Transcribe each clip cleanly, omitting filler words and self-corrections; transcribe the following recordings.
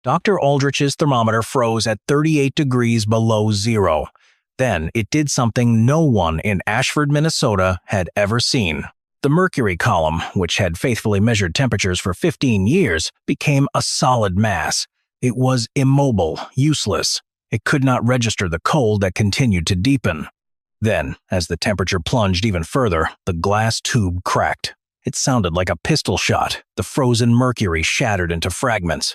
Dr. Aldrich's thermometer froze at 38 degrees below zero. Then it did something no one in Ashford, Minnesota had ever seen. The mercury column, which had faithfully measured temperatures for 15 years, became a solid mass. It was immobile, useless. It could not register the cold that continued to deepen. Then, as the temperature plunged even further, the glass tube cracked. It sounded like a pistol shot. The frozen mercury shattered into fragments.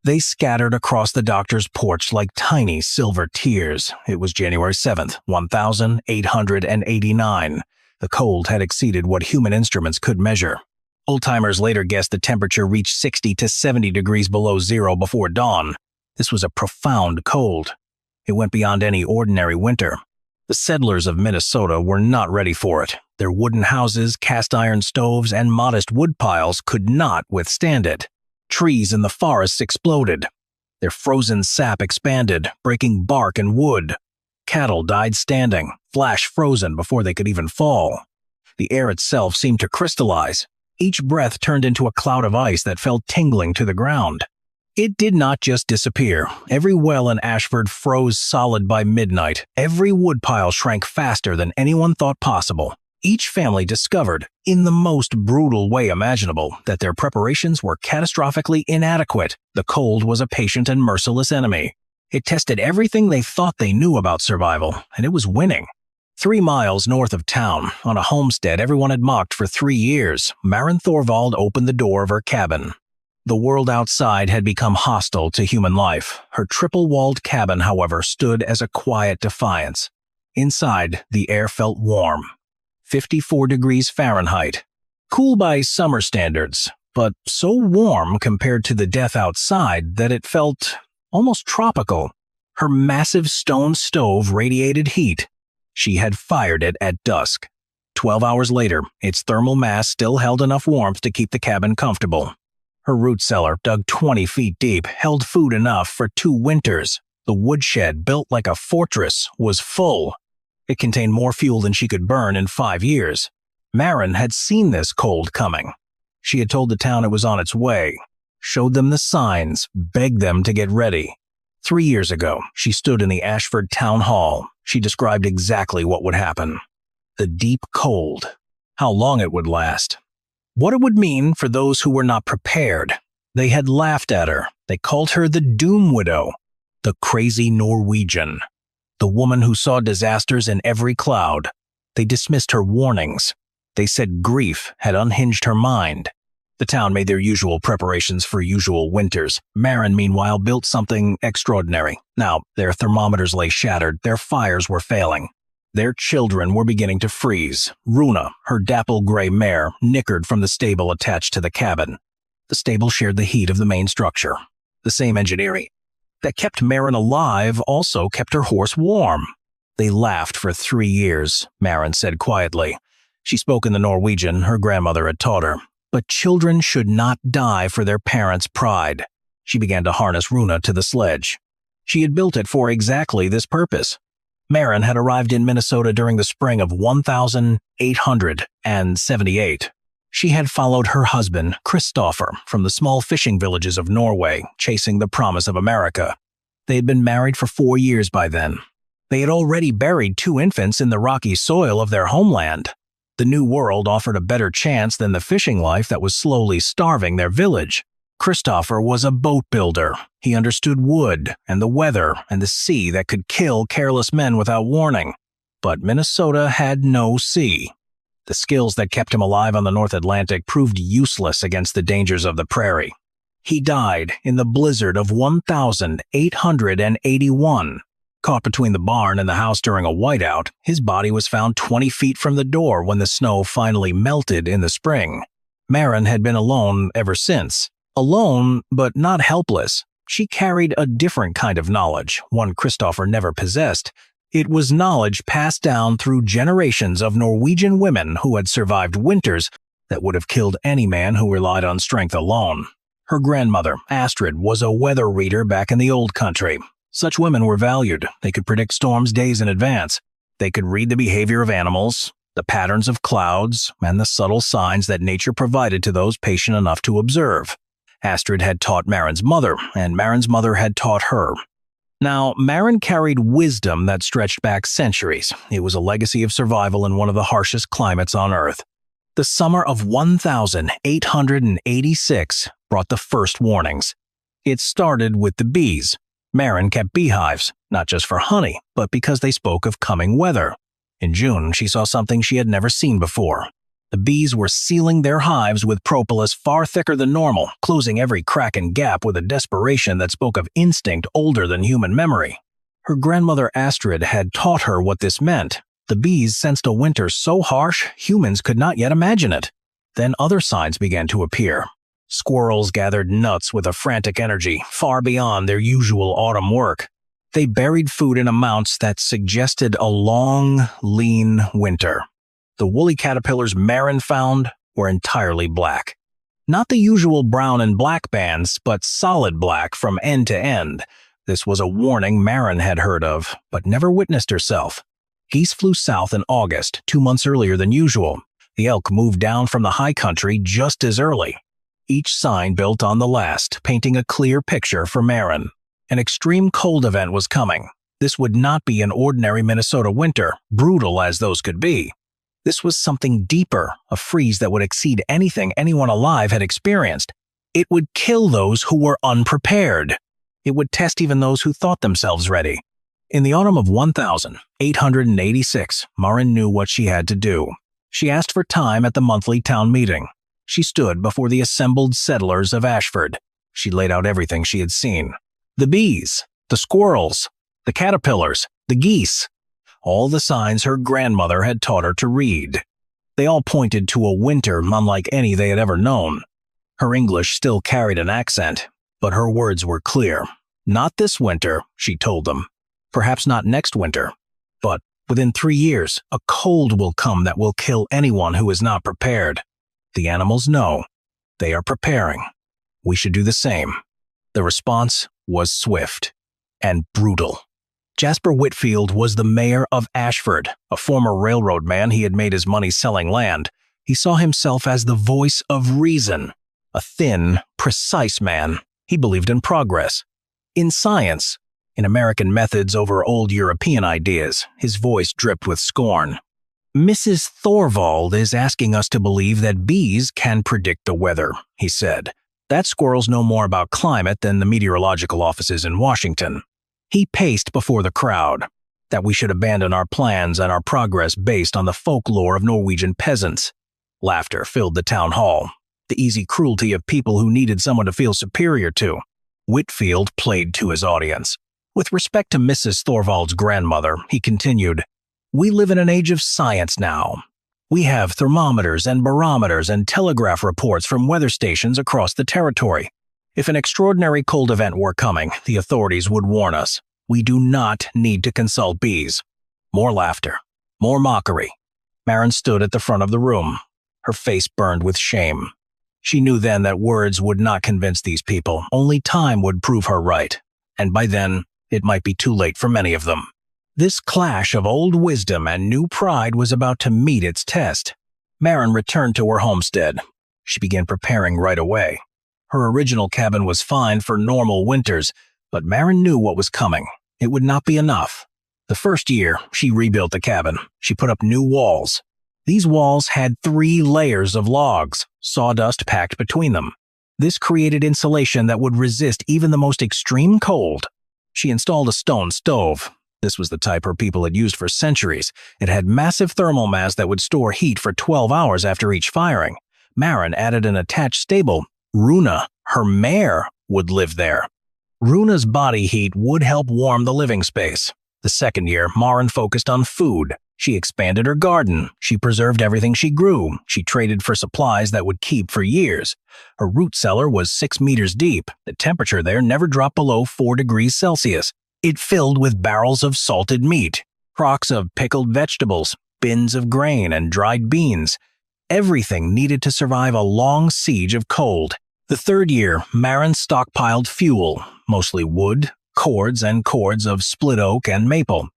They scattered across the doctor's porch like tiny silver tears. It was January 7th, 1889. The cold had exceeded what human instruments could measure. Old-timers later guessed the temperature reached 60 to 70 degrees below zero before dawn. This was a profound cold. It went beyond any ordinary winter. The settlers of Minnesota were not ready for it. Their wooden houses, cast-iron stoves, and modest woodpiles could not withstand it. Trees in the forests exploded. Their frozen sap expanded, breaking bark and wood. Cattle died standing, flash frozen before they could even fall. The air itself seemed to crystallize. Each breath turned into a cloud of ice that fell tingling to the ground. It did not just disappear. Every well in Ashford froze solid by midnight. Every woodpile shrank faster than anyone thought possible. Each family discovered, in the most brutal way imaginable, that their preparations were catastrophically inadequate. The cold was a patient and merciless enemy. It tested everything they thought they knew about survival, and it was winning. 3 miles north of town, on a homestead everyone had mocked for 3 years, Maren Thorvald opened the door of her cabin. The world outside had become hostile to human life. Her triple-walled cabin, however, stood as a quiet defiance. Inside, the air felt warm. 54 degrees Fahrenheit. Cool by summer standards, but so warm compared to the death outside that it felt almost tropical. Her massive stone stove radiated heat. She had fired it at dusk. 12 hours later, its thermal mass still held enough warmth to keep the cabin comfortable. Her root cellar, dug 20 feet deep, held food enough for 2 winters. The woodshed, built like a fortress, was full. It contained more fuel than she could burn in 5 years. Maren had seen this cold coming. She had told the town it was on its way, showed them the signs, begged them to get ready. 3 years ago, she stood in the Ashford Town Hall. She described exactly what would happen. The deep cold. How long it would last. What it would mean for those who were not prepared. They had laughed at her. They called her the Doom Widow, the crazy Norwegian, the woman who saw disasters in every cloud. They dismissed her warnings. They said grief had unhinged her mind. The town made their usual preparations for usual winters. Maren, meanwhile, built something extraordinary. Now, their thermometers lay shattered. Their fires were failing. Their children were beginning to freeze. Runa, her dapple-gray mare, nickered from the stable attached to the cabin. The stable shared the heat of the main structure. The same engineering that kept Maren alive also kept her horse warm. They laughed for 3 years, Maren said quietly. She spoke in the Norwegian her grandmother had taught her. But children should not die for their parents' pride. She began to harness Runa to the sledge. She had built it for exactly this purpose. Maren had arrived in Minnesota during the spring of 1878. She had followed her husband, Christopher, from the small fishing villages of Norway, chasing the promise of America. They had been married for 4 years by then. They had already buried 2 infants in the rocky soil of their homeland. The New World offered a better chance than the fishing life that was slowly starving their village. Christopher was a boat builder. He understood wood and the weather and the sea that could kill careless men without warning. But Minnesota had no sea. The skills that kept him alive on the North Atlantic proved useless against the dangers of the prairie. He died in the blizzard of 1881. Caught between the barn and the house during a whiteout, his body was found 20 feet from the door when the snow finally melted in the spring. Maren had been alone ever since. Alone, but not helpless. She carried a different kind of knowledge, one Christopher never possessed. It was knowledge passed down through generations of Norwegian women who had survived winters that would have killed any man who relied on strength alone. Her grandmother, Astrid, was a weather reader back in the old country. Such women were valued. They could predict storms days in advance. They could read the behavior of animals, the patterns of clouds, and the subtle signs that nature provided to those patient enough to observe. Astrid had taught Maren's mother, and Maren's mother had taught her. Now, Maren carried wisdom that stretched back centuries. It was a legacy of survival in one of the harshest climates on Earth. The summer of 1886 brought the first warnings. It started with the bees. Maren kept beehives, not just for honey, but because they spoke of coming weather. In June, she saw something she had never seen before. The bees were sealing their hives with propolis far thicker than normal, closing every crack and gap with a desperation that spoke of instinct older than human memory. Her grandmother Astrid had taught her what this meant. The bees sensed a winter so harsh, humans could not yet imagine it. Then other signs began to appear. Squirrels gathered nuts with a frantic energy, far beyond their usual autumn work. They buried food in amounts that suggested a long, lean winter. The woolly caterpillars Maren found were entirely black. Not the usual brown and black bands, but solid black from end to end. This was a warning Maren had heard of, but never witnessed herself. Geese flew south in August, 2 months earlier than usual. The elk moved down from the high country just as early. Each sign built on the last, painting a clear picture for Maren. An extreme cold event was coming. This would not be an ordinary Minnesota winter, brutal as those could be. This was something deeper, a freeze that would exceed anything anyone alive had experienced. It would kill those who were unprepared. It would test even those who thought themselves ready. In the autumn of 1886, Maren knew what she had to do. She asked for time at the monthly town meeting. She stood before the assembled settlers of Ashford. She laid out everything she had seen. The bees, the squirrels, the caterpillars, the geese. All the signs her grandmother had taught her to read. They all pointed to a winter unlike any they had ever known. Her English still carried an accent, but her words were clear. Not this winter, she told them. Perhaps not next winter, but within 3 years, a cold will come that will kill anyone who is not prepared. The animals know. They are preparing. We should do the same. The response was swift and brutal. Jasper Whitfield was the mayor of Ashford, a former railroad man. He had made his money selling land. He saw himself as the voice of reason, a thin, precise man. He believed in progress, in science, in American methods over old European ideas. His voice dripped with scorn. Mrs. Thorvald is asking us to believe that bees can predict the weather, he said. That squirrels know more about climate than the meteorological offices in Washington. He paced before the crowd, that we should abandon our plans and our progress based on the folklore of Norwegian peasants. Laughter filled the town hall, the easy cruelty of people who needed someone to feel superior to. Whitfield played to his audience. With respect to Mrs. Thorvald's grandmother, he continued, "We live in an age of science now. We have thermometers and barometers and telegraph reports from weather stations across the territory. If an extraordinary cold event were coming, the authorities would warn us. We do not need to consult bees." More laughter, more mockery. Maren stood at the front of the room. Her face burned with shame. She knew then that words would not convince these people. Only time would prove her right. And by then, it might be too late for many of them. This clash of old wisdom and new pride was about to meet its test. Maren returned to her homestead. She began preparing right away. Her original cabin was fine for normal winters, but Maren knew what was coming. It would not be enough. The first year, she rebuilt the cabin. She put up new walls. These walls had 3 layers of logs, sawdust packed between them. This created insulation that would resist even the most extreme cold. She installed a stone stove. This was the type her people had used for centuries. It had massive thermal mass that would store heat for 12 hours after each firing. Maren added an attached stable. Runa, her mare, would live there. Runa's body heat would help warm the living space. The second year, Maren focused on food. She expanded her garden. She preserved everything she grew. She traded for supplies that would keep for years. Her root cellar was 6 meters deep. The temperature there never dropped below 4 degrees Celsius. It filled with barrels of salted meat, crocks of pickled vegetables, bins of grain and dried beans. Everything needed to survive a long siege of cold. The third year, Maren stockpiled fuel, mostly wood, cords and cords of split oak and maple.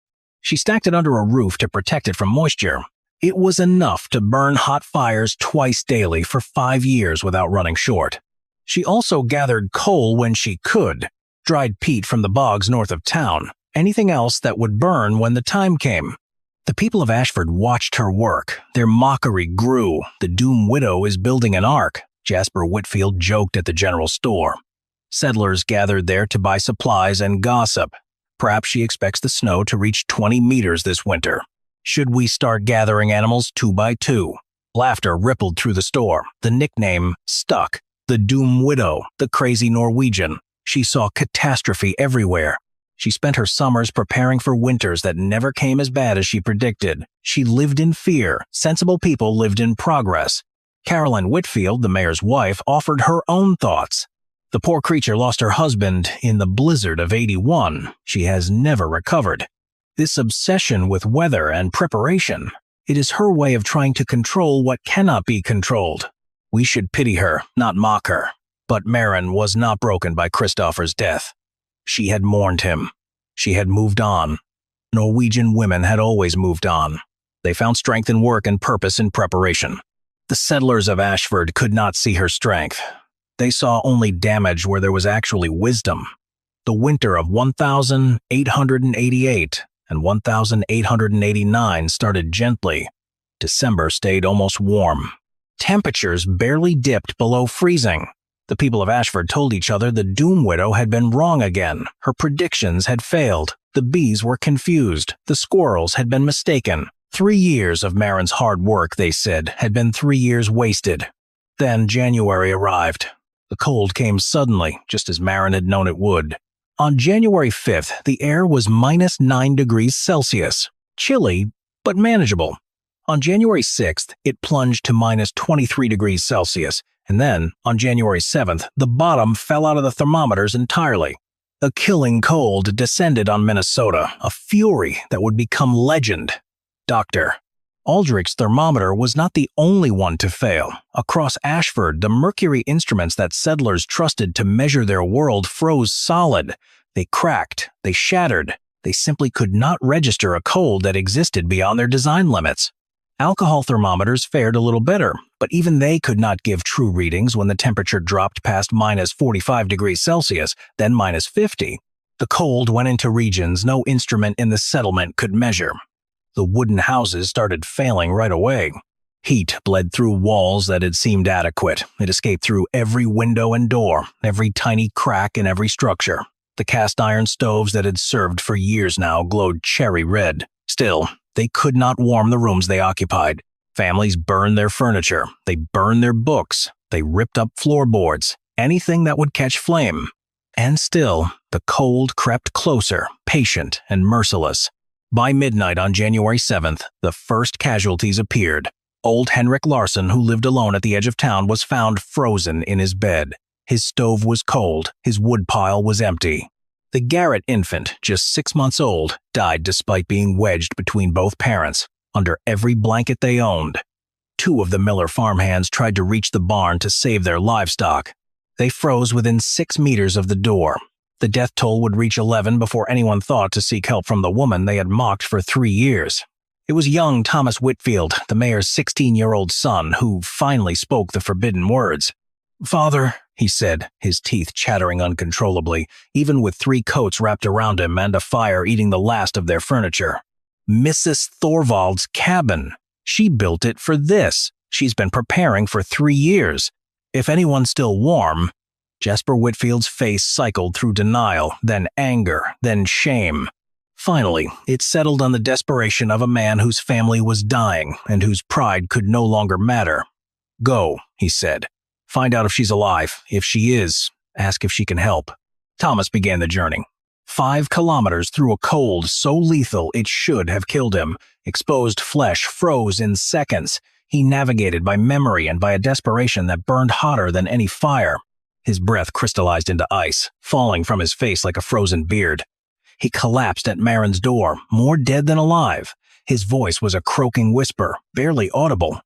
She stacked it under a roof to protect it from moisture. It was enough to burn hot fires twice daily for 5 years without running short. She also gathered coal when she could, dried peat from the bogs north of town, anything else that would burn when the time came. The people of Ashford watched her work. Their mockery grew. The doomed widow is building an ark, Jasper Whitfield joked at the general store. Settlers gathered there to buy supplies and gossip. Perhaps she expects the snow to reach 20 meters this winter. Should we start gathering animals 2 by 2? Laughter rippled through the store. The nickname stuck. The doomed widow, the crazy Norwegian. She saw catastrophe everywhere. She spent her summers preparing for winters that never came as bad as she predicted. She lived in fear. Sensible people lived in progress. Caroline Whitfield, the mayor's wife, offered her own thoughts. The poor creature lost her husband in the blizzard of '81. She has never recovered. This obsession with weather and preparation, it is her way of trying to control what cannot be controlled. We should pity her, not mock her. But Maren was not broken by Christopher's death. She had mourned him. She had moved on. Norwegian women had always moved on. They found strength in work and purpose in preparation. The settlers of Ashford could not see her strength. They saw only damage where there was actually wisdom. The winter of 1888 and 1889 started gently. December stayed almost warm. Temperatures barely dipped below freezing. The people of Ashford told each other the doom widow had been wrong again. Her predictions had failed. The bees were confused. The squirrels had been mistaken. 3 years of Maren's hard work, they said, had been 3 years wasted. Then January arrived. The cold came suddenly, just as Maren had known it would. On January 5th, the air was -9 degrees Celsius. Chilly, but manageable. On January 6th, it plunged to -23 degrees Celsius. And then, on January 7th, the bottom fell out of the thermometers entirely. A killing cold descended on Minnesota, a fury that would become legend. Dr. Aldrich's thermometer was not the only one to fail. Across Ashford, the mercury instruments that settlers trusted to measure their world froze solid. They cracked, they shattered. They simply could not register a cold that existed beyond their design limits. Alcohol thermometers fared a little better, but even they could not give true readings when the temperature dropped past -45 degrees Celsius, then -50. The cold went into regions no instrument in the settlement could measure. The wooden houses started failing right away. Heat bled through walls that had seemed adequate. It escaped through every window and door, every tiny crack in every structure. The cast iron stoves that had served for years now glowed cherry red. Still, they could not warm the rooms they occupied. Families burned their furniture. They burned their books. They ripped up floorboards. Anything that would catch flame. And still, the cold crept closer, patient and merciless. By midnight on January 7th, the first casualties appeared. Old Henrik Larsson, who lived alone at the edge of town, was found frozen in his bed. His stove was cold. His woodpile was empty. The Garrett infant, just 6 months old, died despite being wedged between both parents, under every blanket they owned. 2 of the Miller farmhands tried to reach the barn to save their livestock. They froze within 6 meters of the door. The death toll would reach 11 before anyone thought to seek help from the woman they had mocked for 3 years. It was young Thomas Whitfield, the mayor's 16-year-old son, who finally spoke the forbidden words. "Father," he said, his teeth chattering uncontrollably, even with 3 coats wrapped around him and a fire eating the last of their furniture. "Mrs. Thorvald's cabin. She built it for this. She's been preparing for 3 years. If anyone's still warm..." Jasper Whitfield's face cycled through denial, then anger, then shame. Finally, it settled on the desperation of a man whose family was dying and whose pride could no longer matter. "Go," he said. "Find out if she's alive. If she is, ask if she can help." Thomas began the journey. 5 kilometers through a cold so lethal it should have killed him. Exposed flesh froze in seconds. He navigated by memory and by a desperation that burned hotter than any fire. His breath crystallized into ice, falling from his face like a frozen beard. He collapsed at Maren's door, more dead than alive. His voice was a croaking whisper, barely audible.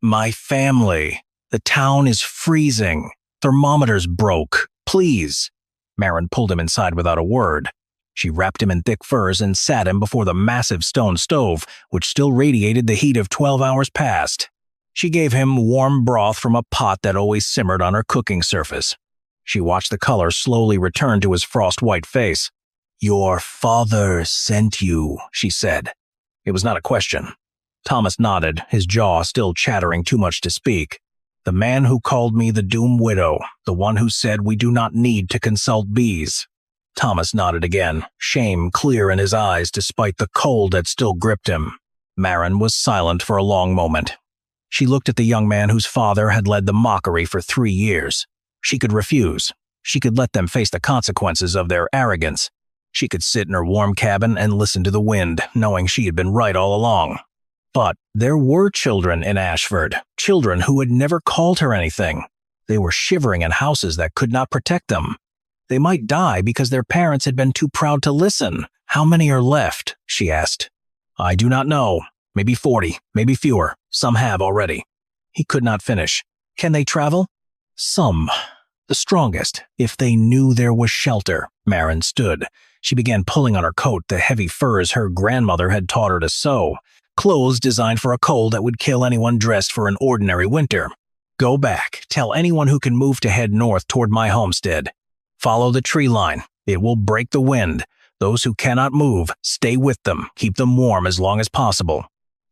"My family. The town is freezing. Thermometers broke. Please." Maren pulled him inside without a word. She wrapped him in thick furs and sat him before the massive stone stove, which still radiated the heat of 12 hours past. She gave him warm broth from a pot that always simmered on her cooking surface. She watched the color slowly return to his frost-white face. "Your father sent you," she said. It was not a question. Thomas nodded, his jaw still chattering too much to speak. "The man who called me the doomed widow, the one who said we do not need to consult bees." Thomas nodded again, shame clear in his eyes despite the cold that still gripped him. Marin was silent for a long moment. She looked at the young man whose father had led the mockery for 3 years. She could refuse. She could let them face the consequences of their arrogance. She could sit in her warm cabin and listen to the wind, knowing she had been right all along. But there were children in Ashford, children who had never called her anything. They were shivering in houses that could not protect them. They might die because their parents had been too proud to listen. "How many are left?" she asked. "I do not know. Maybe 40, maybe fewer. Some have already." He could not finish. "Can they travel?" "Some. The strongest, if they knew there was shelter." Marin stood. She began pulling on her coat, the heavy furs her grandmother had taught her to sew. Clothes designed for a cold that would kill anyone dressed for an ordinary winter. "Go back. Tell anyone who can move to head north toward my homestead. Follow the tree line. It will break the wind. Those who cannot move, stay with them. Keep them warm as long as possible.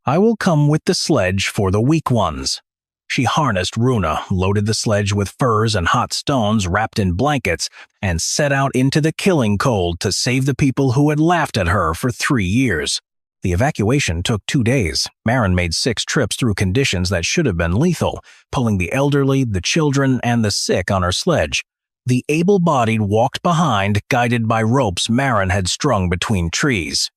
I will come with the sledge for the weak ones." She harnessed Runa, loaded the sledge with furs and hot stones wrapped in blankets, and set out into the killing cold to save the people who had laughed at her for 3 years. The evacuation took 2 days. Marin made 6 trips through conditions that should have been lethal, pulling the elderly, the children, and the sick on her sledge. The able-bodied walked behind, guided by ropes Marin had strung between trees.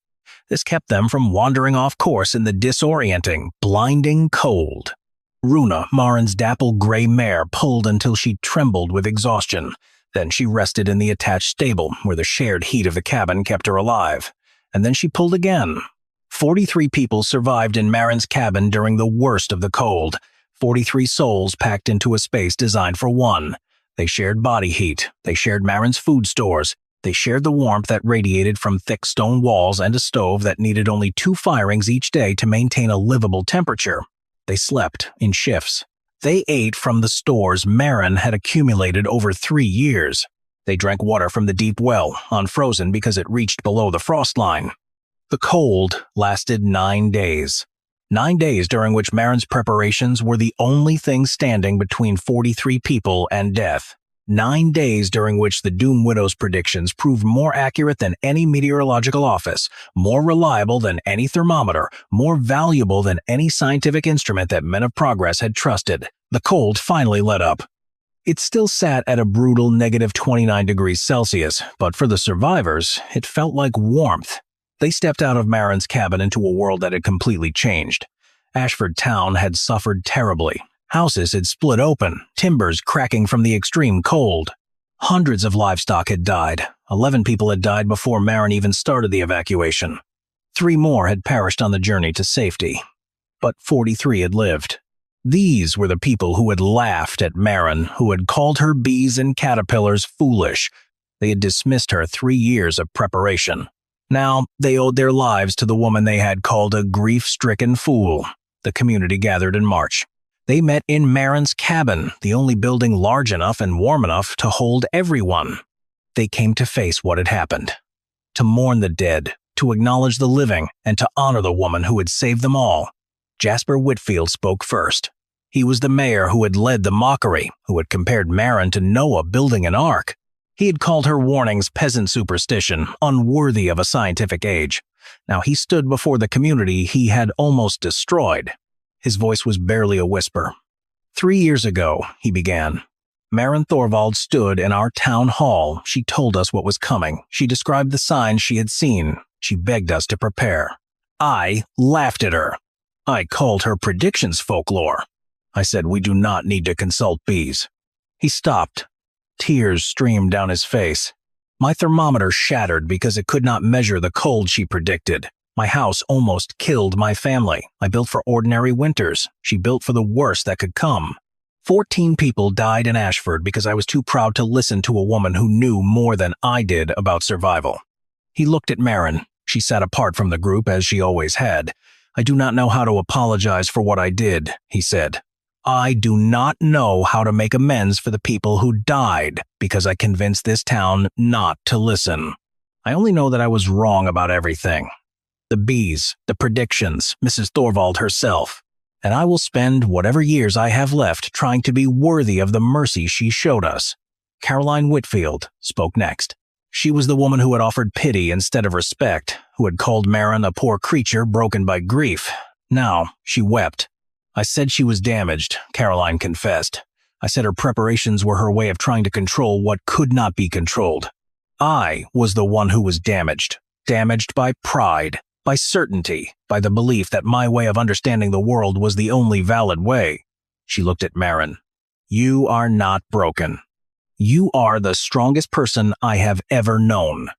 This kept them from wandering off course in the disorienting, blinding cold. Runa, Marin's dapple gray mare, pulled until she trembled with exhaustion. Then she rested in the attached stable, where the shared heat of the cabin kept her alive. And then she pulled again. 43 people survived in Marin's cabin during the worst of the cold. 43 souls packed into a space designed for one. They shared body heat. They shared Marin's food stores. They shared the warmth that radiated from thick stone walls and a stove that needed only 2 firings each day to maintain a livable temperature. They slept in shifts. They ate from the stores Marin had accumulated over 3 years. They drank water from the deep well, unfrozen because it reached below the frost line. The cold lasted 9 days. 9 days during which Marin's preparations were the only thing standing between 43 people and death. 9 days during which the Doom Widow's predictions proved more accurate than any meteorological office, more reliable than any thermometer, more valuable than any scientific instrument that men of progress had trusted. The cold finally let up. It still sat at a brutal -29 degrees Celsius, but for the survivors, it felt like warmth. They stepped out of Marin's cabin into a world that had completely changed. Ashford Town had suffered terribly. Houses had split open, timbers cracking from the extreme cold. Hundreds of livestock had died. 11 people had died before Marin even started the evacuation. 3 more had perished on the journey to safety. But 43 had lived. These were the people who had laughed at Marin, who had called her bees and caterpillars foolish. They had dismissed her 3 years of preparation. Now they owed their lives to the woman they had called a grief-stricken fool. The community gathered in March. They met in Marin's cabin, the only building large enough and warm enough to hold everyone. They came to face what had happened, to mourn the dead, to acknowledge the living, and to honor the woman who had saved them all. Jasper Whitfield spoke first. He was the mayor who had led the mockery, who had compared Marin to Noah building an ark. He had called her warnings peasant superstition, unworthy of a scientific age. Now he stood before the community he had almost destroyed. His voice was barely a whisper. 3 years ago, he began. Marin Thorvald stood in our town hall. She told us what was coming. She described the signs she had seen. She begged us to prepare. I laughed at her. I called her predictions folklore. I said we do not need to consult bees. He stopped. Tears streamed down his face. My thermometer shattered because it could not measure the cold she predicted. My house almost killed my family. I built for ordinary winters. She built for the worst that could come. 14 people died in Ashford because I was too proud to listen to a woman who knew more than I did about survival. He looked at Marin. She sat apart from the group as she always had. I do not know how to apologize for what I did, he said. I do not know how to make amends for the people who died because I convinced this town not to listen. I only know that I was wrong about everything. The bees, the predictions, Mrs. Thorvald herself. And I will spend whatever years I have left trying to be worthy of the mercy she showed us. Caroline Whitfield spoke next. She was the woman who had offered pity instead of respect, who had called Marin a poor creature broken by grief. Now she wept. I said she was damaged, Caroline confessed. I said her preparations were her way of trying to control what could not be controlled. I was the one who was damaged. Damaged by pride, by certainty, by the belief that my way of understanding the world was the only valid way. She looked at Marin. You are not broken. You are the strongest person I have ever known.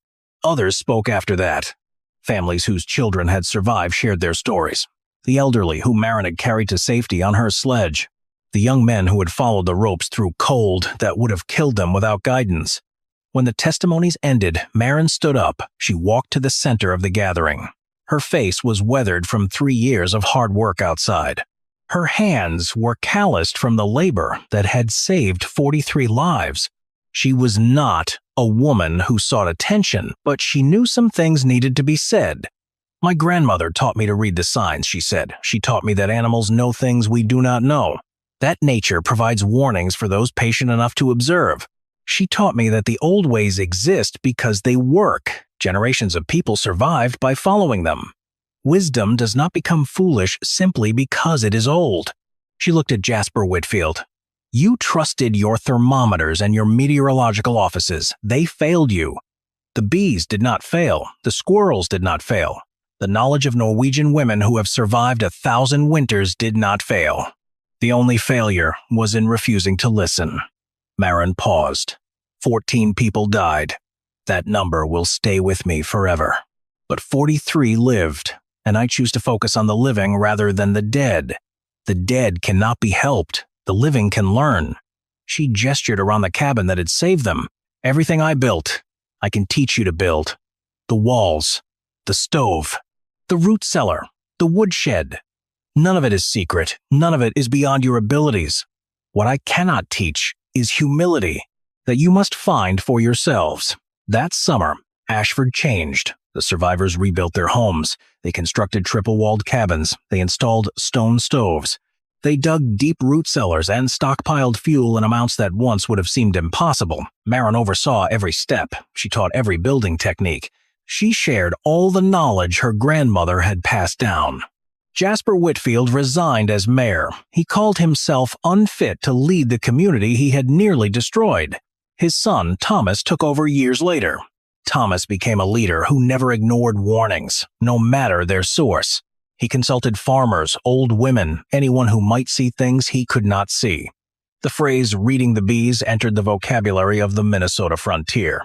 Others spoke after that. Families whose children had survived shared their stories. The elderly whom Marin had carried to safety on her sledge. The young men who had followed the ropes through cold that would have killed them without guidance. When the testimonies ended, Marin stood up. She walked to the center of the gathering. Her face was weathered from 3 years of hard work outside. Her hands were calloused from the labor that had saved 43 lives. She was not a woman who sought attention, but she knew some things needed to be said. My grandmother taught me to read the signs, she said. She taught me that animals know things we do not know, that nature provides warnings for those patient enough to observe. She taught me that the old ways exist because they work. Generations of people survived by following them. Wisdom does not become foolish simply because it is old. She looked at Jasper Whitfield. You trusted your thermometers and your meteorological offices. They failed you. The bees did not fail. The squirrels did not fail. The knowledge of Norwegian women who have survived 1,000 winters did not fail. The only failure was in refusing to listen. Marin paused. 14 people died. That number will stay with me forever. But 43 lived, and I choose to focus on the living rather than the dead. The dead cannot be helped. The living can learn. She gestured around the cabin that had saved them. Everything I built, I can teach you to build. The walls, the stove, the root cellar, the woodshed. None of it is secret. None of it is beyond your abilities. What I cannot teach is humility that you must find for yourselves. That summer, Ashford changed. The survivors rebuilt their homes. They constructed triple-walled cabins. They installed stone stoves. They dug deep root cellars and stockpiled fuel in amounts that once would have seemed impossible. Marin oversaw every step. She taught every building technique. She shared all the knowledge her grandmother had passed down. Jasper Whitfield resigned as mayor. He called himself unfit to lead the community he had nearly destroyed. His son, Thomas, took over years later. Thomas became a leader who never ignored warnings, no matter their source. He consulted farmers, old women, anyone who might see things he could not see. The phrase "reading the bees" entered the vocabulary of the Minnesota frontier.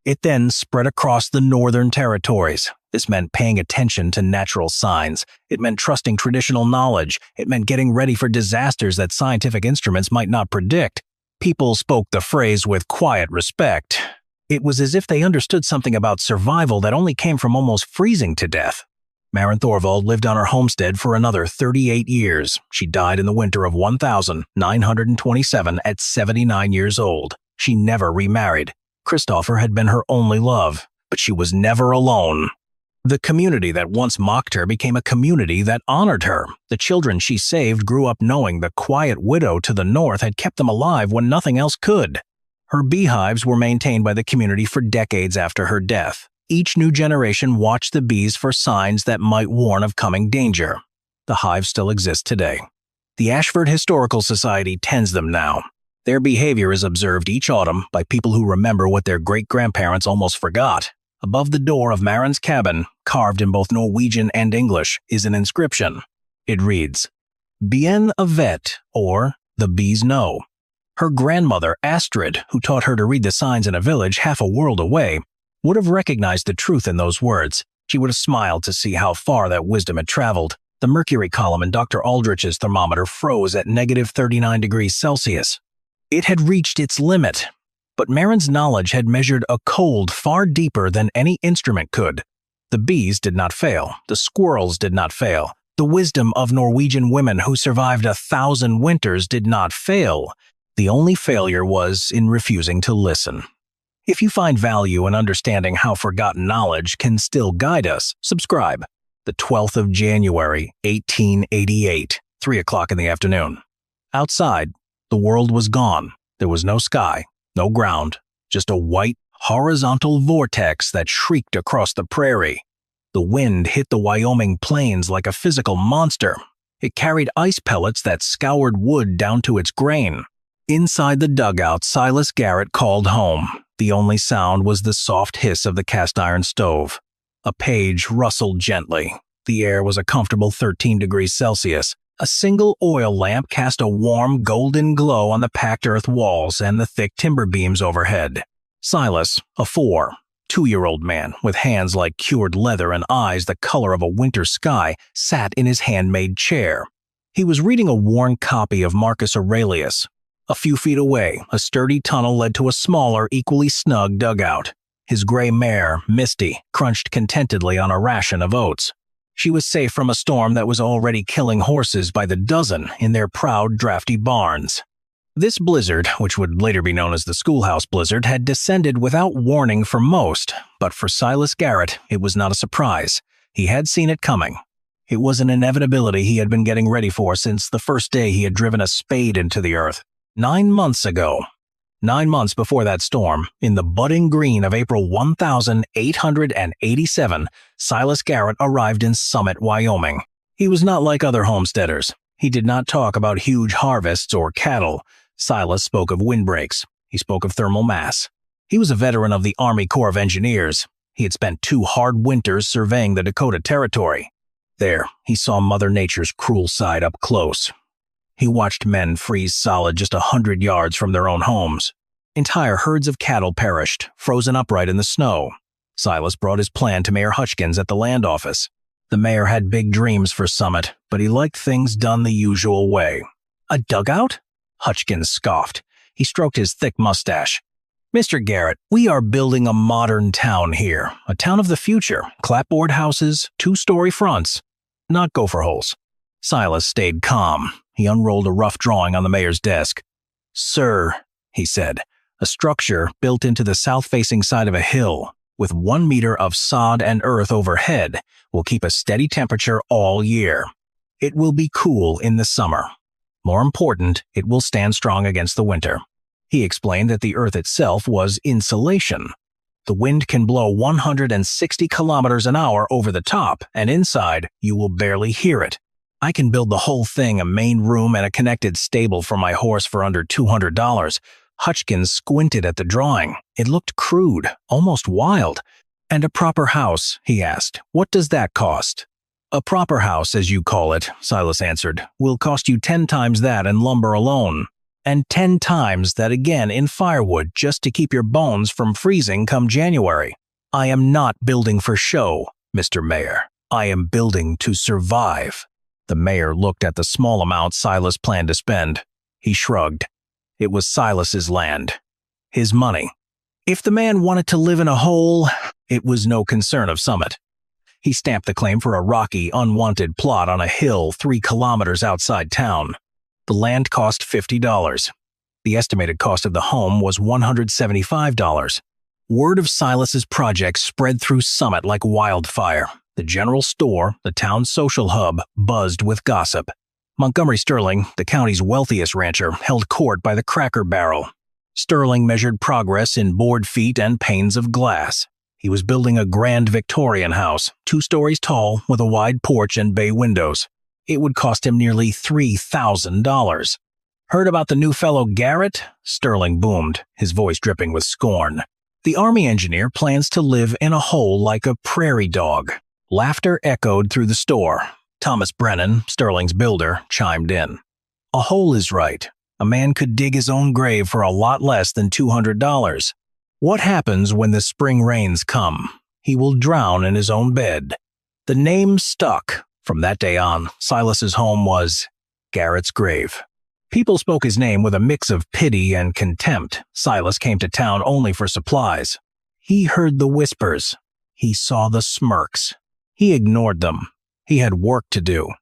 It then spread across the northern territories. This meant paying attention to natural signs. It meant trusting traditional knowledge. It meant getting ready for disasters that scientific instruments might not predict. People spoke the phrase with quiet respect. It was as if they understood something about survival that only came from almost freezing to death. Marin Thorvald lived on her homestead for another 38 years. She died in the winter of 1927 at 79 years old. She never remarried. Christopher had been her only love, but she was never alone. The community that once mocked her became a community that honored her. The children she saved grew up knowing the quiet widow to the north had kept them alive when nothing else could. Her beehives were maintained by the community for decades after her death. Each new generation watched the bees for signs that might warn of coming danger. The hive still exists today. The Ashford Historical Society tends them now. Their behavior is observed each autumn by people who remember what their great-grandparents almost forgot. Above the door of Marin's cabin, carved in both Norwegian and English, is an inscription. It reads, Bien avet, or The Bees Know. Her grandmother, Astrid, who taught her to read the signs in a village half a world away, would have recognized the truth in those words. She would have smiled to see how far that wisdom had traveled. The mercury column in Dr. Aldrich's thermometer froze at negative 39 degrees Celsius. It had reached its limit, but Marin's knowledge had measured a cold far deeper than any instrument could. The bees did not fail. The squirrels did not fail. The wisdom of Norwegian women who survived 1,000 winters did not fail. The only failure was in refusing to listen. If you find value in understanding how forgotten knowledge can still guide us, subscribe. The 12th of January, 1888, 3 o'clock in the afternoon. Outside, the world was gone. There was no sky, no ground, just a white, horizontal vortex that shrieked across the prairie. The wind hit the Wyoming plains like a physical monster. It carried ice pellets that scoured wood down to its grain. Inside the dugout, Silas Garrett called home. The only sound was the soft hiss of the cast-iron stove. A page rustled gently. The air was a comfortable 13 degrees Celsius. A single oil lamp cast a warm, golden glow on the packed earth walls and the thick timber beams overhead. Silas, a 2-year-old man with hands like cured leather and eyes the color of a winter sky, sat in his handmade chair. He was reading a worn copy of Marcus Aurelius. A few feet away, a sturdy tunnel led to a smaller, equally snug dugout. His gray mare, Misty, crunched contentedly on a ration of oats. She was safe from a storm that was already killing horses by the dozen in their proud, drafty barns. This blizzard, which would later be known as the schoolhouse blizzard, had descended without warning for most, but for Silas Garrett, it was not a surprise. He had seen it coming. It was an inevitability he had been getting ready for since the first day he had driven a spade into the earth. 9 months ago. 9 months before that storm, in the budding green of April 1887, Silas Garrett arrived in Summit, Wyoming. He was not like other homesteaders. He did not talk about huge harvests or cattle. Silas spoke of windbreaks. He spoke of thermal mass. He was a veteran of the Army Corps of Engineers. He had spent 2 hard winters surveying the Dakota Territory. There, he saw Mother Nature's cruel side up close. He watched men freeze solid just 100 yards from their own homes. Entire herds of cattle perished, frozen upright in the snow. Silas brought his plan to Mayor Hutchkins at the land office. The mayor had big dreams for Summit, but he liked things done the usual way. A dugout? Hutchkins scoffed. He stroked his thick mustache. Mr. Garrett, we are building a modern town here, a town of the future. Clapboard houses, 2-story fronts, not gopher holes. Silas stayed calm. He unrolled a rough drawing on the mayor's desk. Sir, he said, a structure built into the south-facing side of a hill, with 1 meter of sod and earth overhead, will keep a steady temperature all year. It will be cool in the summer. More important, it will stand strong against the winter. He explained that the earth itself was insulation. The wind can blow 160 kilometers an hour over the top, and inside, you will barely hear it. I can build the whole thing, a main room and a connected stable for my horse for under $200. Hutchkins squinted at the drawing. It looked crude, almost wild. And a proper house, he asked. What does that cost? A proper house, as you call it, Silas answered, will cost you 10 times that in lumber alone. And 10 times that again in firewood just to keep your bones from freezing come January. I am not building for show, Mr. Mayor. I am building to survive. The mayor looked at the small amount Silas planned to spend. He shrugged. It was Silas's land. His money. If the man wanted to live in a hole, it was no concern of Summit. He stamped the claim for a rocky, unwanted plot on a hill 3 kilometers outside town. The land cost $50. The estimated cost of the home was $175. Word of Silas's project spread through Summit like wildfire. The general store, the town's social hub, buzzed with gossip. Montgomery Sterling, the county's wealthiest rancher, held court by the Cracker Barrel. Sterling measured progress in board feet and panes of glass. He was building a grand Victorian house, 2 stories tall, with a wide porch and bay windows. It would cost him nearly $3,000. Heard about the new fellow Garrett? Sterling boomed, his voice dripping with scorn. The Army engineer plans to live in a hole like a prairie dog. Laughter echoed through the store. Thomas Brennan, Sterling's builder, chimed in. A hole is right. A man could dig his own grave for a lot less than $200. What happens when the spring rains come? He will drown in his own bed. The name stuck. From that day on, Silas's home was Garrett's grave. People spoke his name with a mix of pity and contempt. Silas came to town only for supplies. He heard the whispers. He saw the smirks. He ignored them. He had work to do.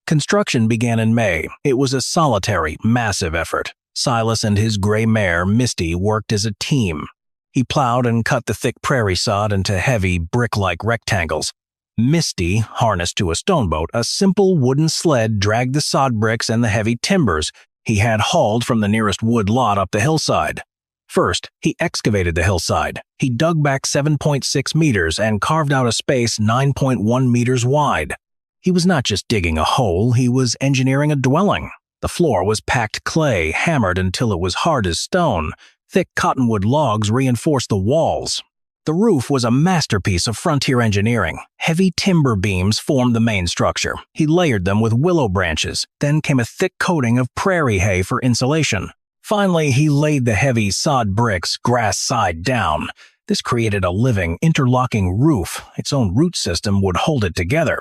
Construction began in May. It was a solitary, massive effort. Silas and his gray mare, Misty, worked as a team. He plowed and cut the thick prairie sod into heavy, brick-like rectangles. Misty, harnessed to a stone-boat, a simple wooden sled dragged the sod bricks and the heavy timbers he had hauled from the nearest wood lot up the hillside. First, he excavated the hillside. He dug back 7.6 meters and carved out a space 9.1 meters wide. He was not just digging a hole, he was engineering a dwelling. The floor was packed clay, hammered until it was hard as stone. Thick cottonwood logs reinforced the walls. The roof was a masterpiece of frontier engineering. Heavy timber beams formed the main structure. He layered them with willow branches. Then came a thick coating of prairie hay for insulation. Finally, he laid the heavy sod bricks grass side down. This created a living, interlocking roof. Its own root system would hold it together.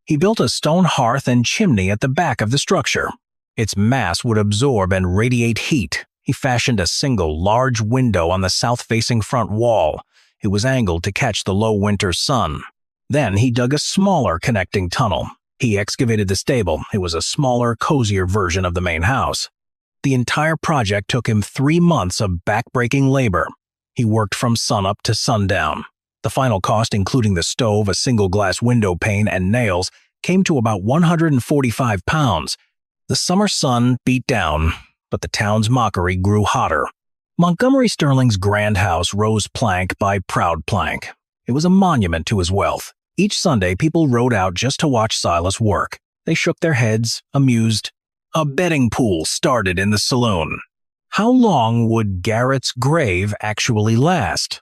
He built a stone hearth and chimney at the back of the structure. Its mass would absorb and radiate heat. He fashioned a single, large window on the south-facing front wall. It was angled to catch the low winter sun. Then he dug a smaller connecting tunnel. He excavated the stable. It was a smaller, cozier version of the main house. The entire project took him 3 months of back-breaking labor. He worked from sunup to sundown. The final cost, including the stove, a single glass window pane, and nails, came to about 145 pounds. The summer sun beat down, but the town's mockery grew hotter. Montgomery Sterling's grand house rose plank by proud plank. It was a monument to his wealth. Each Sunday, people rode out just to watch Silas work. They shook their heads, amused. A betting pool started in the saloon. How long would Garrett's grave actually last?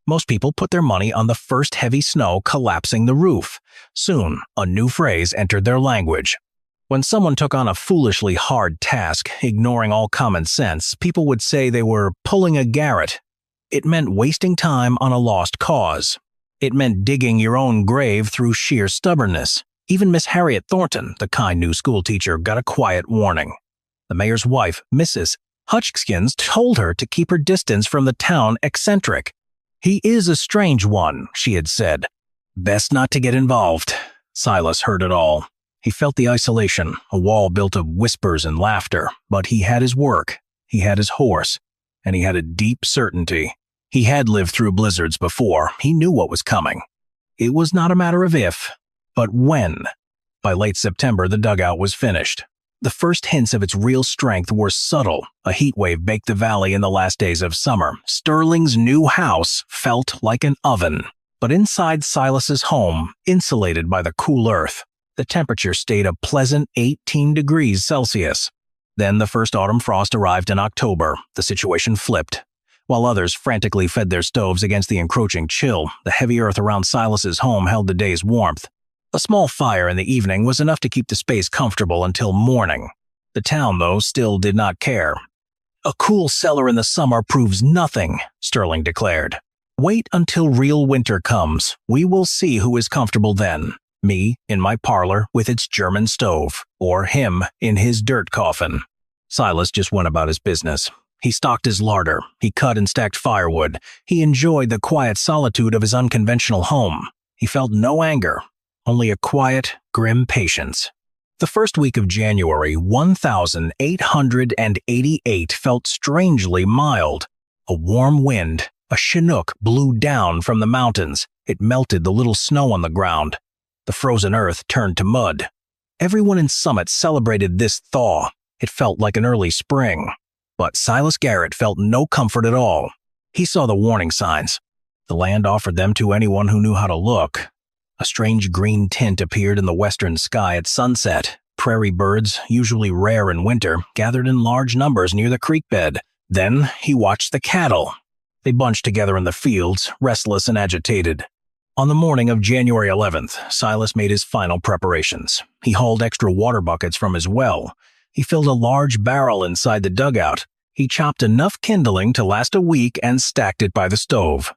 Most people put their money on the first heavy snow collapsing the roof. Soon, a new phrase entered their language. When someone took on a foolishly hard task, ignoring all common sense, people would say they were pulling a Garrett. It meant wasting time on a lost cause. It meant digging your own grave through sheer stubbornness. Even Miss Harriet Thornton, the kind new schoolteacher, got a quiet warning. The mayor's wife, Mrs. Hutchkins, told her to keep her distance from the town eccentric. "He is a strange one," she had said. "Best not to get involved." Silas heard it all. He felt the isolation, a wall built of whispers and laughter, but he had his work, he had his horse, and he had a deep certainty. He had lived through blizzards before. He knew what was coming. It was not a matter of if, but when. By late September, the dugout was finished. The first hints of its real strength were subtle. A heat wave baked the valley in the last days of summer. Sterling's new house felt like an oven. But inside Silas's home, insulated by the cool earth, the temperature stayed a pleasant 18 degrees Celsius. Then the first autumn frost arrived in October. The situation flipped. While others frantically fed their stoves against the encroaching chill, the heavy earth around Silas's home held the day's warmth. A small fire in the evening was enough to keep the space comfortable until morning. The town, though, still did not care. "A cool cellar in the summer proves nothing," Sterling declared. "Wait until real winter comes. We will see who is comfortable then. Me in my parlor with its German stove, or him in his dirt coffin." Silas just went about his business. He stocked his larder. He cut and stacked firewood. He enjoyed the quiet solitude of his unconventional home. He felt no anger, only a quiet, grim patience. The first week of January, 1888 felt strangely mild. A warm wind, a chinook, blew down from the mountains. It melted the little snow on the ground. The frozen earth turned to mud. Everyone in Summit celebrated this thaw. It felt like an early spring. But Silas Garrett felt no comfort at all. He saw the warning signs. The land offered them to anyone who knew how to look. A strange green tint appeared in the western sky at sunset. Prairie birds, usually rare in winter, gathered in large numbers near the creek bed. Then he watched the cattle. They bunched together in the fields, restless and agitated. On the morning of January 11th, Silas made his final preparations. He hauled extra water buckets from his well. He filled a large barrel inside the dugout. He chopped enough kindling to last a week and stacked it by the stove.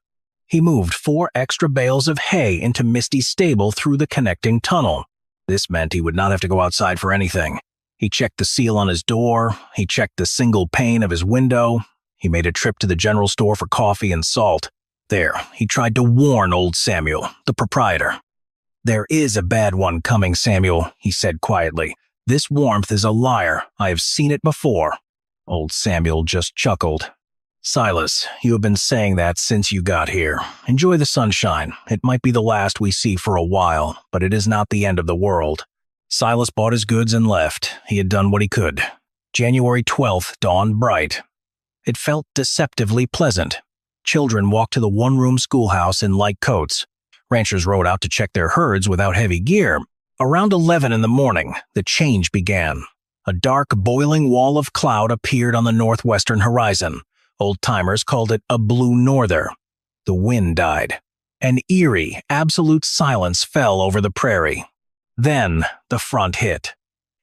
He moved 4 extra bales of hay into Misty's stable through the connecting tunnel. This meant he would not have to go outside for anything. He checked the seal on his door. He checked the single pane of his window. He made a trip to the general store for coffee and salt. There, he tried to warn old Samuel, the proprietor. "There is a bad one coming, Samuel," he said quietly. This warmth is a liar. I have seen it before." Old Samuel just chuckled. "Silas, you have been saying that since you got here. Enjoy the sunshine. It might be the last we see for a while, but it is not the end of the world." Silas bought his goods and left. He had done what he could. January 12th dawned bright. It felt deceptively pleasant. Children walked to the one-room schoolhouse in light coats. Ranchers rode out to check their herds without heavy gear. Around 11 in the morning, the change began. A dark, boiling wall of cloud appeared on the northwestern horizon. Old-timers called it a blue norther. The wind died. An eerie, absolute silence fell over the prairie. Then the front hit.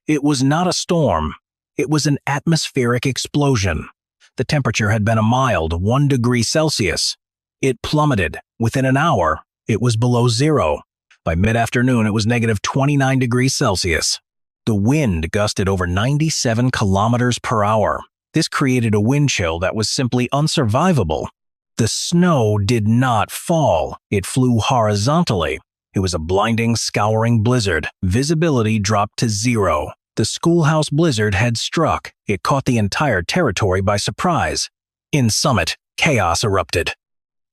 It was not a storm. It was an atmospheric explosion. The temperature had been a mild 1 degree Celsius. It plummeted. Within an hour, it was below zero. By mid-afternoon, it was negative 29 degrees Celsius. The wind gusted over 97 kilometers per hour. This created a wind chill that was simply unsurvivable. The snow did not fall. It flew horizontally. It was a blinding, scouring blizzard. Visibility dropped to zero. The schoolhouse blizzard had struck. It caught the entire territory by surprise. In Summit, chaos erupted.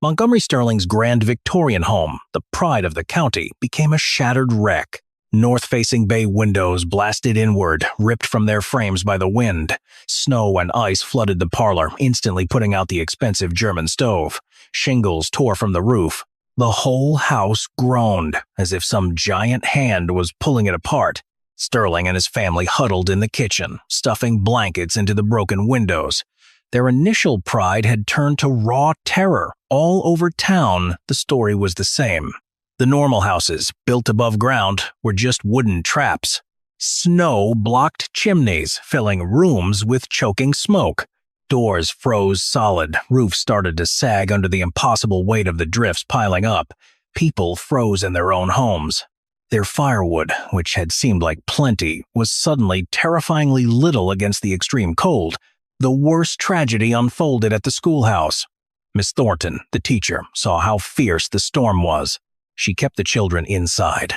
Montgomery Sterling's grand Victorian home, the pride of the county, became a shattered wreck. North-facing bay windows blasted inward, ripped from their frames by the wind. Snow and ice flooded the parlor, instantly putting out the expensive German stove. Shingles tore from the roof. The whole house groaned, as if some giant hand was pulling it apart. Sterling and his family huddled in the kitchen, stuffing blankets into the broken windows. Their initial pride had turned to raw terror. All over town, the story was the same. The normal houses, built above ground, were just wooden traps. Snow blocked chimneys, filling rooms with choking smoke. Doors froze solid, roofs started to sag under the impossible weight of the drifts piling up. People froze in their own homes. Their firewood, which had seemed like plenty, was suddenly terrifyingly little against the extreme cold. The worst tragedy unfolded at the schoolhouse. Miss Thornton, the teacher, saw how fierce the storm was. She kept the children inside.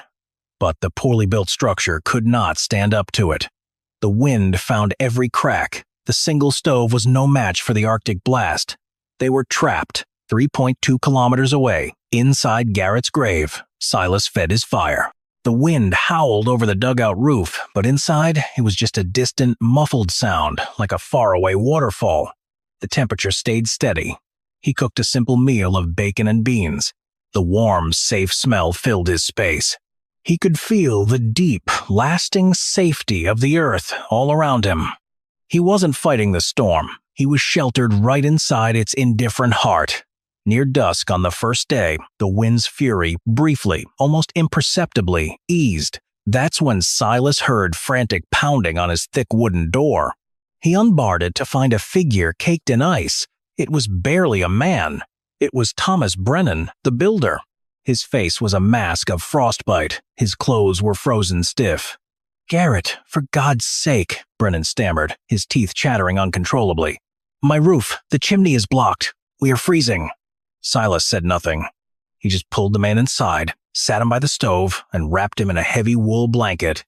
But the poorly built structure could not stand up to it. The wind found every crack. The single stove was no match for the Arctic blast. They were trapped, 3.2 kilometers away, inside Garrett's grave. Silas fed his fire. The wind howled over the dugout roof, but inside it was just a distant, muffled sound, like a faraway waterfall. The temperature stayed steady. He cooked a simple meal of bacon and beans. The warm, safe smell filled his space. He could feel the deep, lasting safety of the earth all around him. He wasn't fighting the storm. He was sheltered right inside its indifferent heart. Near dusk on the first day, the wind's fury briefly, almost imperceptibly, eased. That's when Silas heard frantic pounding on his thick wooden door. He unbarred it to find a figure caked in ice. It was barely a man. It was Thomas Brennan, the builder. His face was a mask of frostbite. His clothes were frozen stiff. "Garrett, for God's sake," Brennan stammered, his teeth chattering uncontrollably. "My roof, the chimney is blocked. We are freezing." Silas said nothing. He just pulled the man inside, sat him by the stove, and wrapped him in a heavy wool blanket.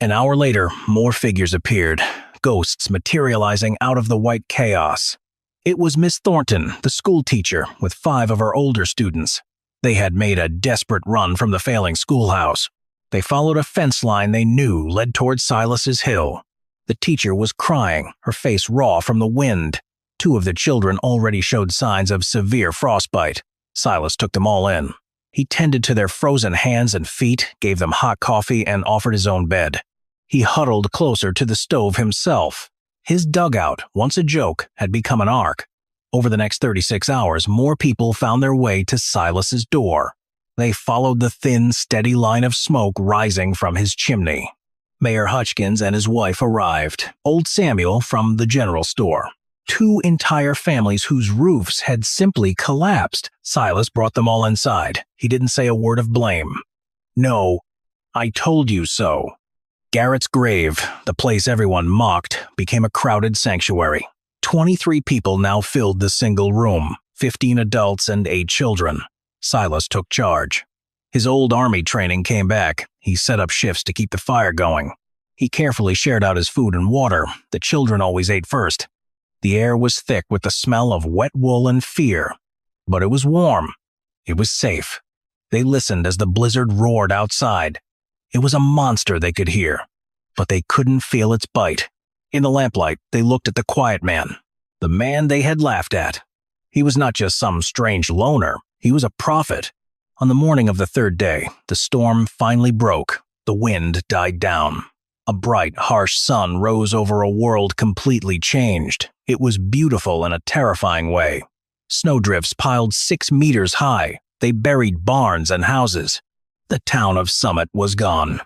An hour later, more figures appeared, ghosts materializing out of the white chaos. It was Miss Thornton, the school teacher, with 5 of her older students. They had made a desperate run from the failing schoolhouse. They followed a fence line they knew led toward Silas's hill. The teacher was crying, her face raw from the wind. 2 of the children already showed signs of severe frostbite. Silas took them all in. He tended to their frozen hands and feet, gave them hot coffee, and offered his own bed. He huddled closer to the stove himself. His dugout, once a joke, had become an ark. Over the next 36 hours, more people found their way to Silas's door. They followed the thin, steady line of smoke rising from his chimney. Mayor Hutchkins and his wife arrived. Old Samuel from the general store. 2 entire families whose roofs had simply collapsed. Silas brought them all inside. He didn't say a word of blame. "No, I told you so." Garrett's grave, the place everyone mocked, became a crowded sanctuary. 23 people now filled the single room, 15 adults and 8 children. Silas took charge. His old army training came back. He set up shifts to keep the fire going. He carefully shared out his food and water. The children always ate first. The air was thick with the smell of wet wool and fear. But it was warm. It was safe. They listened as the blizzard roared outside. It was a monster they could hear, but they couldn't feel its bite. In the lamplight, they looked at the quiet man, the man they had laughed at. He was not just some strange loner. He was a prophet. On the morning of the third day, the storm finally broke. The wind died down. A bright, harsh sun rose over a world completely changed. It was beautiful in a terrifying way. Snowdrifts piled 6 meters high. They buried barns and houses. The town of Summit was gone.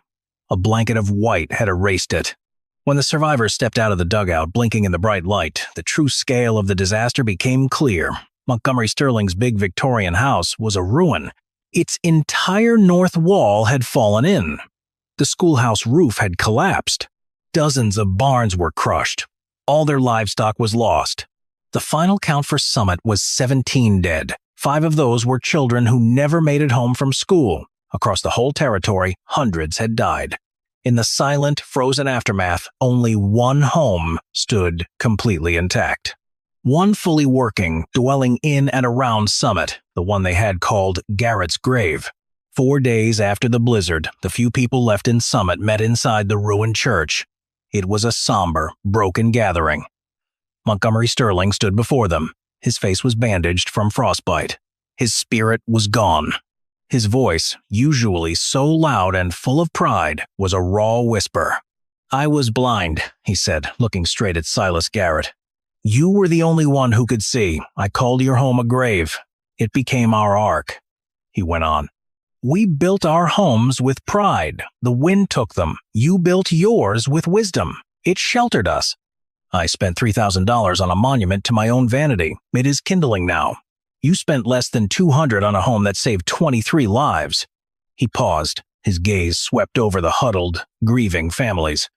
A blanket of white had erased it. When the survivors stepped out of the dugout, blinking in the bright light, the true scale of the disaster became clear. Montgomery Sterling's big Victorian house was a ruin. Its entire north wall had fallen in. The schoolhouse roof had collapsed. Dozens of barns were crushed. All their livestock was lost. The final count for Summit was 17 dead. 5 of those were children who never made it home from school. Across the whole territory, hundreds had died. In the silent, frozen aftermath, only one home stood completely intact. One fully working, dwelling in and around Summit, the one they had called Garrett's Grave. 4 days after the blizzard, the few people left in Summit met inside the ruined church. It was a somber, broken gathering. Montgomery Sterling stood before them. His face was bandaged from frostbite. His spirit was gone. His voice, usually so loud and full of pride, was a raw whisper. "I was blind," he said, looking straight at Silas Garrett. "You were the only one who could see. I called your home a grave. It became our ark." He went on. "We built our homes with pride. The wind took them. You built yours with wisdom. It sheltered us. I spent $3,000 on a monument to my own vanity. It is kindling now. You spent less than $200 on a home that saved 23 lives." He paused. His gaze swept over the huddled, grieving families.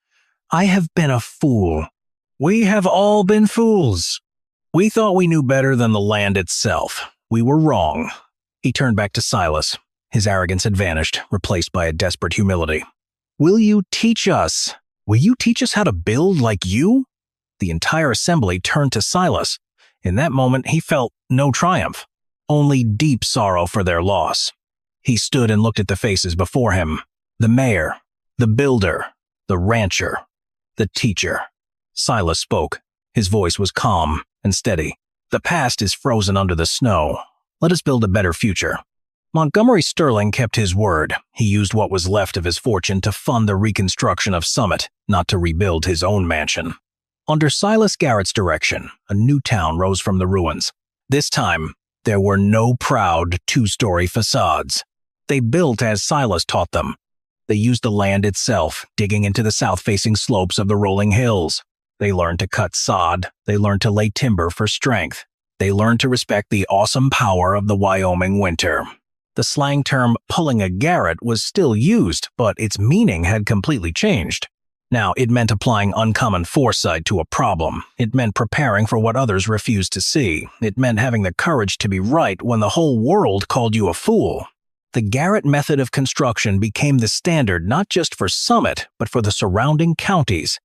"I have been a fool. We have all been fools. We thought we knew better than the land itself. We were wrong." He turned back to Silas. His arrogance had vanished, replaced by a desperate humility. "Will you teach us? Will you teach us how to build like you?" The entire assembly turned to Silas. In that moment, he felt no triumph, only deep sorrow for their loss. He stood and looked at the faces before him. The mayor, the builder, the rancher, the teacher. Silas spoke. His voice was calm and steady. "The past is frozen under the snow. Let us build a better future." Montgomery Sterling kept his word. He used what was left of his fortune to fund the reconstruction of Summit, not to rebuild his own mansion. Under Silas Garrett's direction, a new town rose from the ruins. This time, there were no proud 2-story facades. They built as Silas taught them. They used the land itself, digging into the south-facing slopes of the rolling hills. They learned to cut sod. They learned to lay timber for strength. They learned to respect the awesome power of the Wyoming winter. The slang term "pulling a Garrett" was still used, but its meaning had completely changed. Now, it meant applying uncommon foresight to a problem. It meant preparing for what others refused to see. It meant having the courage to be right when the whole world called you a fool. The Garrett method of construction became the standard not just for Summit, but for the surrounding counties.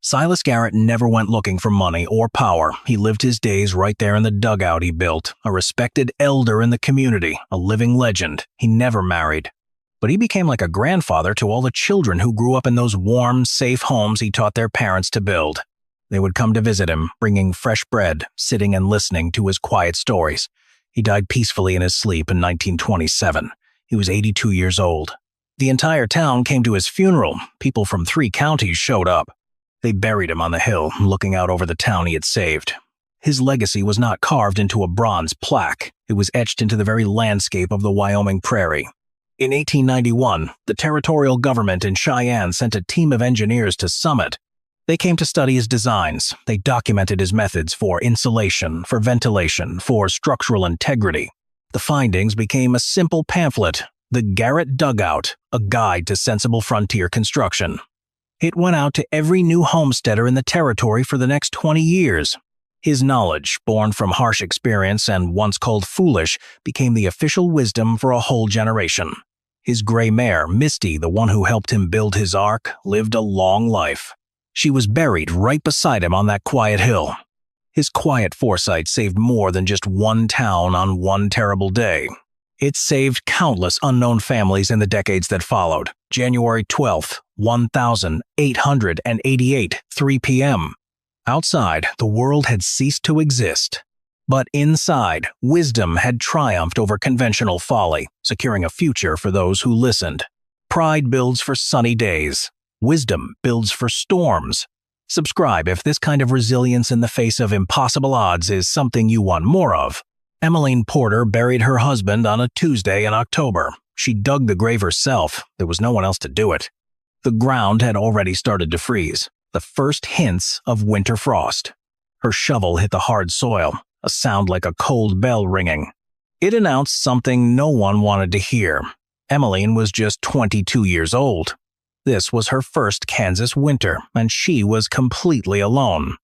Silas Garrett never went looking for money or power. He lived his days right there in the dugout he built, a respected elder in the community, a living legend. He never married. But he became like a grandfather to all the children who grew up in those warm, safe homes he taught their parents to build. They would come to visit him, bringing fresh bread, sitting and listening to his quiet stories. He died peacefully in his sleep in 1927. He was 82 years old. The entire town came to his funeral. People from 3 counties showed up. They buried him on the hill, looking out over the town he had saved. His legacy was not carved into a bronze plaque. It was etched into the very landscape of the Wyoming prairie. In 1891, the territorial government in Cheyenne sent a team of engineers to Summit. They came to study his designs. They documented his methods for insulation, for ventilation, for structural integrity. The findings became a simple pamphlet, The Garrett Dugout, a guide to sensible frontier construction. It went out to every new homesteader in the territory for the next 20 years. His knowledge, born from harsh experience and once called foolish, became the official wisdom for a whole generation. His gray mare, Misty, the one who helped him build his ark, lived a long life. She was buried right beside him on that quiet hill. His quiet foresight saved more than just one town on one terrible day. It saved countless unknown families in the decades that followed. January 12th, 1888, 3 p.m. Outside, the world had ceased to exist. But inside, wisdom had triumphed over conventional folly, securing a future for those who listened. Pride builds for sunny days. Wisdom builds for storms. Subscribe if this kind of resilience in the face of impossible odds is something you want more of. Emmeline Porter buried her husband on a Tuesday in October. She dug the grave herself. There was no one else to do it. The ground had already started to freeze, the first hints of winter frost. Her shovel hit the hard soil, a sound like a cold bell ringing. It announced something no one wanted to hear. Emmeline was just 22 years old. This was her first Kansas winter, and she was completely alone.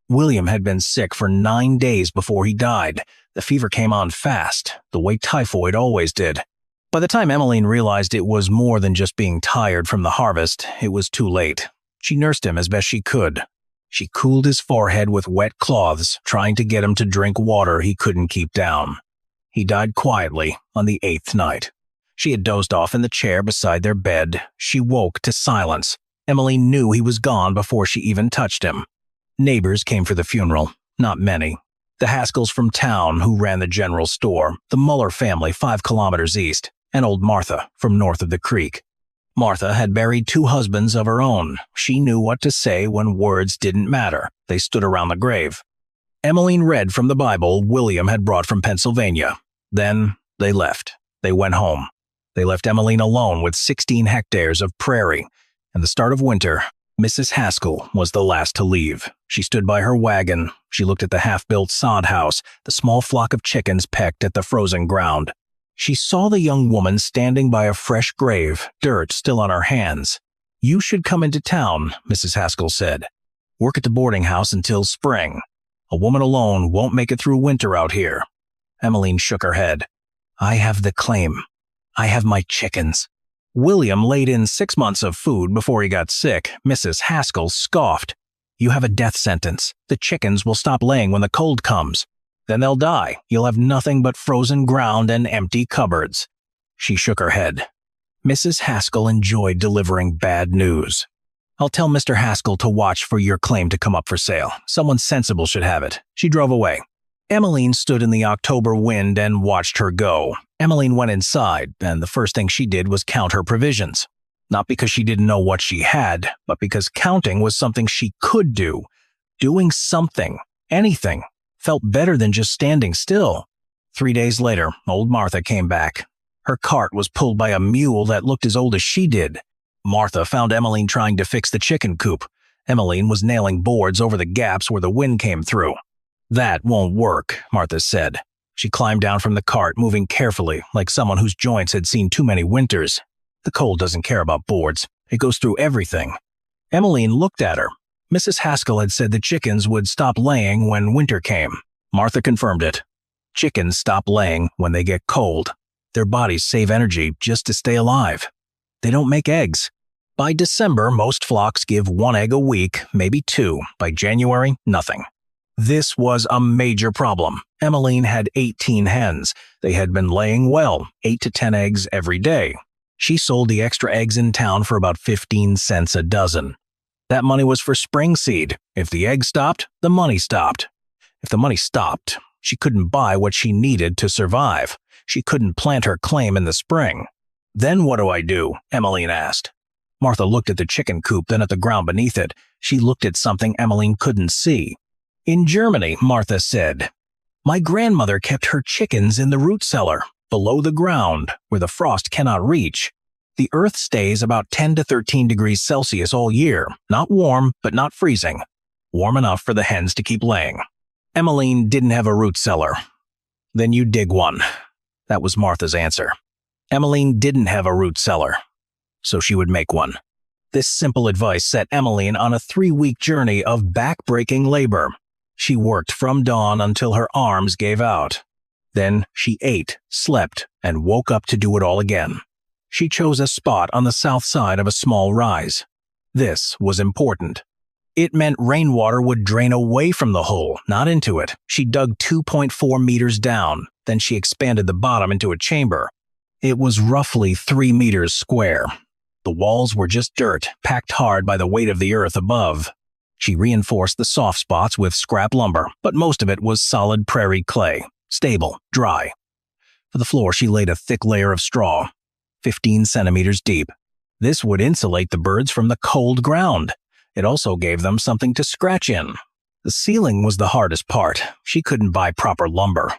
William had been sick for 9 days before he died. The fever came on fast, the way typhoid always did. By the time Emmeline realized it was more than just being tired from the harvest, it was too late. She nursed him as best she could. She cooled his forehead with wet cloths, trying to get him to drink water he couldn't keep down. He died quietly on the 8th night. She had dozed off in the chair beside their bed. She woke to silence. Emmeline knew he was gone before she even touched him. Neighbors came for the funeral. Not many. The Haskells from town, who ran the general store, the Muller family 5 kilometers east, and old Martha from north of the creek. Martha had buried 2 husbands of her own. She knew what to say when words didn't matter. They stood around the grave. Emmeline read from the Bible William had brought from Pennsylvania. Then they left. They went home. They left Emmeline alone with 16 hectares of prairie. And the start of winter, Mrs. Haskell was the last to leave. She stood by her wagon. She looked at the half-built sod house, the small flock of chickens pecked at the frozen ground. She saw the young woman standing by a fresh grave, dirt still on her hands. "You should come into town," Mrs. Haskell said. "Work at the boarding house until spring. A woman alone won't make it through winter out here." Emmeline shook her head. "I have the claim. I have my chickens." William laid in 6 months of food before he got sick. Mrs. Haskell scoffed. "You have a death sentence. The chickens will stop laying when the cold comes. Then they'll die. You'll have nothing but frozen ground and empty cupboards." She shook her head. Mrs. Haskell enjoyed delivering bad news. "I'll tell Mr. Haskell to watch for your claim to come up for sale. Someone sensible should have it." She drove away. Emmeline stood in the October wind and watched her go. Emmeline went inside, and the first thing she did was count her provisions. Not because she didn't know what she had, but because counting was something she could do. Doing something, anything, felt better than just standing still. 3 days later, old Martha came back. Her cart was pulled by a mule that looked as old as she did. Martha found Emmeline trying to fix the chicken coop. Emmeline was nailing boards over the gaps where the wind came through. "That won't work," Martha said. She climbed down from the cart, moving carefully, like someone whose joints had seen too many winters. The cold doesn't care about boards. It goes through everything. Emmeline looked at her. Mrs. Haskell had said the chickens would stop laying when winter came. Martha confirmed it. Chickens stop laying when they get cold. Their bodies save energy just to stay alive. They don't make eggs. By December, most flocks give 1 egg a week, maybe 2. By January, nothing. This was a major problem. Emmeline had 18 hens. They had been laying well, 8 to 10 eggs every day. She sold the extra eggs in town for about 15 cents a dozen. That money was for spring seed. If the eggs stopped, the money stopped. If the money stopped, she couldn't buy what she needed to survive. She couldn't plant her claim in the spring. "Then what do I do?" Emmeline asked. Martha looked at the chicken coop, then at the ground beneath it. She looked at something Emmeline couldn't see. "In Germany," Martha said, "my grandmother kept her chickens in the root cellar, below the ground, where the frost cannot reach. The earth stays about 10 to 13 degrees Celsius all year, not warm, but not freezing. Warm enough for the hens to keep laying." Emmeline didn't have a root cellar. "Then you dig one." That was Martha's answer. Emmeline didn't have a root cellar, so she would make one. This simple advice set Emmeline on a 3-week journey of back-breaking labor. She worked from dawn until her arms gave out. Then she ate, slept, and woke up to do it all again. She chose a spot on the south side of a small rise. This was important. It meant rainwater would drain away from the hole, not into it. She dug 2.4 meters down, then she expanded the bottom into a chamber. It was roughly 3 meters square. The walls were just dirt, packed hard by the weight of the earth above. She reinforced the soft spots with scrap lumber, but most of it was solid prairie clay, stable, dry. For the floor, she laid a thick layer of straw, 15 centimeters deep. This would insulate the birds from the cold ground. It also gave them something to scratch in. The ceiling was the hardest part. She couldn't buy proper lumber.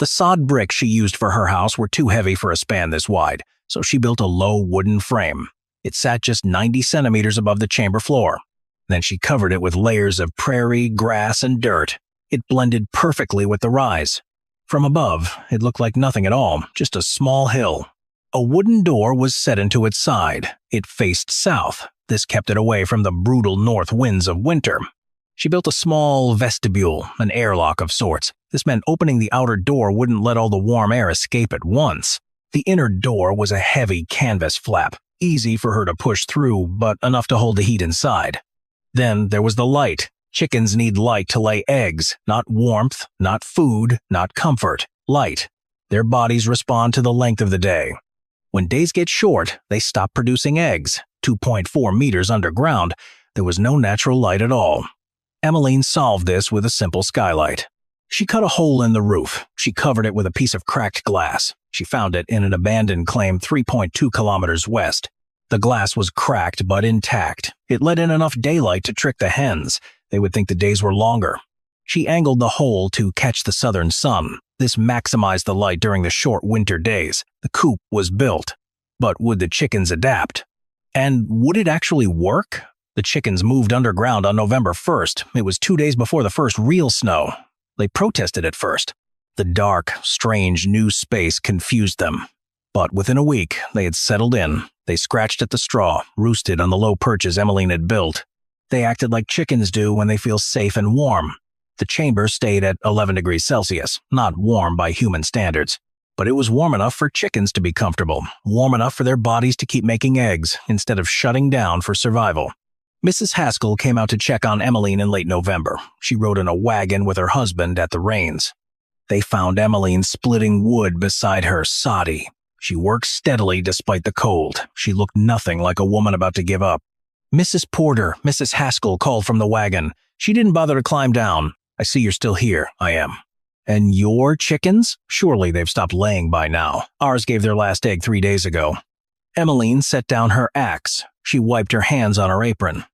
The sod bricks she used for her house were too heavy for a span this wide, so she built a low wooden frame. It sat just 90 centimeters above the chamber floor. Then she covered it with layers of prairie, grass, and dirt. It blended perfectly with the rise. From above, it looked like nothing at all, just a small hill. A wooden door was set into its side. It faced south. This kept it away from the brutal north winds of winter. She built a small vestibule, an airlock of sorts. This meant opening the outer door wouldn't let all the warm air escape at once. The inner door was a heavy canvas flap, easy for her to push through, but enough to hold the heat inside. Then there was the light. Chickens need light to lay eggs, not warmth, not food, not comfort. Light. Their bodies respond to the length of the day. When days get short, they stop producing eggs. 2.4 meters underground, there was no natural light at all. Emmeline solved this with a simple skylight. She cut a hole in the roof. She covered it with a piece of cracked glass. She found it in an abandoned claim 3.2 kilometers west. The glass was cracked but intact. It let in enough daylight to trick the hens. They would think the days were longer. She angled the hole to catch the southern sun. This maximized the light during the short winter days. The coop was built. But would the chickens adapt? And would it actually work? The chickens moved underground on November 1st. It was 2 days before the first real snow. They protested at first. The dark, strange new space confused them. But within a week, they had settled in. They scratched at the straw, roosted on the low perches Emmeline had built. They acted like chickens do when they feel safe and warm. The chamber stayed at 11 degrees Celsius, not warm by human standards. But it was warm enough for chickens to be comfortable, warm enough for their bodies to keep making eggs instead of shutting down for survival. Mrs. Haskell came out to check on Emmeline in late November. She rode in a wagon with her husband at the reins. They found Emmeline splitting wood beside her, soddy. She worked steadily despite the cold. She looked nothing like a woman about to give up. "Mrs. Porter," Mrs. Haskell called from the wagon. She didn't bother to climb down. "I see you're still here." "I am." "And your chickens? Surely they've stopped laying by now. Ours gave their last egg 3 days ago." Emmeline set down her axe. She wiped her hands on her apron.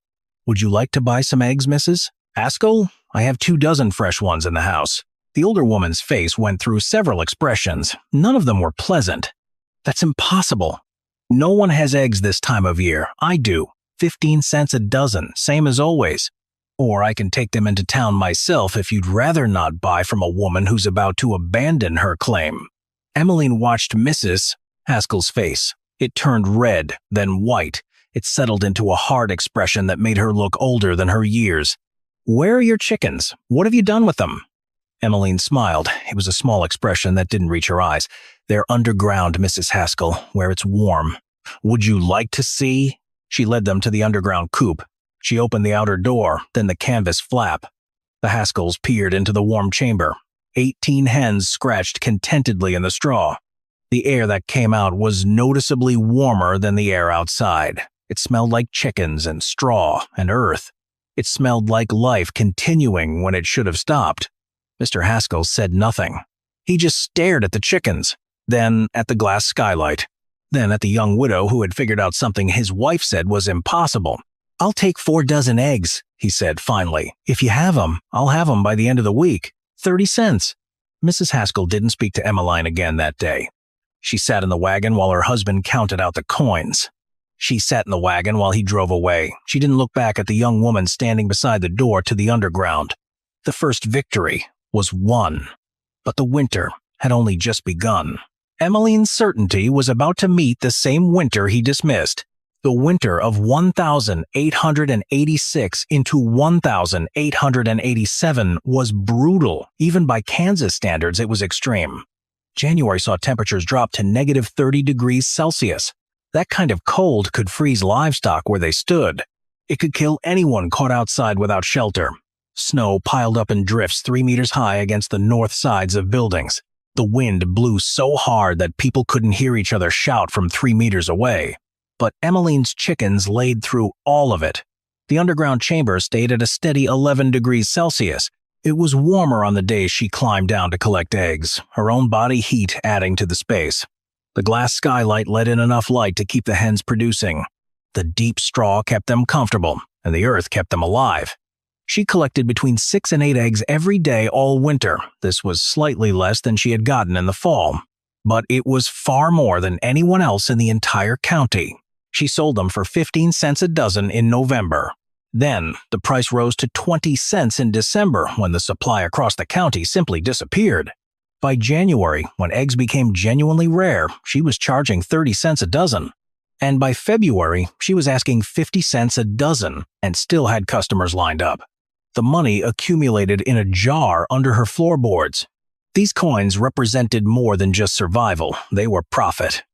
"Would you like to buy some eggs, Mrs. Haskell? I have 24 fresh ones in the house." The older woman's face went through several expressions. None of them were pleasant. "That's impossible. No one has eggs this time of year. I do. 15 cents a dozen, same as always. Or I can take them into town myself if you'd rather not buy from a woman who's about to abandon her claim." Emmeline watched Mrs. Haskell's face. It turned red, then white. It settled into a hard expression that made her look older than her years. "Where are your chickens? What have you done with them?" Emmeline smiled. It was a small expression that didn't reach her eyes. "They're underground, Mrs. Haskell, where it's warm." "Would you like to see?" She led them to the underground coop. She opened the outer door, then the canvas flap. The Haskells peered into the warm chamber. 18 hens scratched contentedly in the straw. The air that came out was noticeably warmer than the air outside. It smelled like chickens and straw and earth. It smelled like life continuing when it should have stopped. Mr. Haskell said nothing. He just stared at the chickens, then at the glass skylight, then at the young widow who had figured out something his wife said was impossible. "I'll take 4 dozen eggs," he said finally. "If you have them, I'll have them by the end of the week. 30 cents. Mrs. Haskell didn't speak to Emmeline again that day. She sat in the wagon while her husband counted out the coins. She sat in the wagon while he drove away. She didn't look back at the young woman standing beside the door to the underground. The first victory was won, but the winter had only just begun. Emmeline's certainty was about to meet the same winter he dismissed. The winter of 1886 into 1887 was brutal. Even by Kansas standards, it was extreme. January saw temperatures drop to -30 degrees Celsius. That kind of cold could freeze livestock where they stood. It could kill anyone caught outside without shelter. Snow piled up in drifts 3 meters high against the north sides of buildings. The wind blew so hard that people couldn't hear each other shout from 3 meters away. But Emmeline's chickens laid through all of it. The underground chamber stayed at a steady 11 degrees Celsius. It was warmer on the days she climbed down to collect eggs, her own body heat adding to the space. The glass skylight let in enough light to keep the hens producing. The deep straw kept them comfortable, and the earth kept them alive. She collected between 6 and 8 eggs every day all winter. This was slightly less than she had gotten in the fall, but it was far more than anyone else in the entire county. She sold them for 15 cents a dozen in November. Then, the price rose to 20 cents in December when the supply across the county simply disappeared. By January, when eggs became genuinely rare, she was charging 30 cents a dozen. And by February, she was asking 50 cents a dozen and still had customers lined up. The money accumulated in a jar under her floorboards. These coins represented more than just survival, they were profit.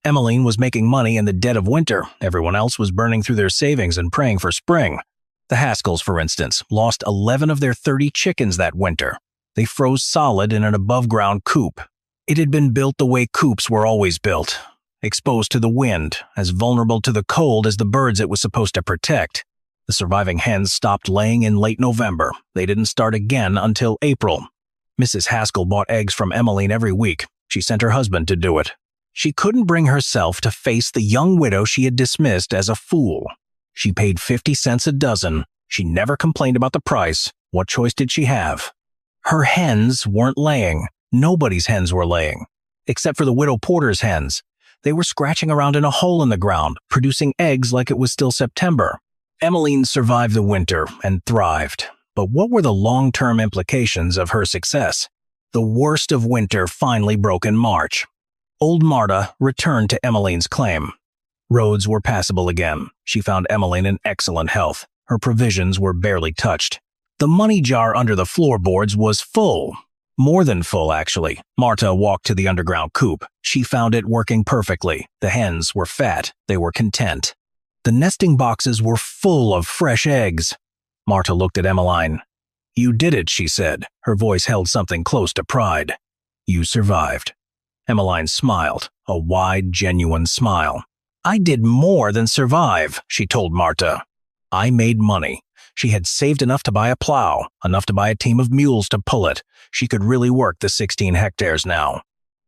Emmeline was making money in the dead of winter. Everyone else was burning through their savings and praying for spring. The Haskells, for instance, lost 11 of their 30 chickens that winter. They froze solid in an above-ground coop. It had been built the way coops were always built, exposed to the wind, as vulnerable to the cold as the birds it was supposed to protect. The surviving hens stopped laying in late November. They didn't start again until April. Mrs. Haskell bought eggs from Emmeline every week. She sent her husband to do it. She couldn't bring herself to face the young widow she had dismissed as a fool. She paid 50 cents a dozen. She never complained about the price. What choice did she have? Her hens weren't laying. Nobody's hens were laying, except for the widow Porter's hens. They were scratching around in a hole in the ground, producing eggs like it was still September. Emmeline survived the winter and thrived. But what were the long-term implications of her success? The worst of winter finally broke in March. Old Marta returned to Emmeline's claim. Roads were passable again. She found Emmeline in excellent health. Her provisions were barely touched. The money jar under the floorboards was full. More than full, actually. Marta walked to the underground coop. She found it working perfectly. The hens were fat. They were content. The nesting boxes were full of fresh eggs. Marta looked at Emmeline. "You did it," she said. Her voice held something close to pride. "You survived." Emmeline smiled, a wide, genuine smile. "I did more than survive," she told Marta. "I made money. She had saved enough to buy a plow, enough to buy a team of mules to pull it. She could really work the 16 hectares now.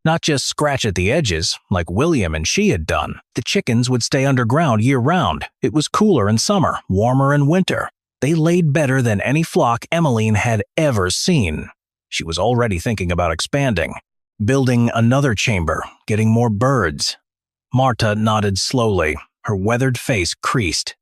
Not just scratch at the edges, like William and she had done. The chickens would stay underground year-round. It was cooler in summer, warmer in winter. They laid better than any flock Emmeline had ever seen. She was already thinking about expanding, building another chamber, getting more birds. Marta nodded slowly. Her weathered face creased.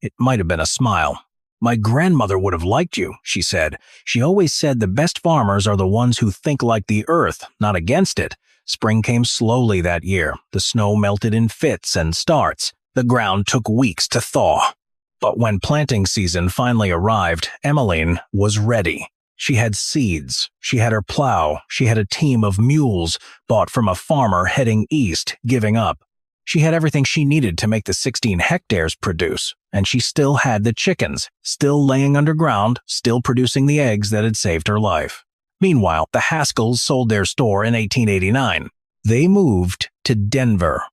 It might have been a smile. "My grandmother would have liked you," she said. "She always said the best farmers are the ones who think like the earth, not against it." Spring came slowly that year. The snow melted in fits and starts. The ground took weeks to thaw. But when planting season finally arrived, Emmeline was ready. She had seeds. She had her plow. She had a team of mules bought from a farmer heading east, giving up. She had everything she needed to make the 16 hectares produce, and she still had the chickens, still laying underground, still producing the eggs that had saved her life. Meanwhile, the Haskells sold their store in 1889. They moved to Denver.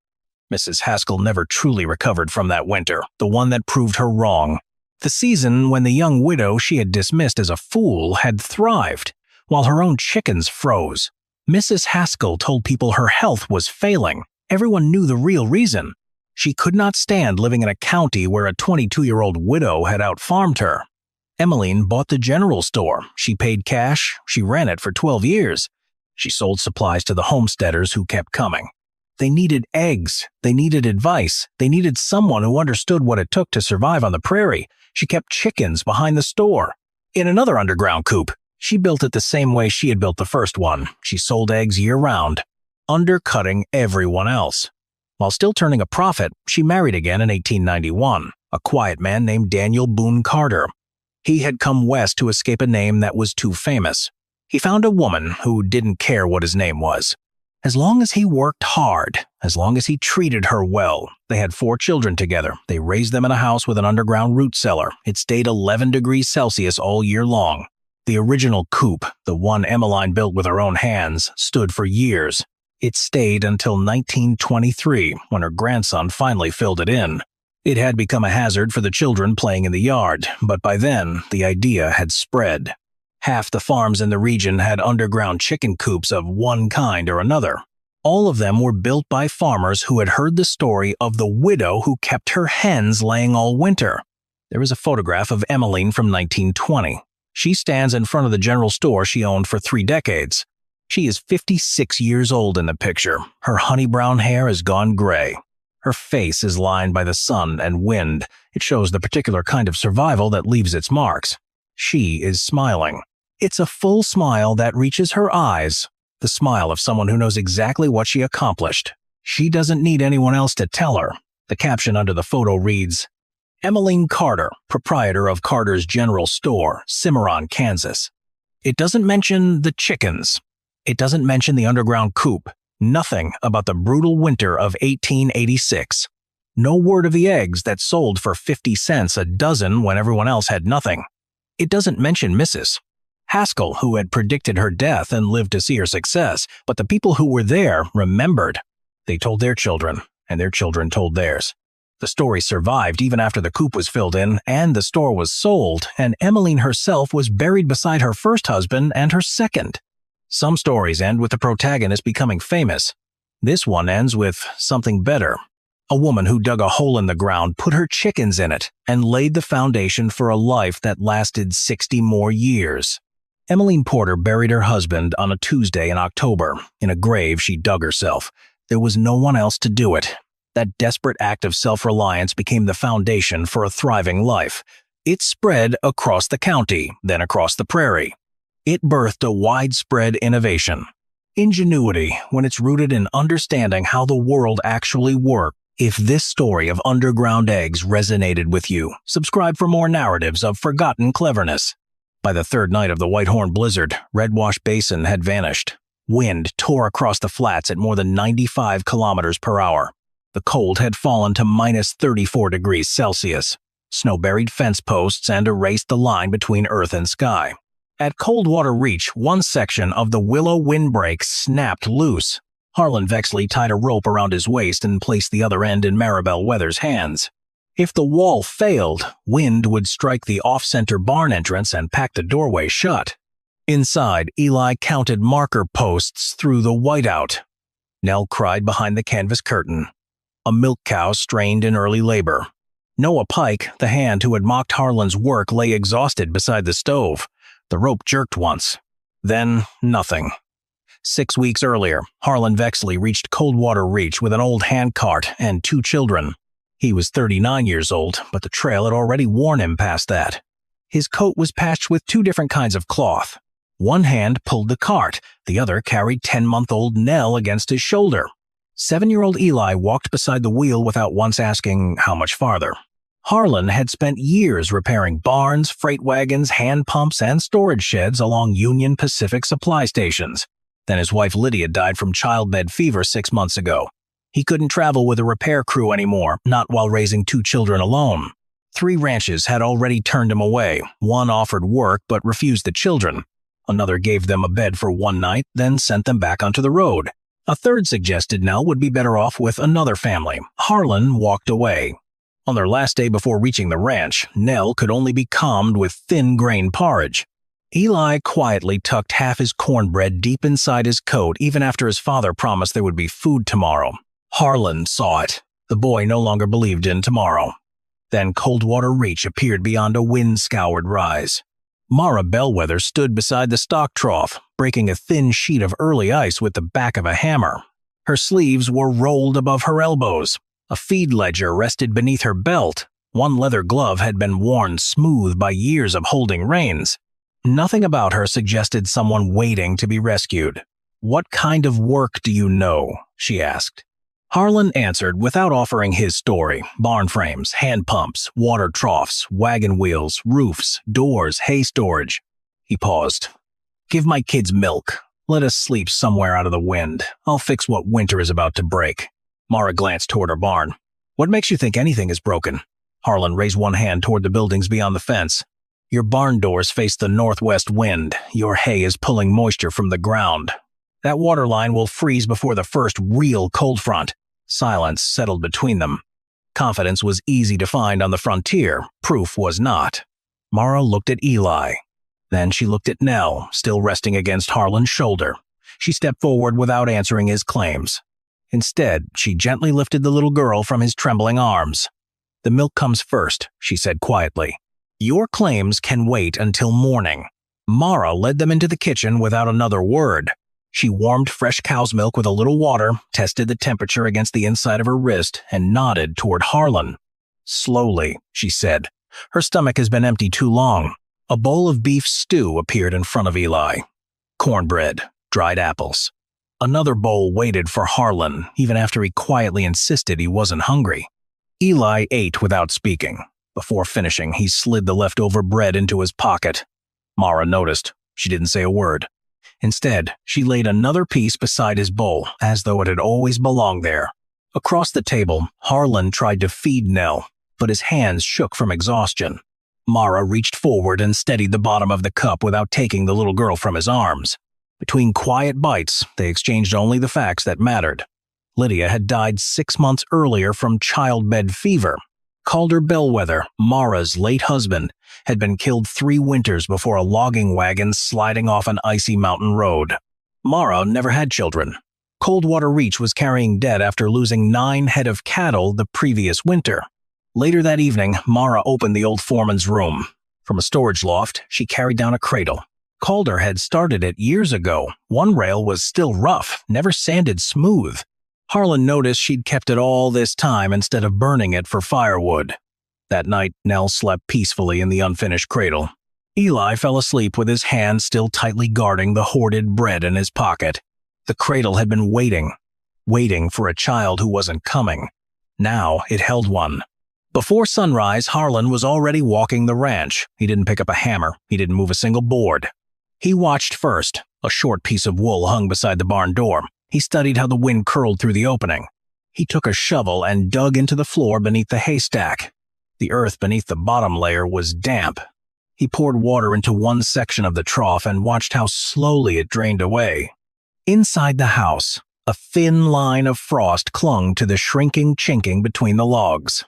Mrs. Haskell never truly recovered from that winter, the one that proved her wrong. The season when the young widow she had dismissed as a fool had thrived, while her own chickens froze. Mrs. Haskell told people her health was failing. Everyone knew the real reason. She could not stand living in a county where a 22-year-old widow had out-farmed her. Emmeline bought the general store. She paid cash. She ran it for 12 years. She sold supplies to the homesteaders who kept coming. They needed eggs. They needed advice. They needed someone who understood what it took to survive on the prairie. She kept chickens behind the store. In another underground coop, she built it the same way she had built the first one. She sold eggs year-round, undercutting everyone else. While still turning a profit, she married again in 1891, a quiet man named Daniel Boone Carter. He had come west to escape a name that was too famous. He found a woman who didn't care what his name was. As long as he worked hard, as long as he treated her well, they had 4 children together. They raised them in a house with an underground root cellar. It stayed 11 degrees Celsius all year long. The original Coop, the one Emmeline built with her own hands, stood for years. It stayed until 1923, when her grandson finally filled it in. It had become a hazard for the children playing in the yard, but by then, the idea had spread. Half the farms in the region had underground chicken coops of one kind or another. All of them were built by farmers who had heard the story of the widow who kept her hens laying all winter. There is a photograph of Emmeline from 1920. She stands in front of the general store she owned for 3 decades. She is 56 years old in the picture. Her honey brown hair has gone gray. Her face is lined by the sun and wind. It shows the particular kind of survival that leaves its marks. She is smiling. It's a full smile that reaches her eyes, the smile of someone who knows exactly what she accomplished. She doesn't need anyone else to tell her. The caption under the photo reads, Emmeline Carter, proprietor of Carter's General Store, Cimarron, Kansas. It doesn't mention the chickens. It doesn't mention the underground coop. Nothing about the brutal winter of 1886. No word of the eggs that sold for 50 cents a dozen when everyone else had nothing. It doesn't mention Mrs. Haskell, who had predicted her death and lived to see her success, but the people who were there remembered. They told their children, and their children told theirs. The story survived even after the coop was filled in and the store was sold, and Emmeline herself was buried beside her first husband and her second. Some stories end with the protagonist becoming famous. This one ends with something better. A woman who dug a hole in the ground, put her chickens in it, and laid the foundation for a life that lasted 60 more years. Emmeline Porter buried her husband on a Tuesday in October, in a grave she dug herself. There was no one else to do it. That desperate act of self-reliance became the foundation for a thriving life. It spread across the county, then across the prairie. It birthed a widespread innovation. Ingenuity, when it's rooted in understanding how the world actually works. If this story of underground eggs resonated with you, subscribe for more narratives of forgotten cleverness. By the 3rd night of the Whitehorn blizzard, Redwash Basin had vanished. Wind tore across the flats at more than 95 kilometers per hour. The cold had fallen to minus 34 degrees Celsius. Snow buried fence posts and erased the line between earth and sky. At Coldwater Reach, one section of the willow windbreak snapped loose. Harlan Vexley tied a rope around his waist and placed the other end in Maribel Weather's hands. If the wall failed, wind would strike the off-center barn entrance and pack the doorway shut. Inside, Eli counted marker posts through the whiteout. Nell cried behind the canvas curtain. A milk cow strained in early labor. Noah Pike, the hand who had mocked Harlan's work, lay exhausted beside the stove. The rope jerked once. Then, nothing. 6 weeks earlier, Harlan Vexley reached Coldwater Reach with an old handcart and 2 children. He was 39 years old, but the trail had already worn him past that. His coat was patched with 2 different kinds of cloth. One hand pulled the cart, the other carried 10-month-old Nell against his shoulder. 7-year-old Eli walked beside the wheel without once asking how much farther. Harlan had spent years repairing barns, freight wagons, hand pumps, and storage sheds along Union Pacific supply stations. Then his wife Lydia died from childbed fever 6 months ago. He couldn't travel with a repair crew anymore, not while raising 2 children alone. 3 ranches had already turned him away. One offered work but refused the children. Another gave them a bed for one night, then sent them back onto the road. A third suggested Nell would be better off with another family. Harlan walked away. On their last day before reaching the ranch, Nell could only be calmed with thin grain porridge. Eli quietly tucked half his cornbread deep inside his coat even after his father promised there would be food tomorrow. Harlan saw it. The boy no longer believed in tomorrow. Then Coldwater Reach appeared beyond a wind-scoured rise. Mara Bellwether stood beside the stock trough, breaking a thin sheet of early ice with the back of a hammer. Her sleeves were rolled above her elbows. A feed ledger rested beneath her belt. One leather glove had been worn smooth by years of holding reins. Nothing about her suggested someone waiting to be rescued. "What kind of work do you know?" she asked. Harlan answered without offering his story. Barn frames, hand pumps, water troughs, wagon wheels, roofs, doors, hay storage. He paused. "Give my kids milk. Let us sleep somewhere out of the wind. I'll fix what winter is about to break. Mara glanced toward her barn. What makes you think anything is broken? Harlan raised one hand toward the buildings beyond the fence. Your barn doors face the northwest wind. Your hay is pulling moisture from the ground. That water line will freeze before the first real cold front. Silence settled between them. Confidence was easy to find on the frontier. Proof was not. Mara looked at Eli. Then she looked at Nell, still resting against Harlan's shoulder. She stepped forward without answering his claims. Instead, she gently lifted the little girl from his trembling arms. The milk comes first, she said quietly. Your claims can wait until morning. Mara led them into the kitchen without another word. She warmed fresh cow's milk with a little water, tested the temperature against the inside of her wrist, and nodded toward Harlan. Slowly, she said. Her stomach has been empty too long. A bowl of beef stew appeared in front of Eli. Cornbread, dried apples. Another bowl waited for Harlan, even after he quietly insisted he wasn't hungry. Eli ate without speaking. Before finishing, he slid the leftover bread into his pocket. Mara noticed. She didn't say a word. Instead, she laid another piece beside his bowl, as though it had always belonged there. Across the table, Harlan tried to feed Nell, but his hands shook from exhaustion. Mara reached forward and steadied the bottom of the cup without taking the little girl from his arms. Between quiet bites, they exchanged only the facts that mattered. Lydia had died 6 months earlier from childbed fever. Calder Bellwether, Mara's late husband, had been killed 3 winters before a logging wagon sliding off an icy mountain road. Mara never had children. Coldwater Reach was carrying dead after losing 9 head of cattle the previous winter. Later that evening, Mara opened the old foreman's room. From a storage loft, she carried down a cradle. Calder had started it years ago. One rail was still rough, never sanded smooth. Harlan noticed she'd kept it all this time instead of burning it for firewood. That night, Nell slept peacefully in the unfinished cradle. Eli fell asleep with his hand still tightly guarding the hoarded bread in his pocket. The cradle had been waiting for a child who wasn't coming. Now it held one. Before sunrise, Harlan was already walking the ranch. He didn't pick up a hammer. He didn't move a single board. He watched first. A short piece of wool hung beside the barn door. He studied how the wind curled through the opening. He took a shovel and dug into the floor beneath the haystack. The earth beneath the bottom layer was damp. He poured water into one section of the trough and watched how slowly it drained away. Inside the house, a thin line of frost clung to the shrinking chinking between the logs.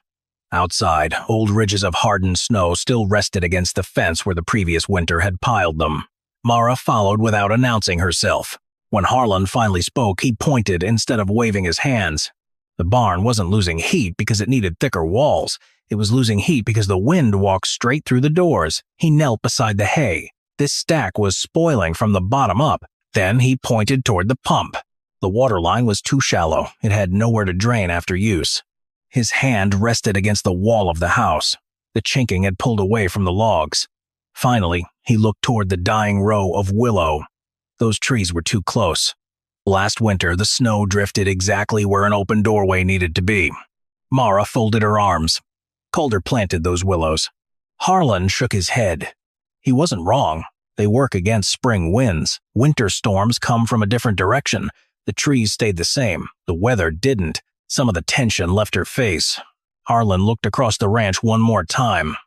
Outside, old ridges of hardened snow still rested against the fence where the previous winter had piled them. Mara followed without announcing herself. When Harlan finally spoke, he pointed instead of waving his hands. The barn wasn't losing heat because it needed thicker walls. It was losing heat because the wind walked straight through the doors. He knelt beside the hay. This stack was spoiling from the bottom up. Then he pointed toward the pump. The water line was too shallow. It had nowhere to drain after use. His hand rested against the wall of the house. The chinking had pulled away from the logs. Finally, he looked toward the dying row of willow. Those trees were too close. Last winter, the snow drifted exactly where an open doorway needed to be. Mara folded her arms. Calder planted those willows. Harlan shook his head. He wasn't wrong. They work against spring winds. Winter storms come from a different direction. The trees stayed the same. The weather didn't. Some of the tension left her face. Harlan looked across the ranch one more time.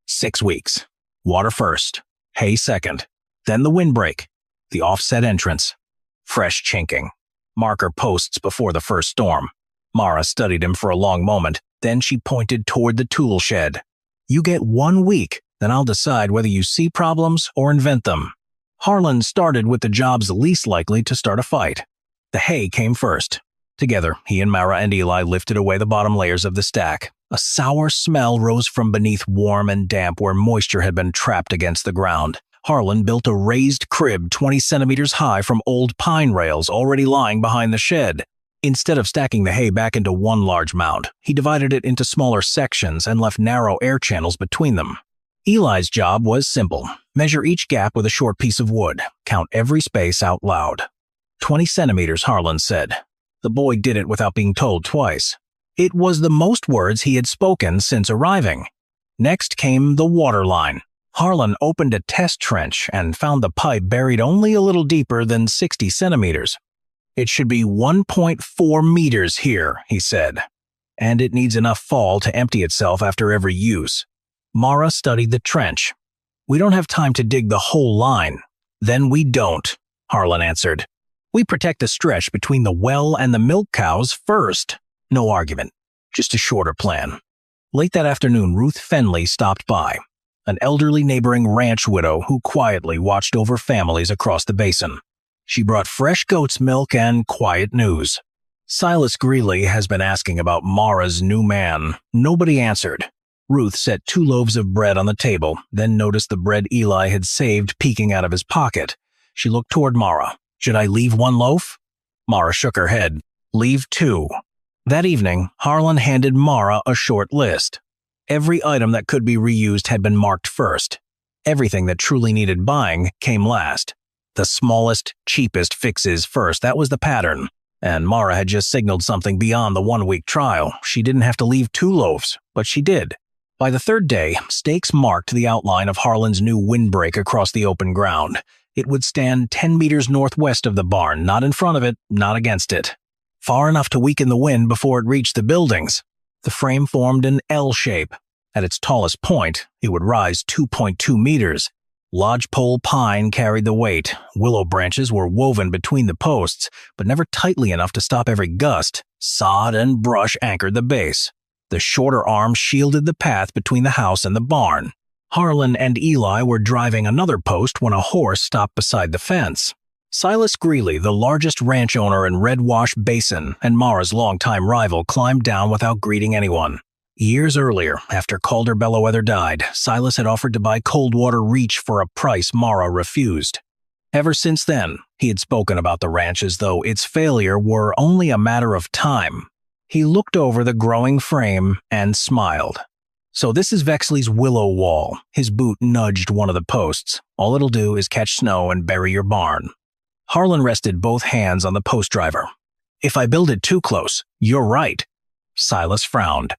6 weeks. Water first. Hay second. Then the windbreak. The offset entrance. Fresh chinking. Marker posts before the first storm. Mara studied him for a long moment. Then she pointed toward the tool shed. You get 1 week. Then I'll decide whether you see problems or invent them. Harlan started with the jobs least likely to start a fight. The hay came first. Together, he and Mara and Eli lifted away the bottom layers of the stack. A sour smell rose from beneath warm and damp where moisture had been trapped against the ground. Harlan built a raised crib 20 centimeters high from old pine rails already lying behind the shed. Instead of stacking the hay back into one large mound, he divided it into smaller sections and left narrow air channels between them. Eli's job was simple. Measure each gap with a short piece of wood. Count every space out loud. 20 centimeters, Harlan said. The boy did it without being told twice. It was the most words he had spoken since arriving. Next came the water line. Harlan opened a test trench and found the pipe buried only a little deeper than 60 centimeters. "It should be 1.4 meters here," he said, "and it needs enough fall to empty itself after every use." Mara studied the trench. "We don't have time to dig the whole line." "Then we don't," Harlan answered. "We protect the stretch between the well and the milk cows first." No argument, just a shorter plan. Late that afternoon, Ruth Fenley stopped by, an elderly neighboring ranch widow who quietly watched over families across the basin. She brought fresh goat's milk and quiet news. "Silas Greeley has been asking about Mara's new man." Nobody answered. Ruth set 2 loaves of bread on the table, then noticed the bread Eli had saved peeking out of his pocket. She looked toward Mara. "Should I leave 1 loaf?" Mara shook her head. "Leave 2. That evening, Harlan handed Mara a short list. Every item that could be reused had been marked first. Everything that truly needed buying came last. The smallest, cheapest fixes first. That was the pattern. And Mara had just signaled something beyond the 1-week trial. She didn't have to leave 2 loaves, but she did. By the 3rd day, stakes marked the outline of Harlan's new windbreak across the open ground. It would stand 10 meters northwest of the barn, not in front of it, not against it. Far enough to weaken the wind before it reached the buildings. The frame formed an L shape. At its tallest point, it would rise 2.2 meters. Lodgepole pine carried the weight. Willow branches were woven between the posts, but never tightly enough to stop every gust. Sod and brush anchored the base. The shorter arms shielded the path between the house and the barn. Harlan and Eli were driving another post when a horse stopped beside the fence. Silas Greeley, the largest ranch owner in Red Wash Basin and Mara's longtime rival, climbed down without greeting anyone. Years earlier, after Calder Bellwether died, Silas had offered to buy Coldwater Reach for a price Mara refused. Ever since then, he had spoken about the ranch as though its failure were only a matter of time. He looked over the growing frame and smiled. "So this is Vexley's willow wall." His boot nudged one of the posts. "All it'll do is catch snow and bury your barn." Harlan rested both hands on the post driver. "If I build it too close, you're right." Silas frowned.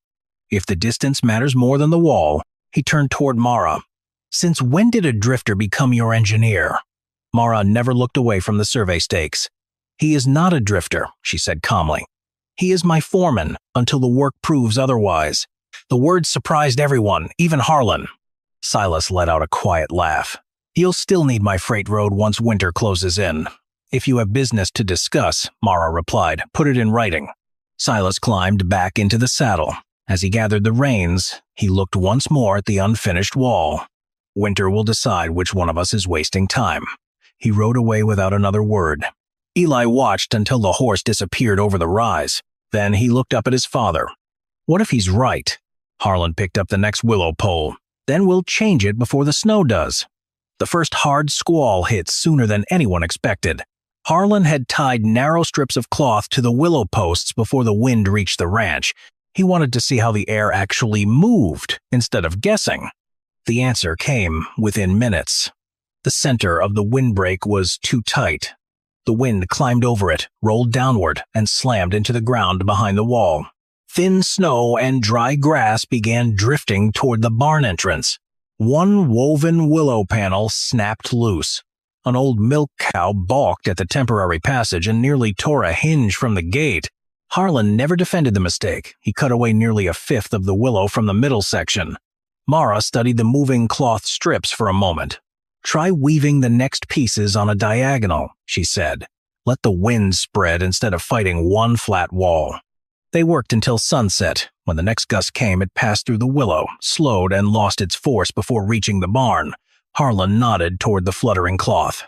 "If the distance matters more than the wall," he turned toward Mara. "Since when did a drifter become your engineer?" Mara never looked away from the survey stakes. "He is not a drifter," she said calmly. "He is my foreman until the work proves otherwise." The words surprised everyone, even Harlan. Silas let out a quiet laugh. "You'll still need my freight road once winter closes in." "If you have business to discuss," Mara replied, "put it in writing." Silas climbed back into the saddle. As he gathered the reins, he looked once more at the unfinished wall. "Winter will decide which one of us is wasting time." He rode away without another word. Eli watched until the horse disappeared over the rise. Then he looked up at his father. "What if he's right?" Harlan picked up the next willow pole. "Then we'll change it before the snow does." The first hard squall hit sooner than anyone expected. Harlan had tied narrow strips of cloth to the willow posts before the wind reached the ranch. He wanted to see how the air actually moved, instead of guessing. The answer came within minutes. The center of the windbreak was too tight. The wind climbed over it, rolled downward, and slammed into the ground behind the wall. Thin snow and dry grass began drifting toward the barn entrance. One woven willow panel snapped loose. An old milk cow balked at the temporary passage and nearly tore a hinge from the gate. Harlan never defended the mistake. He cut away nearly 1/5 of the willow from the middle section. Mara studied the moving cloth strips for a moment. "Try weaving the next pieces on a diagonal," she said. "Let the wind spread instead of fighting one flat wall." They worked until sunset. When the next gust came, it passed through the willow, slowed, and lost its force before reaching the barn. Harlan nodded toward the fluttering cloth.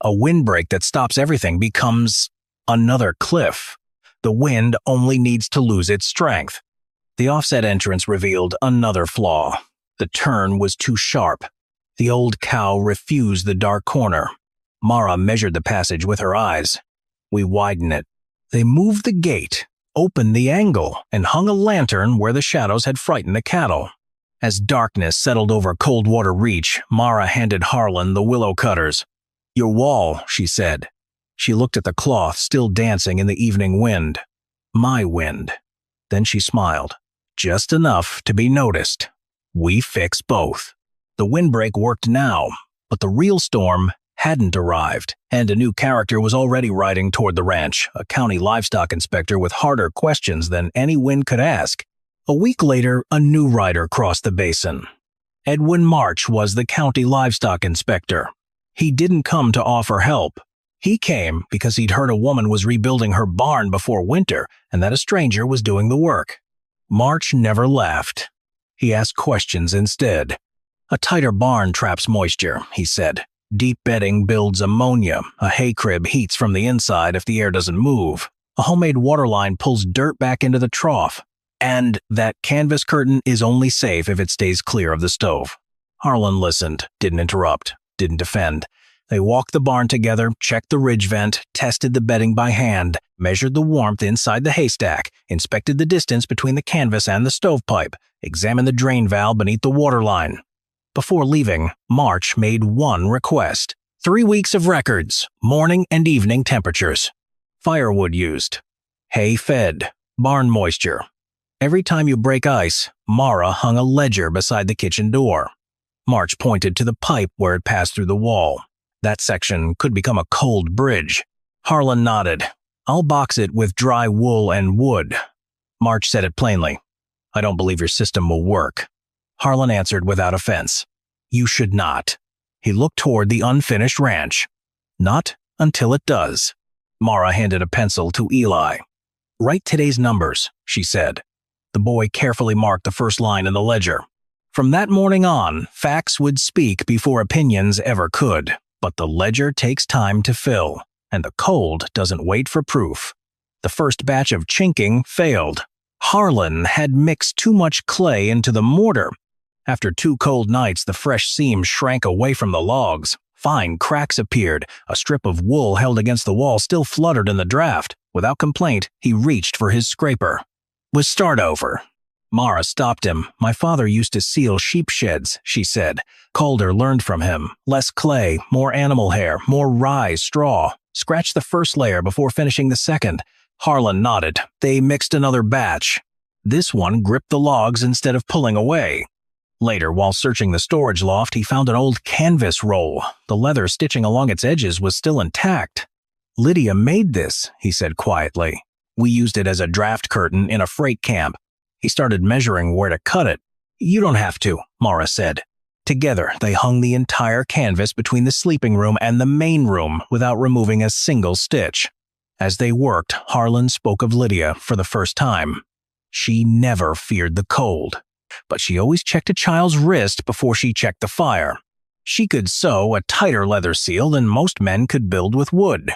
A windbreak that stops everything becomes another cliff. The wind only needs to lose its strength. The offset entrance revealed another flaw. The turn was too sharp. The old cow refused the dark corner. Mara measured the passage with her eyes. "We widen it." They moved the gate, opened the angle, and hung a lantern where the shadows had frightened the cattle. As darkness settled over Coldwater Reach, Mara handed Harlan the willow cutters. "Your wall," she said. She looked at the cloth still dancing in the evening wind. "My wind." Then she smiled. "Just enough to be noticed. We fix both." The windbreak worked now, but the real storm hadn't arrived, and a new character was already riding toward the ranch, a county livestock inspector with harder questions than any wind could ask. A week later, a new rider crossed the basin. Edwin March was the county livestock inspector. He didn't come to offer help. He came because he'd heard a woman was rebuilding her barn before winter and that a stranger was doing the work. March never laughed. He asked questions instead. A tighter barn traps moisture, he said. Deep bedding builds ammonia. A hay crib heats from the inside if the air doesn't move. A homemade water line pulls dirt back into the trough. And that canvas curtain is only safe if it stays clear of the stove. Harlan listened, didn't interrupt, didn't defend. They walked the barn together, checked the ridge vent, tested the bedding by hand, measured the warmth inside the haystack, inspected the distance between the canvas and the stovepipe, examined the drain valve beneath the water line. Before leaving, March made one request. 3 weeks of records, morning and evening temperatures. Firewood used. Hay fed. Barn moisture. Every time you break ice, Mara hung a ledger beside the kitchen door. March pointed to the pipe where it passed through the wall. That section could become a cold bridge. Harlan nodded. I'll box it with dry wool and wood. March said it plainly. I don't believe your system will work. Harlan answered without offense. You should not. He looked toward the unfinished ranch. Not until it does. Mara handed a pencil to Eli. Write today's numbers, she said. The boy carefully marked the first line in the ledger. From that morning on, facts would speak before opinions ever could. But the ledger takes time to fill, and the cold doesn't wait for proof. The first batch of chinking failed. Harlan had mixed too much clay into the mortar. After 2 cold nights, the fresh seams shrank away from the logs. Fine cracks appeared. A strip of wool held against the wall still fluttered in the draft. Without complaint, he reached for his scraper. We'll start over. Mara stopped him. My father used to seal sheep sheds, she said. Calder learned from him. Less clay, more animal hair, more rye, straw. Scratch the first layer before finishing the second. Harlan nodded. They mixed another batch. This one gripped the logs instead of pulling away. Later, while searching the storage loft, he found an old canvas roll. The leather stitching along its edges was still intact. Lydia made this, he said quietly. We used it as a draft curtain in a freight camp. He started measuring where to cut it. You don't have to, Mara said. Together, they hung the entire canvas between the sleeping room and the main room without removing a single stitch. As they worked, Harlan spoke of Lydia for the first time. She never feared the cold, but she always checked a child's wrist before she checked the fire. She could sew a tighter leather seal than most men could build with wood.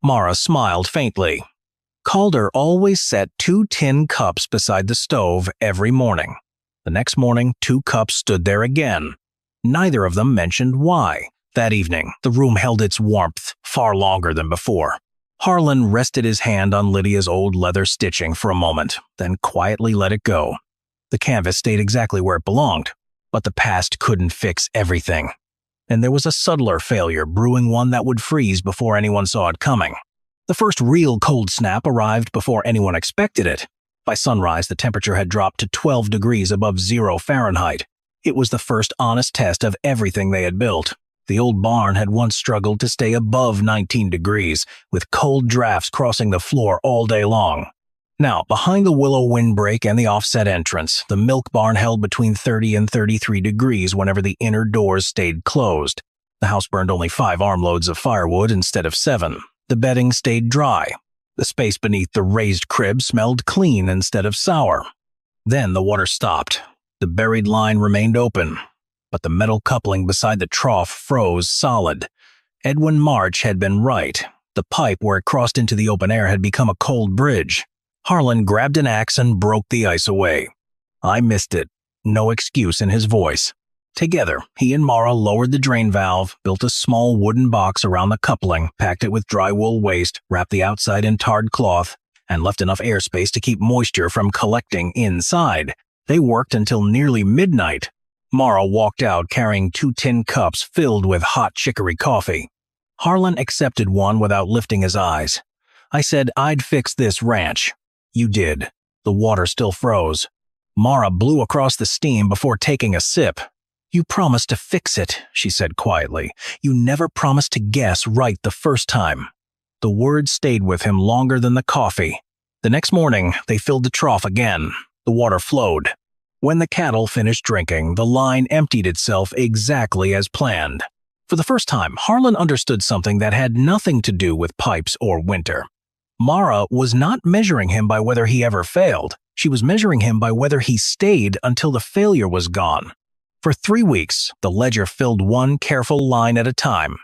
Mara smiled faintly. Calder always set 2 tin cups beside the stove every morning. The next morning, 2 cups stood there again. Neither of them mentioned why. That evening, the room held its warmth far longer than before. Harlan rested his hand on Lydia's old leather stitching for a moment, then quietly let it go. The canvas stayed exactly where it belonged, but the past couldn't fix everything. And there was a subtler failure brewing, one that would freeze before anyone saw it coming. The first real cold snap arrived before anyone expected it. By sunrise, the temperature had dropped to 12 degrees above 0 Fahrenheit. It was the first honest test of everything they had built. The old barn had once struggled to stay above 19 degrees, with cold drafts crossing the floor all day long. Now, behind the willow windbreak and the offset entrance, the milk barn held between 30 and 33 degrees whenever the inner doors stayed closed. The house burned only 5 armloads of firewood instead of 7. The bedding stayed dry. The space beneath the raised crib smelled clean instead of sour. Then the water stopped. The buried line remained open, but the metal coupling beside the trough froze solid. Edwin March had been right. The pipe where it crossed into the open air had become a cold bridge. Harlan grabbed an axe and broke the ice away. I missed it. No excuse in his voice. Together, he and Mara lowered the drain valve, built a small wooden box around the coupling, packed it with dry wool waste, wrapped the outside in tarred cloth, and left enough airspace to keep moisture from collecting inside. They worked until nearly midnight. Mara walked out carrying 2 tin cups filled with hot chicory coffee. Harlan accepted one without lifting his eyes. I said I'd fix this ranch. You did. The water still froze. Mara blew across the steam before taking a sip. "You promised to fix it," she said quietly. "You never promised to guess right the first time." The words stayed with him longer than the coffee. The next morning, they filled the trough again. The water flowed. When the cattle finished drinking, the line emptied itself exactly as planned. For the first time, Harlan understood something that had nothing to do with pipes or winter. Mara was not measuring him by whether he ever failed. She was measuring him by whether he stayed until the failure was gone. For 3 weeks, the ledger filled one careful line at a time.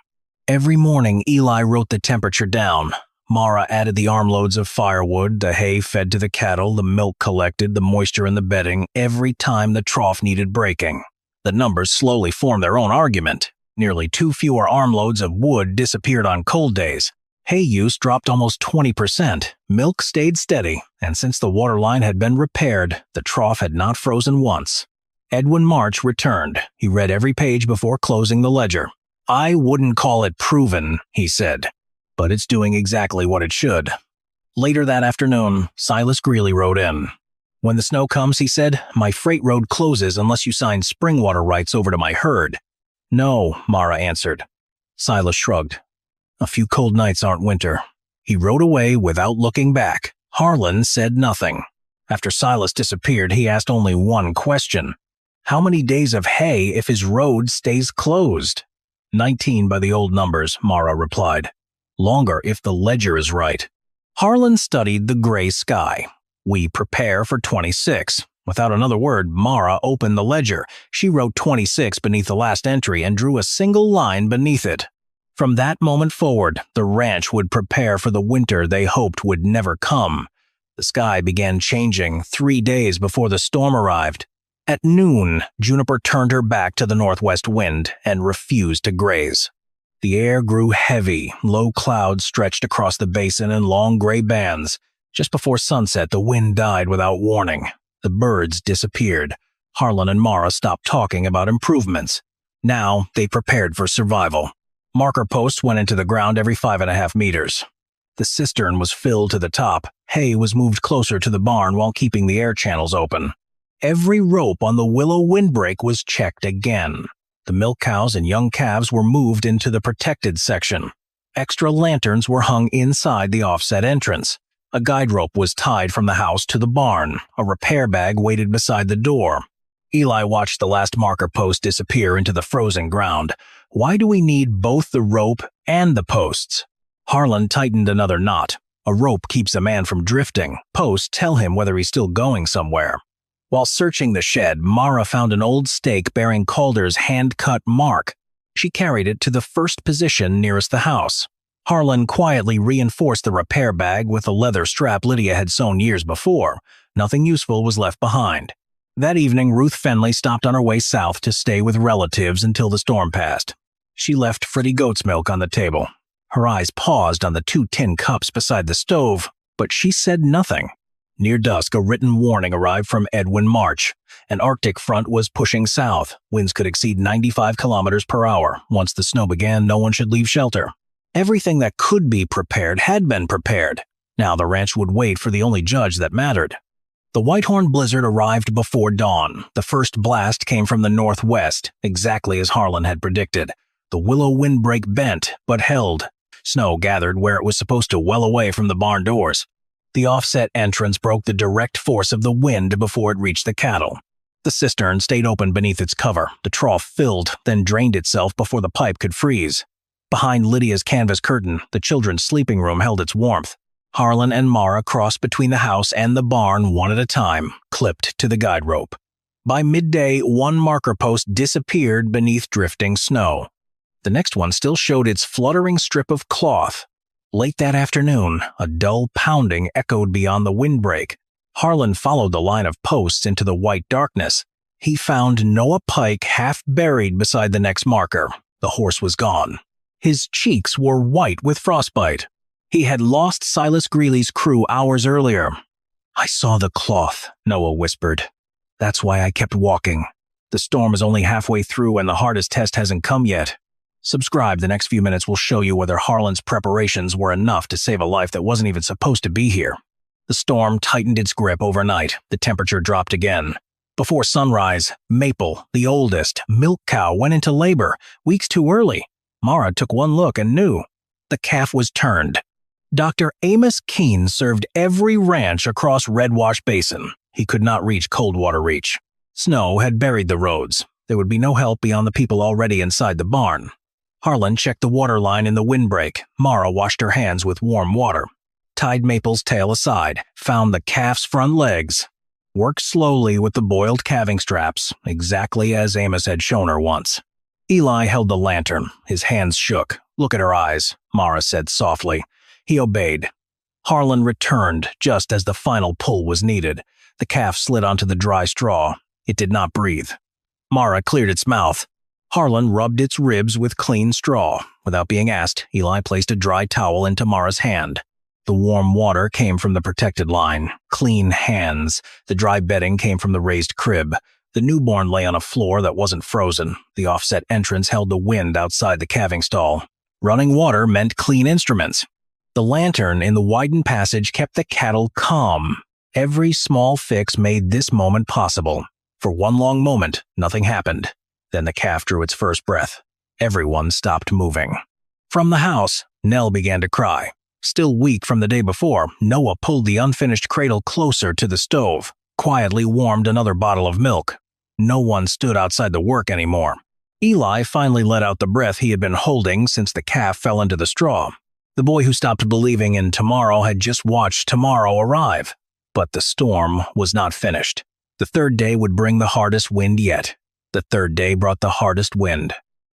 Every morning, Eli wrote the temperature down. Mara added the armloads of firewood, the hay fed to the cattle, the milk collected, the moisture in the bedding, every time the trough needed breaking. The numbers slowly formed their own argument. Nearly 2 fewer armloads of wood disappeared on cold days. Hay use dropped almost 20%. Milk stayed steady, and since the water line had been repaired, the trough had not frozen once. Edwin March returned. He read every page before closing the ledger. "I wouldn't call it proven," he said, "but it's doing exactly what it should." Later that afternoon, Silas Greeley rode in. "When the snow comes," he said, "my freight road closes unless you sign spring water rights over to my herd." "No," Mara answered. Silas shrugged. "A few cold nights aren't winter." He rode away without looking back. Harlan said nothing. After Silas disappeared, he asked only one question. How many days of hay if his road stays closed? 19 by the old numbers, Mara replied. Longer if the ledger is right. Harlan studied the gray sky. We prepare for 26. Without another word, Mara opened the ledger. She wrote 26 beneath the last entry and drew a single line beneath it. From that moment forward, the ranch would prepare for the winter they hoped would never come. The sky began changing 3 days before the storm arrived. At noon, Juniper turned her back to the northwest wind and refused to graze. The air grew heavy, low clouds stretched across the basin in long gray bands. Just before sunset, the wind died without warning. The birds disappeared. Harlan and Mara stopped talking about improvements. Now they prepared for survival. Marker posts went into the ground every 5.5 meters. The cistern was filled to the top. Hay was moved closer to the barn while keeping the air channels open. Every rope on the willow windbreak was checked again. The milk cows and young calves were moved into the protected section. Extra lanterns were hung inside the offset entrance. A guide rope was tied from the house to the barn. A repair bag waited beside the door. Eli watched the last marker post disappear into the frozen ground. Why do we need both the rope and the posts? Harlan tightened another knot. A rope keeps a man from drifting. Posts tell him whether he's still going somewhere. While searching the shed, Mara found an old stake bearing Calder's hand-cut mark. She carried it to the first position nearest the house. Harlan quietly reinforced the repair bag with a leather strap Lydia had sewn years before. Nothing useful was left behind. That evening, Ruth Fenley stopped on her way south to stay with relatives until the storm passed. She left frothy goat's milk on the table. Her eyes paused on the 2 tin cups beside the stove, but she said nothing. Near dusk, a written warning arrived from Edwin March. An Arctic front was pushing south. Winds could exceed 95 kilometers per hour. Once the snow began, no one should leave shelter. Everything that could be prepared had been prepared. Now the ranch would wait for the only judge that mattered. The Whitehorn blizzard arrived before dawn. The first blast came from the northwest, exactly as Harlan had predicted. The willow windbreak bent, but held. Snow gathered where it was supposed to well away from the barn doors. The offset entrance broke the direct force of the wind before it reached the cattle. The cistern stayed open beneath its cover. The trough filled, then drained itself before the pipe could freeze. Behind Lydia's canvas curtain, the children's sleeping room held its warmth. Harlan and Mara crossed between the house and the barn one at a time, clipped to the guide rope. By midday, one marker post disappeared beneath drifting snow. The next one still showed its fluttering strip of cloth. Late that afternoon, a dull pounding echoed beyond the windbreak. Harlan followed the line of posts into the white darkness. He found Noah Pike half buried beside the next marker. The horse was gone. His cheeks were white with frostbite. He had lost Silas Greeley's crew hours earlier. "I saw the cloth," Noah whispered. "That's why I kept walking. The storm is only halfway through and the hardest test hasn't come yet." Subscribe. The next few minutes will show you whether Harlan's preparations were enough to save a life that wasn't even supposed to be here. The storm tightened its grip overnight. The temperature dropped again. Before sunrise, Maple, the oldest, milk cow, went into labor, weeks too early. Mara took one look and knew. The calf was turned. Dr. Amos Keene served every ranch across Redwash Basin. He could not reach Coldwater Reach. Snow had buried the roads. There would be no help beyond the people already inside the barn. Harlan checked the water line in the windbreak. Mara washed her hands with warm water. Tied Maple's tail aside, found the calf's front legs. Worked slowly with the boiled calving straps, exactly as Amos had shown her once. Eli held the lantern. His hands shook. "Look at her eyes," Mara said softly. He obeyed. Harlan returned just as the final pull was needed. The calf slid onto the dry straw. It did not breathe. Mara cleared its mouth. Harlan rubbed its ribs with clean straw. Without being asked, Eli placed a dry towel into Mara's hand. The warm water came from the protected line. Clean hands. The dry bedding came from the raised crib. The newborn lay on a floor that wasn't frozen. The offset entrance held the wind outside the calving stall. Running water meant clean instruments. The lantern in the widened passage kept the cattle calm. Every small fix made this moment possible. For one long moment, nothing happened. Then the calf drew its first breath. Everyone stopped moving. From the house, Nell began to cry. Still weak from the day before, Noah pulled the unfinished cradle closer to the stove, quietly warmed another bottle of milk. No one stood outside the work anymore. Eli finally let out the breath he had been holding since the calf fell into the straw. The boy who stopped believing in tomorrow had just watched tomorrow arrive. But the storm was not finished. The third day would bring the hardest wind yet. The third day brought the hardest wind.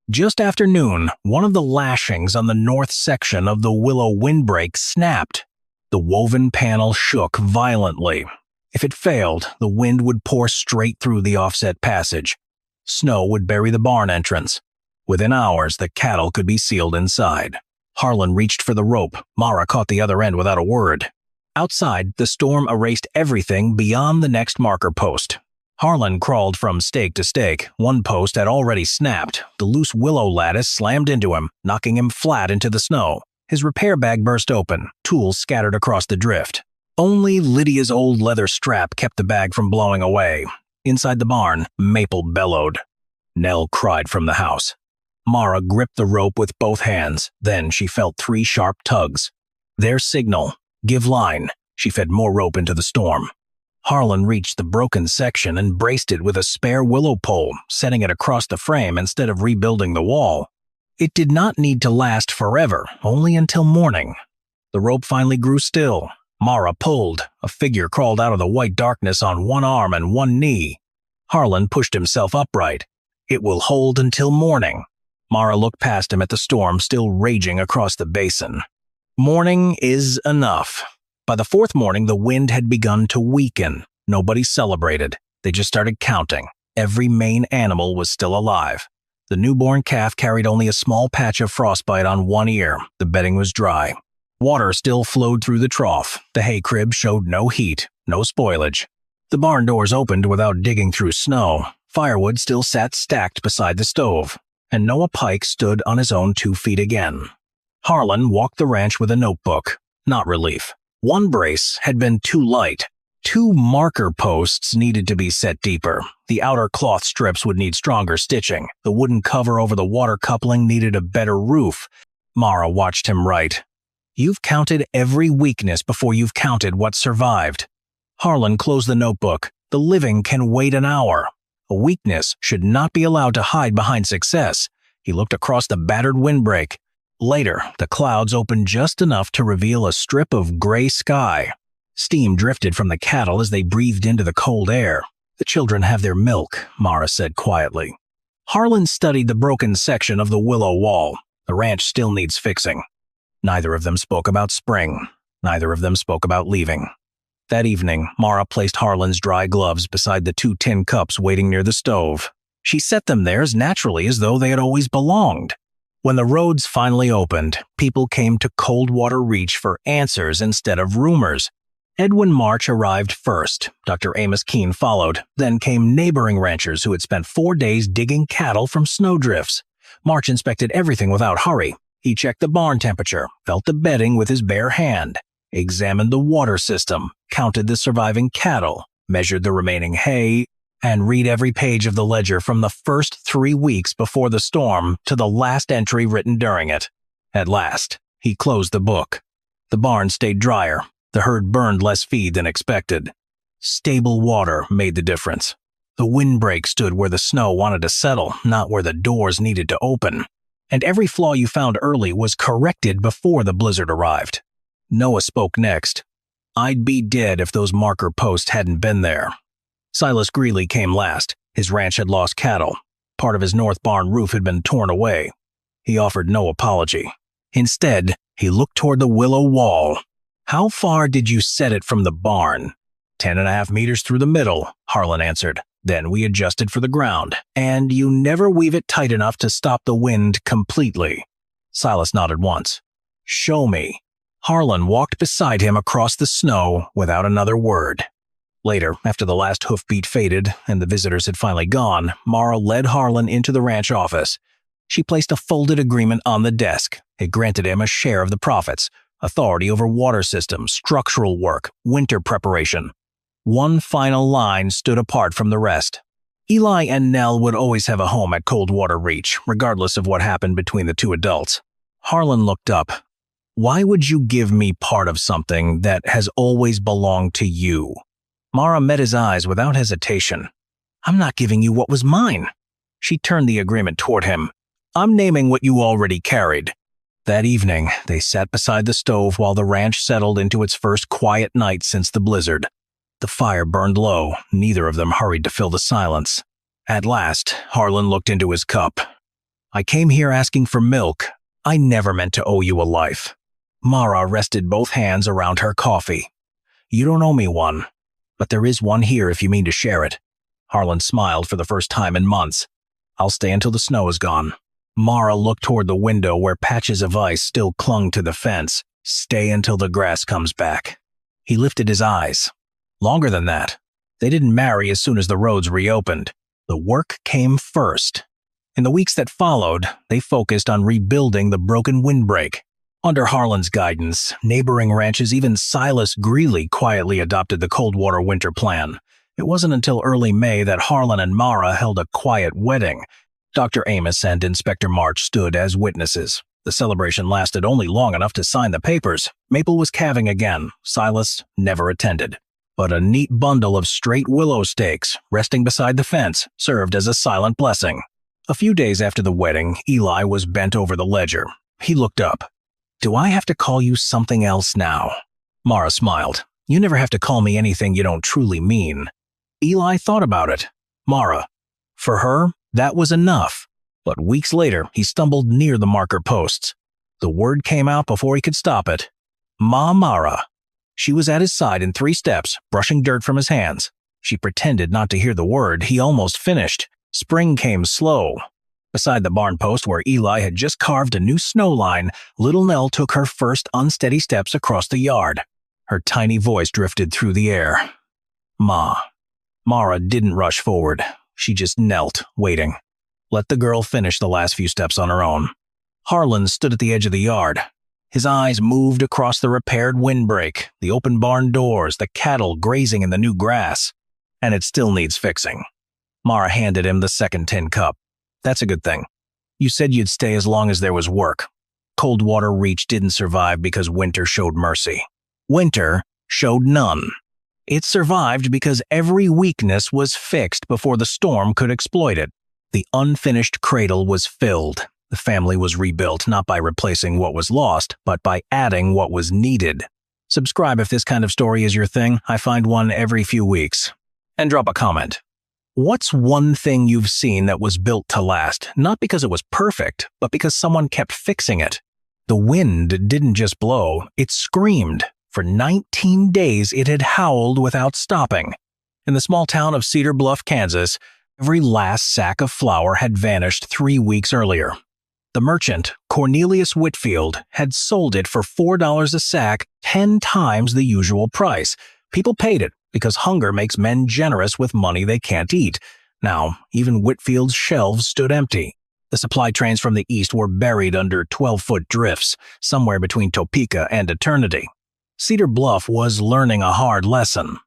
Just after noon, one of the lashings on the north section of the willow windbreak snapped. The woven panel shook violently. If it failed, the wind would pour straight through the offset passage. Snow would bury the barn entrance. Within hours, the cattle could be sealed inside. Harlan reached for the rope. Mara caught the other end without a word. Outside, the storm erased everything beyond the next marker post. Harlan crawled from stake to stake. One post had already snapped. The loose willow lattice slammed into him, knocking him flat into the snow. His repair bag burst open, tools scattered across the drift. Only Lydia's old leather strap kept the bag from blowing away. Inside the barn, Maple bellowed. Nell cried from the house. Mara gripped the rope with both hands. Then she felt 3 sharp tugs. Their signal. Give line. She fed more rope into the storm. Harlan reached the broken section and braced it with a spare willow pole, setting it across the frame instead of rebuilding the wall. It did not need to last forever, only until morning. The rope finally grew still. Mara pulled. A figure crawled out of the white darkness on one arm and one knee. Harlan pushed himself upright. It will hold until morning. Mara looked past him at the storm still raging across the basin. Morning is enough. By the 4th morning, the wind had begun to weaken. Nobody celebrated. They just started counting. Every Maine animal was still alive. The newborn calf carried only a small patch of frostbite on one ear. The bedding was dry. Water still flowed through the trough. The hay crib showed no heat, no spoilage. The barn doors opened without digging through snow. Firewood still sat stacked beside the stove. And Noah Pike stood on his own 2 feet again. Harlan walked the ranch with a notebook. Not relief. One brace had been too light. 2 marker posts needed to be set deeper. The outer cloth strips would need stronger stitching. The wooden cover over the water coupling needed a better roof. Mara watched him write. You've counted every weakness before you've counted what survived. Harlan closed the notebook. The living can wait an hour. A weakness should not be allowed to hide behind success. He looked across the battered windbreak. Later, the clouds opened just enough to reveal a strip of gray sky. Steam drifted from the cattle as they breathed into the cold air. The children have their milk, Mara said quietly. Harlan studied the broken section of the willow wall. The ranch still needs fixing. Neither of them spoke about spring. Neither of them spoke about leaving. That evening, Mara placed Harlan's dry gloves beside the 2 tin cups waiting near the stove. She set them there as naturally as though they had always belonged. When the roads finally opened, people came to Coldwater Reach for answers instead of rumors. Edwin March arrived first. Dr. Amos Keene followed. Then came neighboring ranchers who had spent 4 days digging cattle from snowdrifts. March inspected everything without hurry. He checked the barn temperature, felt the bedding with his bare hand, examined the water system, counted the surviving cattle, measured the remaining hay. and read every page of the ledger from the first 3 weeks before the storm to the last entry written during it. At last, he closed the book. The barn stayed drier. The herd burned less feed than expected. Stable water made the difference. The windbreak stood where the snow wanted to settle, not where the doors needed to open. And every flaw you found early was corrected before the blizzard arrived. Noah spoke next. "I'd be dead if those marker posts hadn't been there." Silas Greeley came last. His ranch had lost cattle. Part of his north barn roof had been torn away. He offered no apology. Instead, he looked toward the willow wall. "How far did you set it from the barn?" 10.5 meters through the middle, Harlan answered. "Then we adjusted for the ground. And you never weave it tight enough to stop the wind completely." Silas nodded once. "Show me." Harlan walked beside him across the snow without another word. Later, after the last hoofbeat faded and the visitors had finally gone, Mara led Harlan into the ranch office. She placed a folded agreement on the desk. It granted him a share of the profits, authority over water systems, structural work, winter preparation. One final line stood apart from the rest. Eli and Nell would always have a home at Coldwater Reach, regardless of what happened between the two adults. Harlan looked up. "Why would you give me part of something that has always belonged to you?" Mara met his eyes without hesitation. "I'm not giving you what was mine." She turned the agreement toward him. "I'm naming what you already carried." That evening, they sat beside the stove while the ranch settled into its first quiet night since the blizzard. The fire burned low. Neither of them hurried to fill the silence. At last, Harlan looked into his cup. "I came here asking for milk. I never meant to owe you a life." Mara rested both hands around her coffee. "You don't owe me one, but there is one here if you mean to share it." Harlan smiled for the first time in months. "I'll stay until the snow is gone." Mara looked toward the window where patches of ice still clung to the fence. "Stay until the grass comes back." He lifted his eyes. Longer than that. They didn't marry as soon as the roads reopened. The work came first. In the weeks that followed, they focused on rebuilding the broken windbreak. Under Harlan's guidance, neighboring ranches, even Silas Greeley, quietly adopted the Coldwater winter plan. It wasn't until early May that Harlan and Mara held a quiet wedding. Dr. Amos and Inspector March stood as witnesses. The celebration lasted only long enough to sign the papers. Maple was calving again. Silas never attended. But a neat bundle of straight willow stakes, resting beside the fence, served as a silent blessing. A few days after the wedding, Eli was bent over the ledger. He looked up. "Do I have to call you something else now?" Mara smiled. "You never have to call me anything you don't truly mean." Eli thought about it. Mara. For her, that was enough. But weeks later, he stumbled near the marker posts. The word came out before he could stop it. "Ma Mara." She was at his side in 3 steps, brushing dirt from his hands. She pretended not to hear the word. He almost finished. Spring came slow. Beside the barn post where Eli had just carved a new snow line, little Nell took her first unsteady steps across the yard. Her tiny voice drifted through the air. "Ma." Mara didn't rush forward. She just knelt, waiting. Let the girl finish the last few steps on her own. Harlan stood at the edge of the yard. His eyes moved across the repaired windbreak, the open barn doors, the cattle grazing in the new grass. "And it still needs fixing." Mara handed him the second tin cup. "That's a good thing. You said you'd stay as long as there was work." Coldwater Reach didn't survive because winter showed mercy. Winter showed none. It survived because every weakness was fixed before the storm could exploit it. The unfinished cradle was filled. The family was rebuilt not by replacing what was lost, but by adding what was needed. Subscribe if this kind of story is your thing. I find one every few weeks. And drop a comment. What's one thing you've seen that was built to last, not because it was perfect, but because someone kept fixing it? The wind didn't just blow, it screamed. For 19 days, it had howled without stopping. In the small town of Cedar Bluff, Kansas, every last sack of flour had vanished 3 weeks earlier. The merchant, Cornelius Whitfield, had sold it for $4 a sack, 10 times the usual price. People paid it because hunger makes men generous with money they can't eat. Now, even Whitfield's shelves stood empty. The supply trains from the east were buried under 12-foot drifts, somewhere between Topeka and eternity. Cedar Bluff was learning a hard lesson.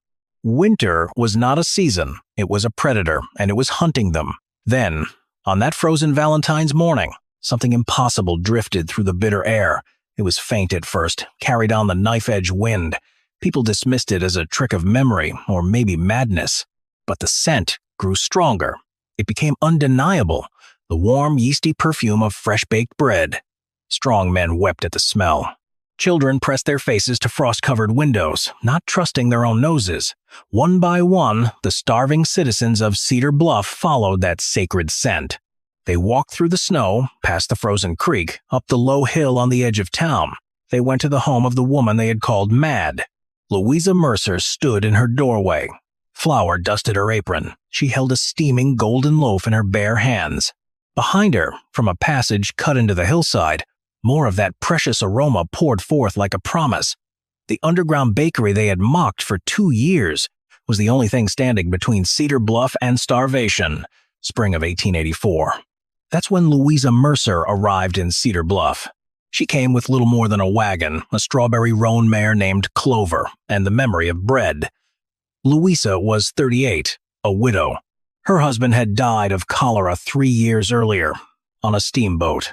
Winter was not a season, it was a predator, and it was hunting them. Then, on that frozen Valentine's morning, something impossible drifted through the bitter air. It was faint at first, carried on the knife-edge wind. People dismissed it as a trick of memory, or maybe madness. But the scent grew stronger. It became undeniable, the warm, yeasty perfume of fresh-baked bread. Strong men wept at the smell. Children pressed their faces to frost-covered windows, not trusting their own noses. One by one, the starving citizens of Cedar Bluff followed that sacred scent. They walked through the snow, past the frozen creek, up the low hill on the edge of town. They went to the home of the woman they had called Mad. Louisa Mercer stood in her doorway. Flour dusted her apron. She held a steaming golden loaf in her bare hands. Behind her, from a passage cut into the hillside, more of that precious aroma poured forth like a promise. The underground bakery they had mocked for 2 years was the only thing standing between Cedar Bluff and starvation. Spring of 1884. That's when Louisa Mercer arrived in Cedar Bluff. She came with little more than a wagon, a strawberry roan mare named Clover, and the memory of bread. Louisa was 38, a widow. Her husband had died of cholera 3 years earlier, on a steamboat.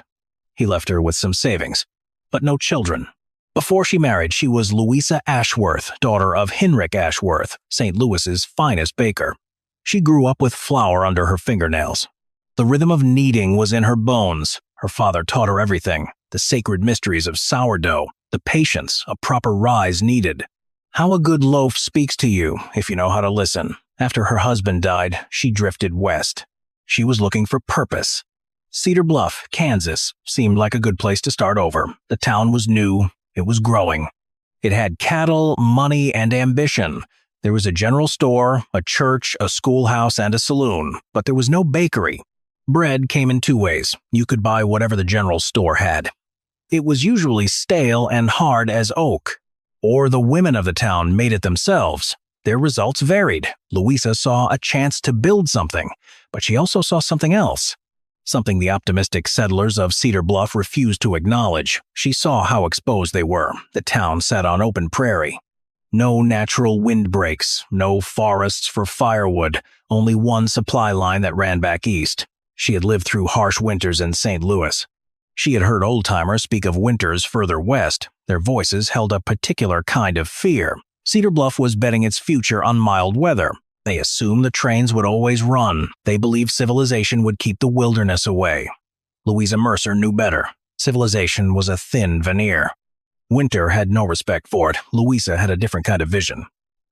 He left her with some savings, but no children. Before she married, she was Louisa Ashworth, daughter of Henrik Ashworth, St. Louis's finest baker. She grew up with flour under her fingernails. The rhythm of kneading was in her bones. Her father taught her everything, the sacred mysteries of sourdough, the patience a proper rise needed. How a good loaf speaks to you if you know how to listen. After her husband died, she drifted west. She was looking for purpose. Cedar Bluff, Kansas, seemed like a good place to start over. The town was new. It was growing. It had cattle, money, and ambition. There was a general store, a church, a schoolhouse, and a saloon, but there was no bakery. Bread came in 2 ways. You could buy whatever the general store had. It was usually stale and hard as oak. Or the women of the town made it themselves. Their results varied. Louisa saw a chance to build something, but she also saw something else. Something the optimistic settlers of Cedar Bluff refused to acknowledge. She saw how exposed they were. The town sat on open prairie. No natural windbreaks, no forests for firewood, only one supply line that ran back east. She had lived through harsh winters in St. Louis. She had heard old-timers speak of winters further west. Their voices held a particular kind of fear. Cedar Bluff was betting its future on mild weather. They assumed the trains would always run. They believed civilization would keep the wilderness away. Louisa Mercer knew better. Civilization was a thin veneer. Winter had no respect for it. Louisa had a different kind of vision.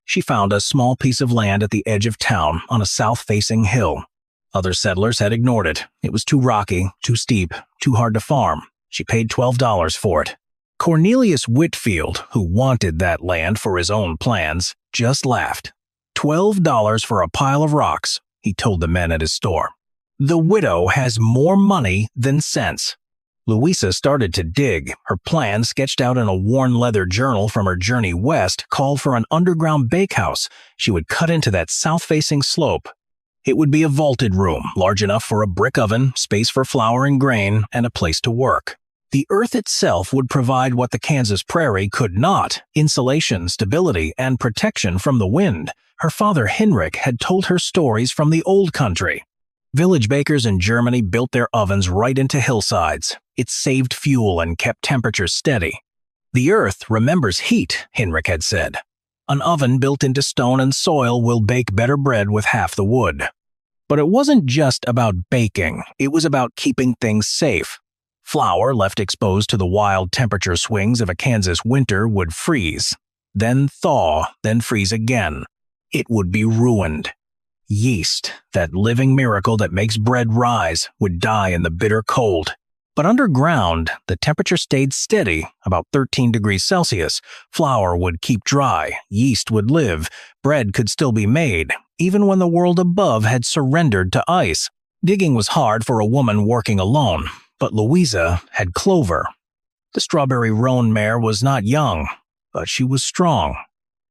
She found a small piece of land at the edge of town on a south-facing hill. Other settlers had ignored it. It was too rocky, too steep, too hard to farm. She paid $12 for it. Cornelius Whitfield, who wanted that land for his own plans, just laughed. $12 for a pile of rocks, he told the men at his store. The widow has more money than sense. Louisa started to dig. Her plan, sketched out in a worn leather journal from her journey west, called for an underground bakehouse. She would cut into that south-facing slope. It would be a vaulted room, large enough for a brick oven, space for flour and grain, and a place to work. The earth itself would provide what the Kansas prairie could not: insulation, stability, and protection from the wind. Her father Henrik had told her stories from the old country. Village bakers in Germany built their ovens right into hillsides. It saved fuel and kept temperatures steady. The earth remembers heat, Henrik had said. An oven built into stone and soil will bake better bread with half the wood. But it wasn't just about baking. It was about keeping things safe. Flour left exposed to the wild temperature swings of a Kansas winter would freeze, then thaw, then freeze again. It would be ruined. Yeast, that living miracle that makes bread rise, would die in the bitter cold. But underground, the temperature stayed steady, about 13 degrees Celsius. Flour would keep dry, yeast would live, bread could still be made, even when the world above had surrendered to ice. Digging was hard for a woman working alone, but Louisa had Clover. The strawberry roan mare was not young, but she was strong.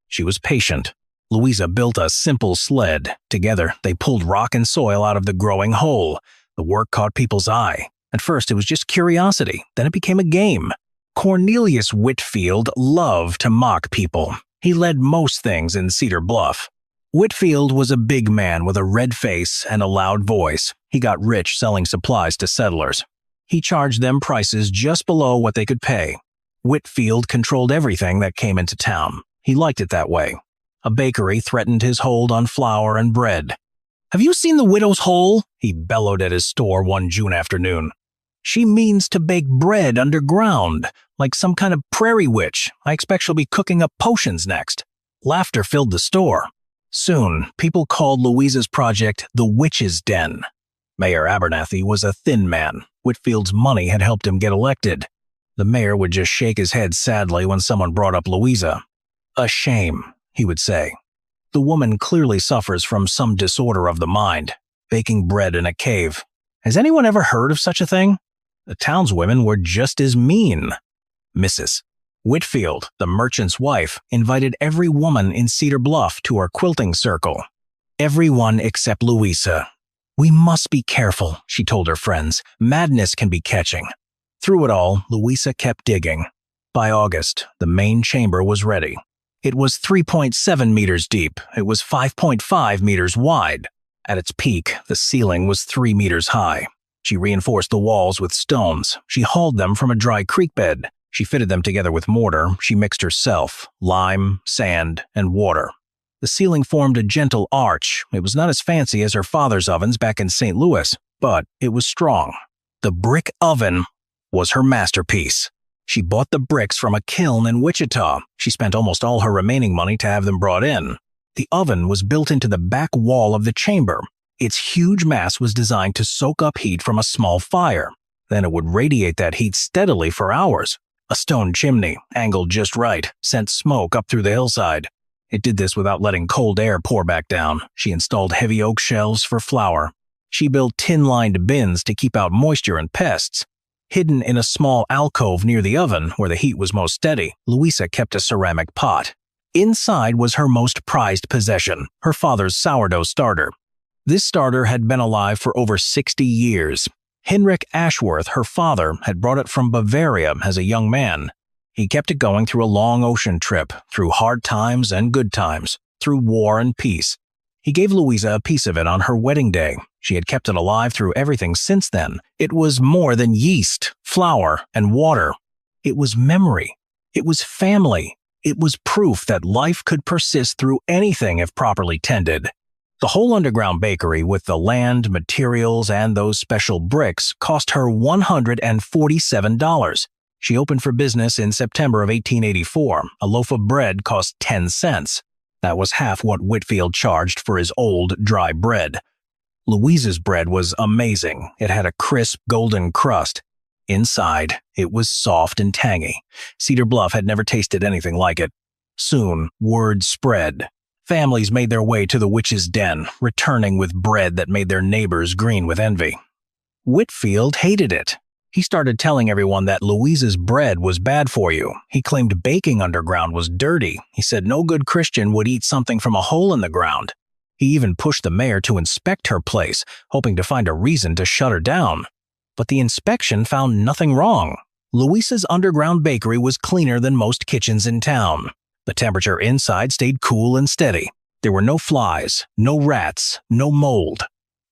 She was patient. Louisa built a simple sled. Together, they pulled rock and soil out of the growing hole. The work caught people's eye. At first, it was just curiosity. Then it became a game. Cornelius Whitfield loved to mock people. He led most things in Cedar Bluff. Whitfield was a big man with a red face and a loud voice. He got rich selling supplies to settlers. He charged them prices just below what they could pay. Whitfield controlled everything that came into town. He liked it that way. A bakery threatened his hold on flour and bread. "Have you seen the widow's hole?" he bellowed at his store one June afternoon. "She means to bake bread underground, like some kind of prairie witch. I expect she'll be cooking up potions next." Laughter filled the store. Soon, people called Louisa's project the Witch's Den. Mayor Abernathy was a thin man. Whitfield's money had helped him get elected. The mayor would just shake his head sadly when someone brought up Louisa. "A shame," he would say. "The woman clearly suffers from some disorder of the mind, baking bread in a cave. Has anyone ever heard of such a thing?" The townswomen were just as mean. Mrs. Whitfield, the merchant's wife, invited every woman in Cedar Bluff to her quilting circle. Everyone except Louisa. "We must be careful," she told her friends. "Madness can be catching." Through it all, Louisa kept digging. By August, the main chamber was ready. It was 3.7 meters deep. It was 5.5 meters wide. At its peak, the ceiling was 3 meters high. She reinforced the walls with stones. She hauled them from a dry creek bed. She fitted them together with mortar. She mixed herself, lime, sand, and water. The ceiling formed a gentle arch. It was not as fancy as her father's ovens back in St. Louis, but it was strong. The brick oven was her masterpiece. She bought the bricks from a kiln in Wichita. She spent almost all her remaining money to have them brought in. The oven was built into the back wall of the chamber. Its huge mass was designed to soak up heat from a small fire. Then it would radiate that heat steadily for hours. A stone chimney, angled just right, sent smoke up through the hillside. It did this without letting cold air pour back down. She installed heavy oak shelves for flour. She built tin-lined bins to keep out moisture and pests. Hidden in a small alcove near the oven, where the heat was most steady, Louisa kept a ceramic pot. Inside was her most prized possession, her father's sourdough starter. This starter had been alive for over 60 years. Henrik Ashworth, her father, had brought it from Bavaria as a young man. He kept it going through a long ocean trip, through hard times and good times, through war and peace. He gave Louisa a piece of it on her wedding day. She had kept it alive through everything since then. It was more than yeast, flour, and water. It was memory. It was family. It was proof that life could persist through anything if properly tended. The whole underground bakery, with the land, materials, and those special bricks, cost her $147. She opened for business in September of 1884. A loaf of bread cost 10 cents. That was half what Whitfield charged for his old, dry bread. Louisa's bread was amazing. It had a crisp, golden crust. Inside, it was soft and tangy. Cedar Bluff had never tasted anything like it. Soon, word spread. Families made their way to the Witch's Den, returning with bread that made their neighbors green with envy. Whitfield hated it. He started telling everyone that Louisa's bread was bad for you. He claimed baking underground was dirty. He said no good Christian would eat something from a hole in the ground. He even pushed the mayor to inspect her place, hoping to find a reason to shut her down. But the inspection found nothing wrong. Louisa's underground bakery was cleaner than most kitchens in town. The temperature inside stayed cool and steady. There were no flies, no rats, no mold.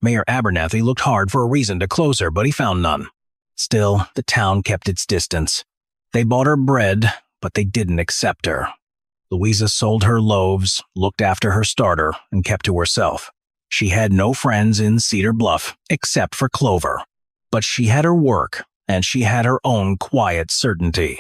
Mayor Abernathy looked hard for a reason to close her, but he found none. Still, the town kept its distance. They bought her bread, but they didn't accept her. Louisa sold her loaves, looked after her starter, and kept to herself. She had no friends in Cedar Bluff, except for Clover. But she had her work, and she had her own quiet certainty.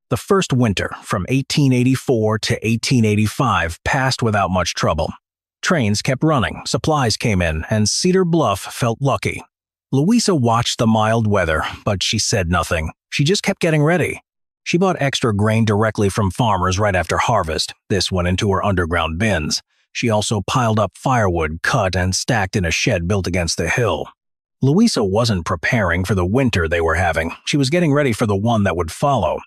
The first winter, from 1884 to 1885, passed without much trouble. Trains kept running, supplies came in, and Cedar Bluff felt lucky. Louisa watched the mild weather, but she said nothing. She just kept getting ready. She bought extra grain directly from farmers right after harvest. This went into her underground bins. She also piled up firewood cut and stacked in a shed built against the hill. Louisa wasn't preparing for the winter they were having. She was getting ready for the one that would follow.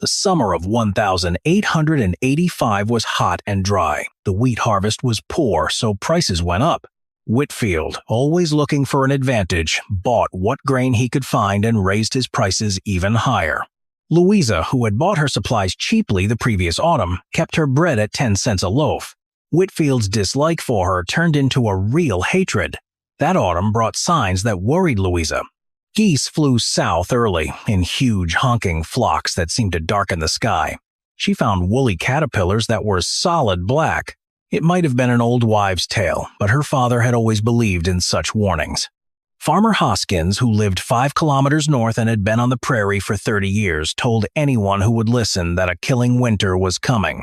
The summer of 1885 was hot and dry. The wheat harvest was poor, so prices went up. Whitfield, always looking for an advantage, bought what grain he could find and raised his prices even higher. Louisa, who had bought her supplies cheaply the previous autumn, kept her bread at 10 cents a loaf. Whitfield's dislike for her turned into a real hatred. That autumn brought signs that worried Louisa. Geese flew south early in huge honking flocks that seemed to darken the sky. She found woolly caterpillars that were solid black. It might have been an old wives' tale, but her father had always believed in such warnings. Farmer Hoskins, who lived 5 kilometers north and had been on the prairie for 30 years, told anyone who would listen that a killing winter was coming.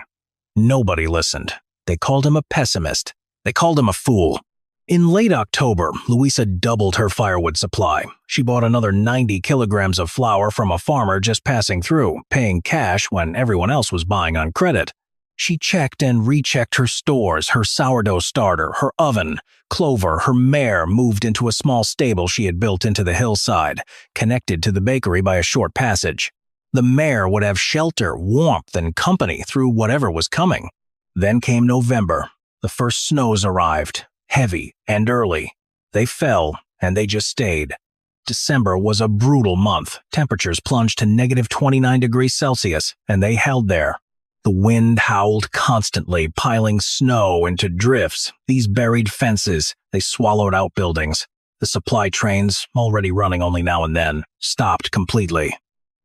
Nobody listened. They called him a pessimist. They called him a fool. In late October, Louisa doubled her firewood supply. She bought another 90 kilograms of flour from a farmer just passing through, paying cash when everyone else was buying on credit. She checked and rechecked her stores, her sourdough starter, her oven. Clover, her mare, moved into a small stable she had built into the hillside, connected to the bakery by a short passage. The mare would have shelter, warmth, and company through whatever was coming. Then came November. The first snows arrived. Heavy and early. They fell, and they just stayed. December was a brutal month. Temperatures plunged to negative 29 degrees Celsius, and they held there. The wind howled constantly, piling snow into drifts. These buried fences, they swallowed outbuildings. The supply trains, already running only now and then, stopped completely.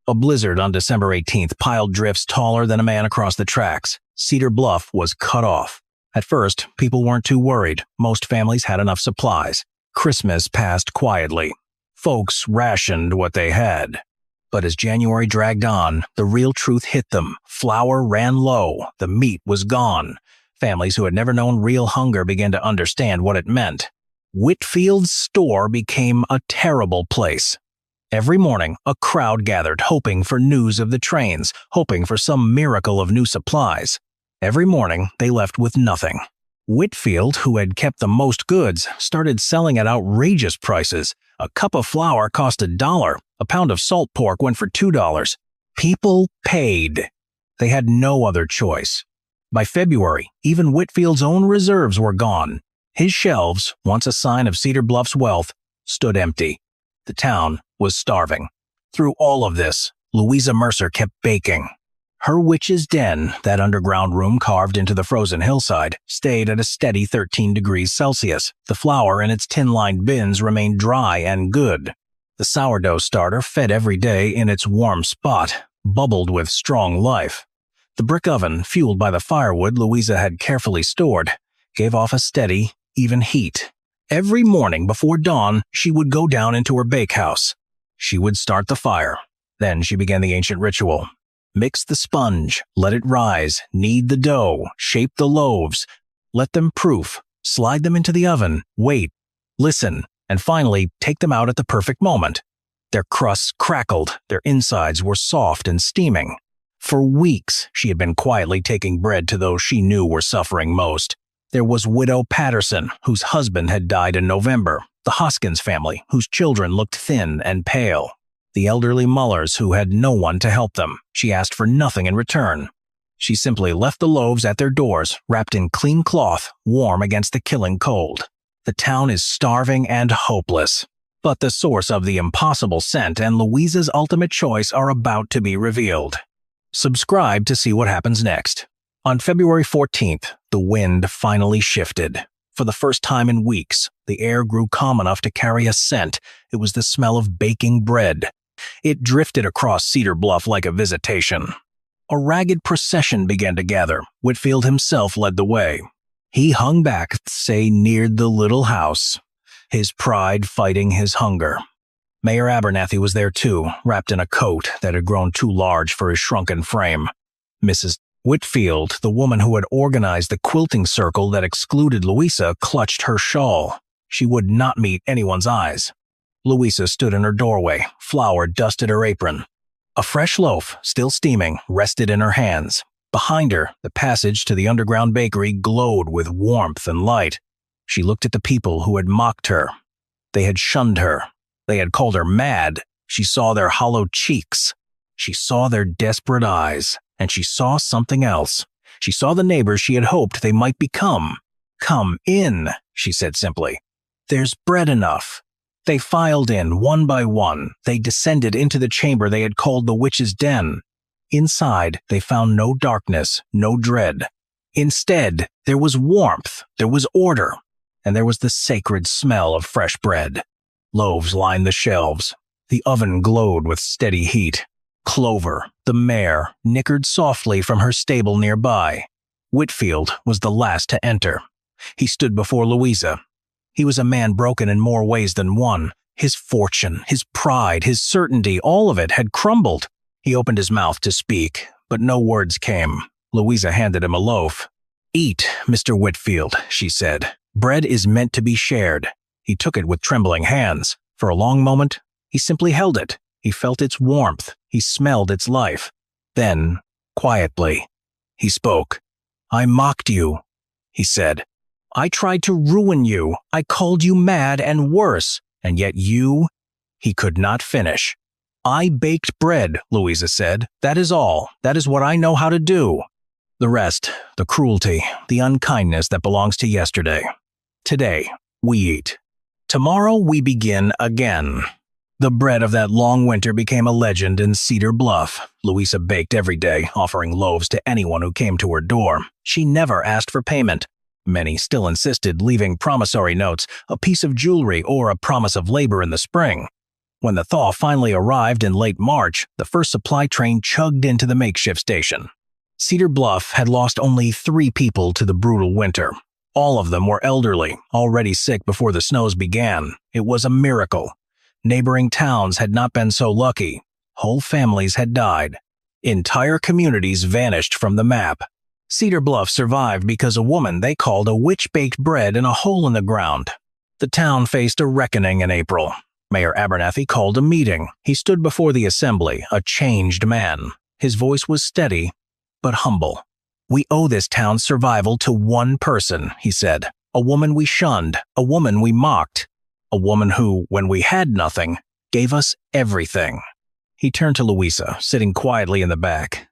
A blizzard on December 18th piled drifts taller than a man across the tracks. Cedar Bluff was cut off. At first, people weren't too worried. Most families had enough supplies. Christmas passed quietly. Folks rationed what they had. But as January dragged on, the real truth hit them. Flour ran low. The meat was gone. Families who had never known real hunger began to understand what it meant. Whitfield's store became a terrible place. Every morning, a crowd gathered, hoping for news of the trains, hoping for some miracle of new supplies. Every morning, they left with nothing. Whitfield, who had kept the most goods, started selling at outrageous prices. A cup of flour cost $1. A pound of salt pork went for $2. People paid. They had no other choice. By February, even Whitfield's own reserves were gone. His shelves, once a sign of Cedar Bluff's wealth, stood empty. The town was starving. Through all of this, Louisa Mercer kept baking. Her witch's den, that underground room carved into the frozen hillside, stayed at a steady 13 degrees Celsius. The flour in its tin-lined bins remained dry and good. The sourdough starter, fed every day in its warm spot, bubbled with strong life. The brick oven, fueled by the firewood Louisa had carefully stored, gave off a steady, even heat. Every morning before dawn, she would go down into her bakehouse. She would start the fire. Then she began the ancient ritual. Mix the sponge, let it rise, knead the dough, shape the loaves, let them proof, slide them into the oven, wait, listen, and finally take them out at the perfect moment. Their crusts crackled, their insides were soft and steaming. For weeks, she had been quietly taking bread to those she knew were suffering most. There was Widow Patterson, whose husband had died in November, the Hoskins family, whose children looked thin and pale. The elderly Mullers, who had no one to help them. She asked for nothing in return. She simply left the loaves at their doors, wrapped in clean cloth, warm against the killing cold. The town is starving and hopeless. But the source of the impossible scent and Louisa's ultimate choice are about to be revealed. Subscribe to see what happens next. On February 14th, the wind finally shifted. For the first time in weeks, the air grew calm enough to carry a scent. It was the smell of baking bread. It drifted across Cedar Bluff like a visitation. A ragged procession began to gather. Whitfield himself led the way. He hung back, neared the little house, his pride fighting his hunger. Mayor Abernathy was there too, wrapped in a coat that had grown too large for his shrunken frame. Mrs. Whitfield, the woman who had organized the quilting circle that excluded Louisa, clutched her shawl. She would not meet anyone's eyes. Louisa stood in her doorway. Flour dusted her apron. A fresh loaf, still steaming, rested in her hands. Behind her, the passage to the underground bakery glowed with warmth and light. She looked at the people who had mocked her. They had shunned her. They had called her mad. She saw their hollow cheeks. She saw their desperate eyes. And she saw something else. She saw the neighbors she had hoped they might become. "Come in," she said simply. "There's bread enough." They filed in, one by one. They descended into the chamber they had called the witch's den. Inside, they found no darkness, no dread. Instead, there was warmth, there was order, and there was the sacred smell of fresh bread. Loaves lined the shelves. The oven glowed with steady heat. Clover, the mare, nickered softly from her stable nearby. Whitfield was the last to enter. He stood before Louisa. He was a man broken in more ways than one. His fortune, his pride, his certainty, all of it had crumbled. He opened his mouth to speak, but no words came. Louisa handed him a loaf. "Eat, Mr. Whitfield," she said. "Bread is meant to be shared." He took it with trembling hands. For a long moment, he simply held it. He felt its warmth. He smelled its life. Then, quietly, he spoke. "I mocked you," he said. "I tried to ruin you. I called you mad and worse. And yet you—" He could not finish. "I baked bread," Louisa said. "That is all. That is what I know how to do. The rest, the cruelty, the unkindness that belongs to yesterday. Today, we eat. Tomorrow we begin again." The bread of that long winter became a legend in Cedar Bluff. Louisa baked every day, offering loaves to anyone who came to her door. She never asked for payment. Many still insisted, leaving promissory notes, a piece of jewelry, or a promise of labor in the spring. When the thaw finally arrived in late March, the first supply train chugged into the makeshift station. Cedar Bluff had lost only 3 people to the brutal winter. All of them were elderly, already sick before the snows began. It was a miracle. Neighboring towns had not been so lucky. Whole families had died. Entire communities vanished from the map. Cedar Bluff survived because a woman they called a witch baked bread in a hole in the ground. The town faced a reckoning in April. Mayor Abernathy called a meeting. He stood before the assembly, a changed man. His voice was steady, but humble. "We owe this town's survival to one person," he said. "A woman we shunned, a woman we mocked, a woman who, when we had nothing, gave us everything." He turned to Louisa, sitting quietly in the back.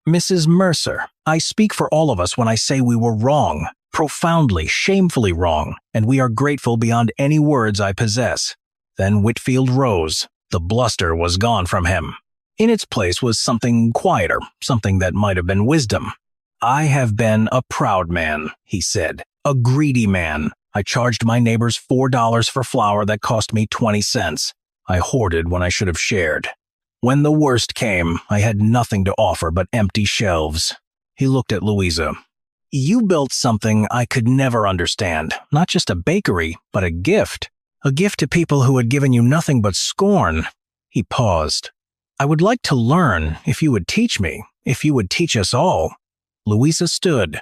"Mrs. Mercer, I speak for all of us when I say we were wrong, profoundly, shamefully wrong, and we are grateful beyond any words I possess." Then Whitfield rose. The bluster was gone from him. In its place was something quieter, something that might have been wisdom. "I have been a proud man," he said, "a greedy man. I charged my neighbors $4 for flour that cost me 20 cents. I hoarded when I should have shared. When the worst came, I had nothing to offer but empty shelves." He looked at Louisa. "You built something I could never understand. Not just a bakery, but a gift. A gift to people who had given you nothing but scorn." He paused. "I would like to learn, if you would teach me, if you would teach us all." Louisa stood.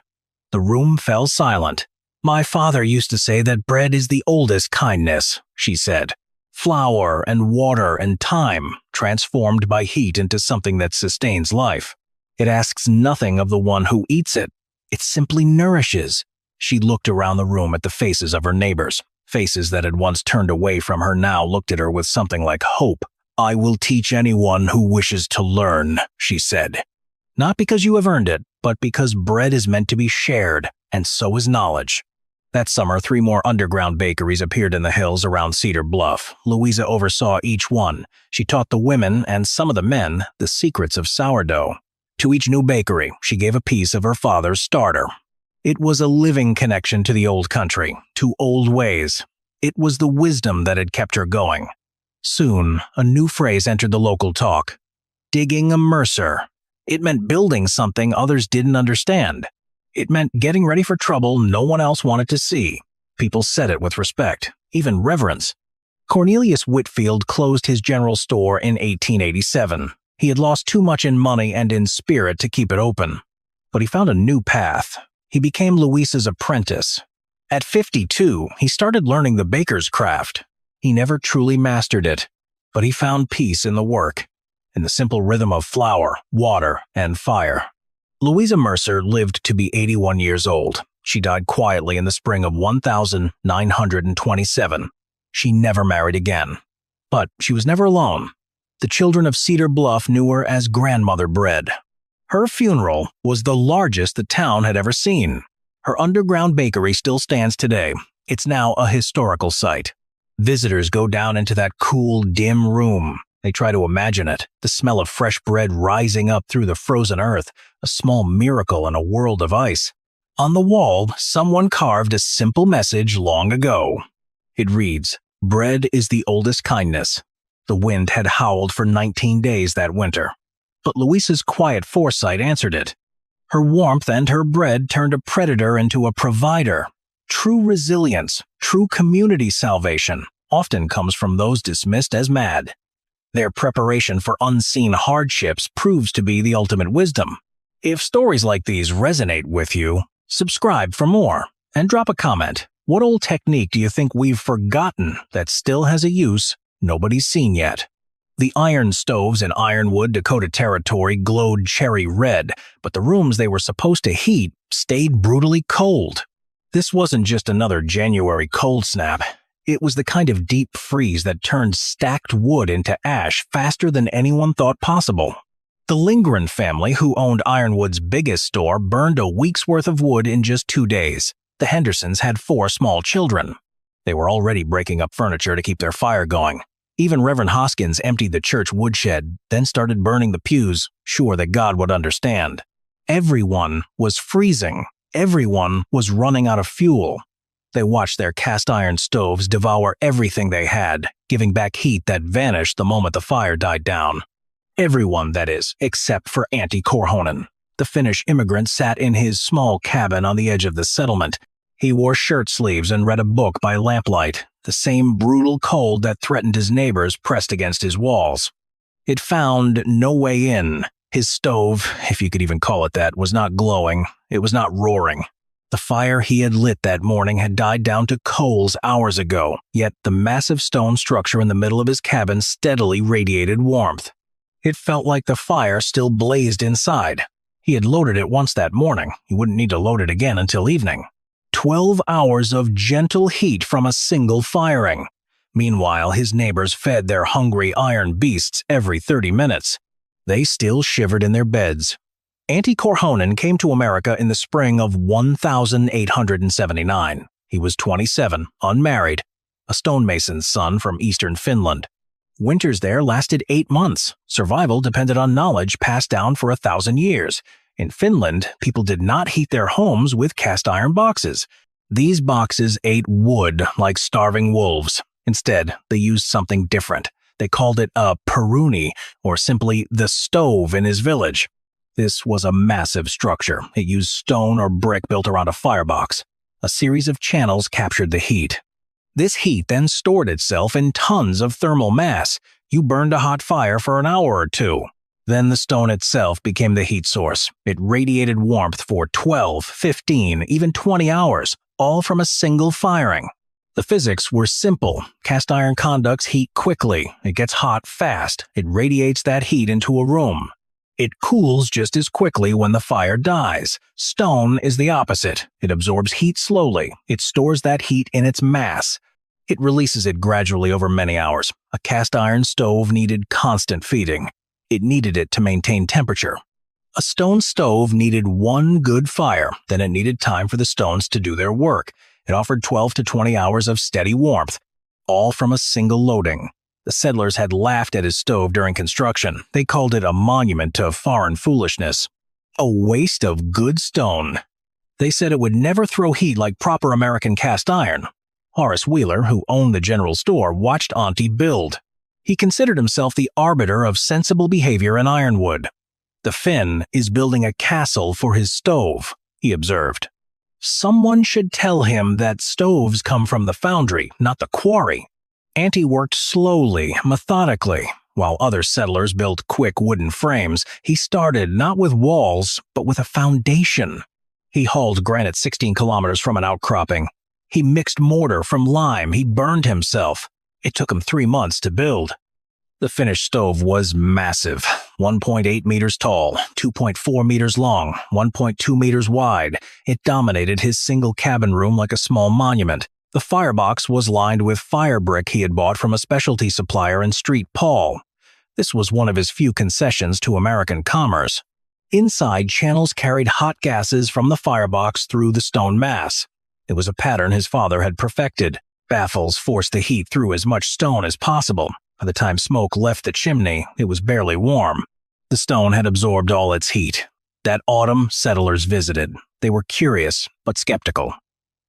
The room fell silent. "My father used to say that bread is the oldest kindness," she said. "Flour and water and time, transformed by heat into something that sustains life. It asks nothing of the one who eats it. It simply nourishes." She looked around the room at the faces of her neighbors. Faces that had once turned away from her now looked at her with something like hope. "I will teach anyone who wishes to learn," she said. "Not because you have earned it, but because bread is meant to be shared, and so is knowledge." That summer, 3 more underground bakeries appeared in the hills around Cedar Bluff. Louisa oversaw each one. She taught the women, and some of the men, the secrets of sourdough. To each new bakery, she gave a piece of her father's starter. It was a living connection to the old country, to old ways. It was the wisdom that had kept her going. Soon, a new phrase entered the local talk. Digging a Mercer. It meant building something others didn't understand. It meant getting ready for trouble no one else wanted to see. People said it with respect, even reverence. Cornelius Whitfield closed his general store in 1887. He had lost too much in money and in spirit to keep it open. But he found a new path. He became Louisa's apprentice. At 52, he started learning the baker's craft. He never truly mastered it, but he found peace in the work, in the simple rhythm of flour, water, and fire. Louisa Mercer lived to be 81 years old. She died quietly in the spring of 1927. She never married again. But she was never alone. The children of Cedar Bluff knew her as Grandmother Bread. Her funeral was the largest the town had ever seen. Her underground bakery still stands today. It's now a historical site. Visitors go down into that cool, dim room. They try to imagine it, the smell of fresh bread rising up through the frozen earth, a small miracle in a world of ice. On the wall, someone carved a simple message long ago. It reads, "Bread is the oldest kindness." The wind had howled for 19 days that winter, but Louisa's quiet foresight answered it. Her warmth and her bread turned a predator into a provider. True resilience, true community salvation, often comes from those dismissed as mad. Their preparation for unseen hardships proves to be the ultimate wisdom. If stories like these resonate with you, subscribe for more and drop a comment. What old technique do you think we've forgotten that still has a use nobody's seen yet? The iron stoves in Ironwood, Dakota Territory glowed cherry red, but the rooms they were supposed to heat stayed brutally cold. This wasn't just another January cold snap. It was the kind of deep freeze that turned stacked wood into ash faster than anyone thought possible. The Lindgren family, who owned Ironwood's biggest store, burned a week's worth of wood in just 2 days. The Hendersons had 4 small children. They were already breaking up furniture to keep their fire going. Even Reverend Hoskins emptied the church woodshed, then started burning the pews, sure that God would understand. Everyone was freezing. Everyone was running out of fuel. They watched their cast iron stoves devour everything they had, giving back heat that vanished the moment the fire died down. Everyone, that is, except for Antti Korhonen. The Finnish immigrant sat in his small cabin on the edge of the settlement. He wore shirt sleeves and read a book by lamplight, the same brutal cold that threatened his neighbors pressed against his walls. It found no way in. His stove, if you could even call it that, was not glowing. It was not roaring. The fire he had lit that morning had died down to coals hours ago, yet the massive stone structure in the middle of his cabin steadily radiated warmth. It felt like the fire still blazed inside. He had loaded it once that morning. He wouldn't need to load it again until evening. 12 hours of gentle heat from a single firing. Meanwhile, his neighbors fed their hungry iron beasts every 30 minutes. They still shivered in their beds. Antti Korhonen came to America in the spring of 1879. He was 27, unmarried, a stonemason's son from eastern Finland. Winters there lasted 8 months. Survival depended on knowledge passed down for 1,000 years. In Finland, people did not heat their homes with cast iron boxes. These boxes ate wood like starving wolves. Instead, they used something different. They called it a peruni, or simply the stove in his village. This was a massive structure. It used stone or brick built around a firebox. A series of channels captured the heat. This heat then stored itself in tons of thermal mass. You burned a hot fire for an hour or 2. Then the stone itself became the heat source. It radiated warmth for 12, 15, even 20 hours, all from a single firing. The physics were simple. Cast iron conducts heat quickly. It gets hot fast. It radiates that heat into a room. It cools just as quickly when the fire dies. Stone is the opposite. It absorbs heat slowly. It stores that heat in its mass. It releases it gradually over many hours. A cast iron stove needed constant feeding. It needed it to maintain temperature. A stone stove needed one good fire, then it needed time for the stones to do their work. It offered 12 to 20 hours of steady warmth, all from a single loading. The settlers had laughed at his stove during construction. They called it a monument to foreign foolishness. A waste of good stone. They said it would never throw heat like proper American cast iron. Horace Wheeler, who owned the general store, watched Antti build. He considered himself the arbiter of sensible behavior in Ironwood. "The Finn is building a castle for his stove," he observed. Someone should tell him that stoves come from the foundry, not the quarry. Antti worked slowly, methodically. While other settlers built quick wooden frames, he started not with walls, but with a foundation. He hauled granite 16 kilometers from an outcropping. He mixed mortar from lime. He burned himself. It took him 3 months to build. The finished stove was massive, 1.8 meters tall, 2.4 meters long, 1.2 meters wide. It dominated his single cabin room like a small monument. The firebox was lined with fire brick he had bought from a specialty supplier in Street Paul. This was one of his few concessions to American commerce. Inside, channels carried hot gases from the firebox through the stone mass. It was a pattern his father had perfected. Baffles forced the heat through as much stone as possible. By the time smoke left the chimney, it was barely warm. The stone had absorbed all its heat. That autumn, settlers visited. They were curious, but skeptical.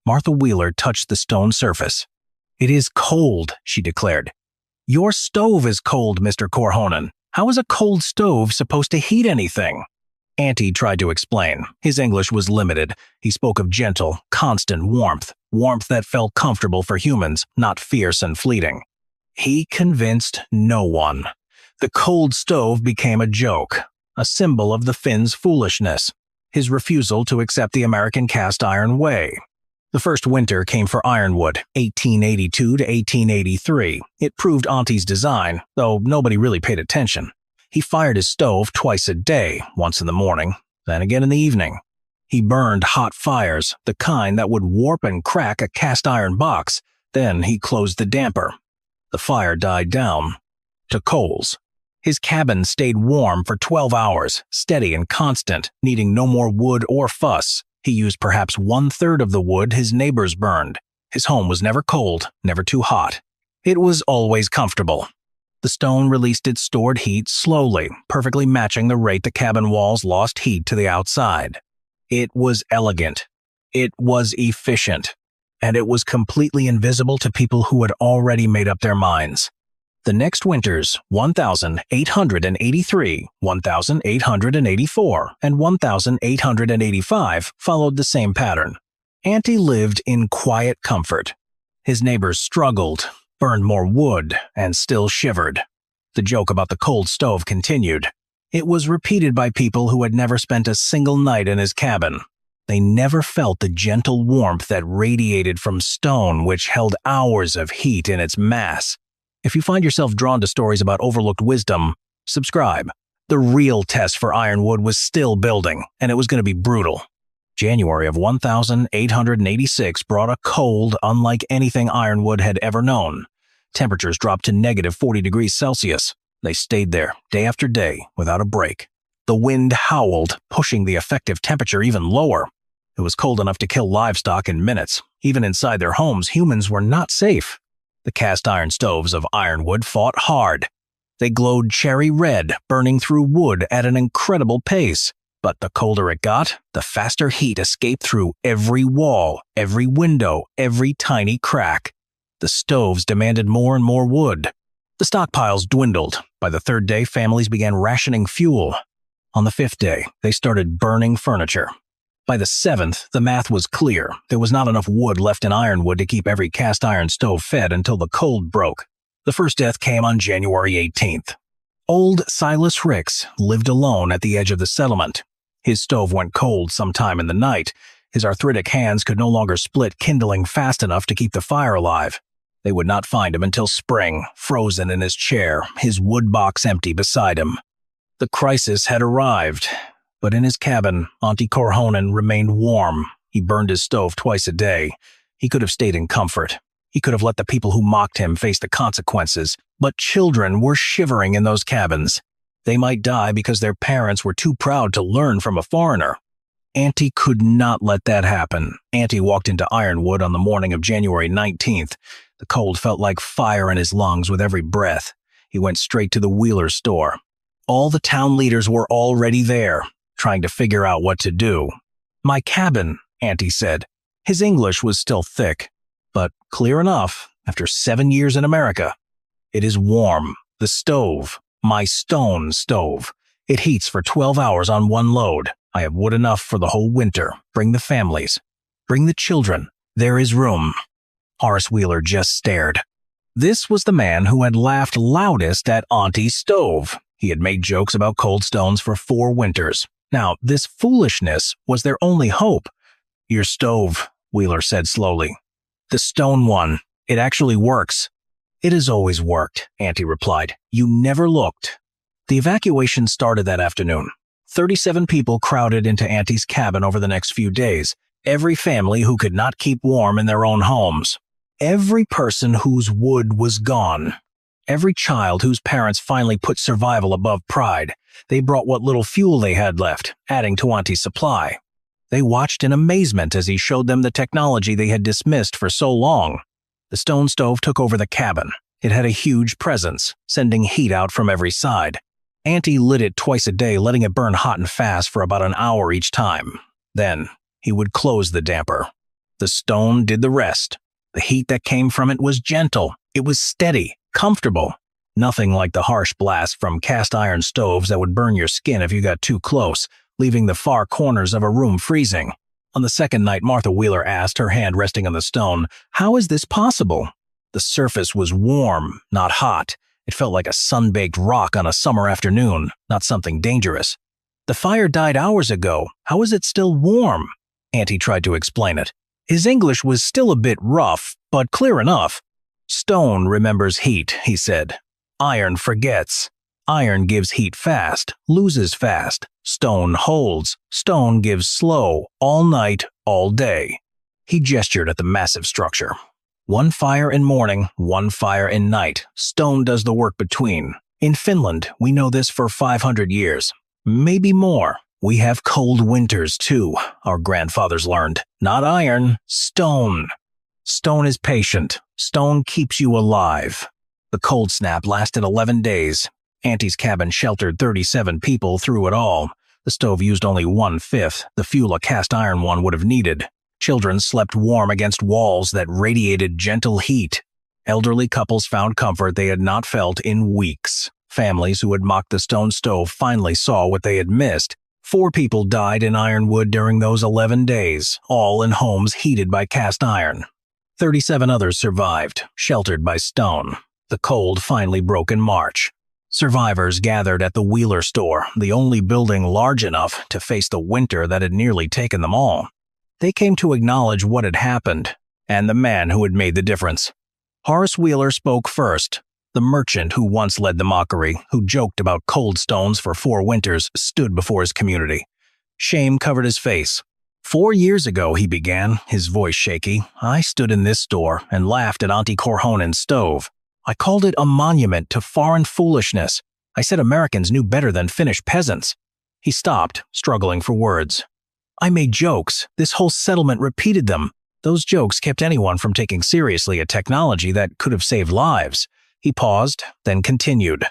Martha Wheeler touched the stone surface. "It is cold," she declared. "Your stove is cold, Mr. Korhonen. How is a cold stove supposed to heat anything?" Auntie tried to explain. His English was limited. He spoke of gentle, constant warmth that felt comfortable for humans, not fierce and fleeting. He convinced no one. The cold stove became a joke, a symbol of the Finn's foolishness, his refusal to accept the American cast iron way. The first winter came for ironwood, 1882 to 1883. It proved Auntie's design, though nobody really paid attention. He fired his stove twice a day, once in the morning, then again in the evening. He burned hot fires, the kind that would warp and crack a cast iron box. Then he closed the damper. The fire died down to coals. His cabin stayed warm for 12 hours, steady and constant, needing no more wood or fuss. He used perhaps 1/3 of the wood his neighbors burned. His home was never cold, never too hot. It was always comfortable. The stone released its stored heat slowly, perfectly matching the rate the cabin walls lost heat to the outside. It was elegant. It was efficient. And it was completely invisible to people who had already made up their minds. The next winters, 1883, 1884, and 1885 followed the same pattern. Auntie lived in quiet comfort. His neighbors struggled, burned more wood, and still shivered. The joke about the cold stove continued. It was repeated by people who had never spent a single night in his cabin. They never felt the gentle warmth that radiated from stone, which held hours of heat in its mass. If you find yourself drawn to stories about overlooked wisdom, subscribe. The real test for ironwood was still building, and it was going to be brutal. January of 1886 brought a cold unlike anything ironwood had ever known. Temperatures dropped to -40 degrees Celsius. They stayed there, day after day, without a break. The wind howled, pushing the effective temperature even lower. It was cold enough to kill livestock in minutes. Even inside their homes, humans were not safe. The cast iron stoves of ironwood fought hard. They glowed cherry red, burning through wood at an incredible pace. But the colder it got, the faster heat escaped through every wall, every window, every tiny crack. The stoves demanded more and more wood. The stockpiles dwindled. By the third day, families began rationing fuel. On the fifth day, they started burning furniture. By the seventh, the math was clear. There was not enough wood left in ironwood to keep every cast iron stove fed until the cold broke. The first death came on January 18th. Old Silas Ricks lived alone at the edge of the settlement. His stove went cold sometime in the night. His arthritic hands could no longer split kindling fast enough to keep the fire alive. They would not find him until spring, frozen in his chair, his wood box empty beside him. The crisis had arrived. But in his cabin, Auntie Korhonen remained warm. He burned his stove twice a day. He could have stayed in comfort. He could have let the people who mocked him face the consequences. But children were shivering in those cabins. They might die because their parents were too proud to learn from a foreigner. Auntie could not let that happen. Auntie walked into ironwood on the morning of January 19th. The cold felt like fire in his lungs with every breath. He went straight to the Wheeler store. All the town leaders were already there, trying to figure out what to do. "My cabin," Auntie said. His English was still thick, but clear enough after 7 years in America. "It is warm. The stove. My stone stove. It heats for 12 hours on one load. I have wood enough for the whole winter. Bring the families. Bring the children. There is room." Horace Wheeler just stared. This was the man who had laughed loudest at Auntie's stove. He had made jokes about cold stones for 4 winters. Now, this foolishness was their only hope. "Your stove," Wheeler said slowly. "The stone one. It actually works." "It has always worked," Auntie replied. "You never looked." The evacuation started that afternoon. 37 people crowded into Auntie's cabin over the next few days. Every family who could not keep warm in their own homes. Every person whose wood was gone. Every child whose parents finally put survival above pride. They brought what little fuel they had left, adding to Auntie's supply. They watched in amazement as he showed them the technology they had dismissed for so long. The stone stove took over the cabin. It had a huge presence, sending heat out from every side. Auntie lit it twice a day, letting it burn hot and fast for about an hour each time. Then, he would close the damper. The stone did the rest. The heat that came from it was gentle. It was steady, comfortable. Nothing like the harsh blast from cast iron stoves that would burn your skin if you got too close, leaving the far corners of a room freezing. On the second night, Martha Wheeler asked, her hand resting on the stone, "How is this possible?" The surface was warm, not hot. It felt like a sun-baked rock on a summer afternoon, not something dangerous. "The fire died hours ago. How is it still warm?" Auntie tried to explain it. His English was still a bit rough, but clear enough. "Stone remembers heat," he said. "Iron forgets. Iron gives heat fast, loses fast. Stone holds. Stone gives slow, all night, all day." He gestured at the massive structure. "One fire in morning, one fire in night. Stone does the work between. In Finland, we know this for 500 years. Maybe more. We have cold winters too, our grandfathers learned. Not iron, stone. Stone is patient. Stone keeps you alive." The cold snap lasted 11 days. Auntie's cabin sheltered 37 people through it all. The stove used only 1/5 the fuel a cast iron one would have needed. Children slept warm against walls that radiated gentle heat. Elderly couples found comfort they had not felt in weeks. Families who had mocked the stone stove finally saw what they had missed. 4 people died in ironwood during those 11 days, all in homes heated by cast iron. 37 others survived, sheltered by stone. The cold finally broke in March. Survivors gathered at the Wheeler store, the only building large enough to face the winter that had nearly taken them all. They came to acknowledge what had happened, and the man who had made the difference. Horace Wheeler spoke first. The merchant who once led the mockery, who joked about cold stones for 4 winters, stood before his community. Shame covered his face. 4 years ago, he began, his voice shaky, I stood in this store and laughed at Auntie Korhonen's stove. I called it a monument to foreign foolishness. I said Americans knew better than Finnish peasants. He stopped, struggling for words. I made jokes. This whole settlement repeated them. Those jokes kept anyone from taking seriously a technology that could have saved lives. He paused, then continued.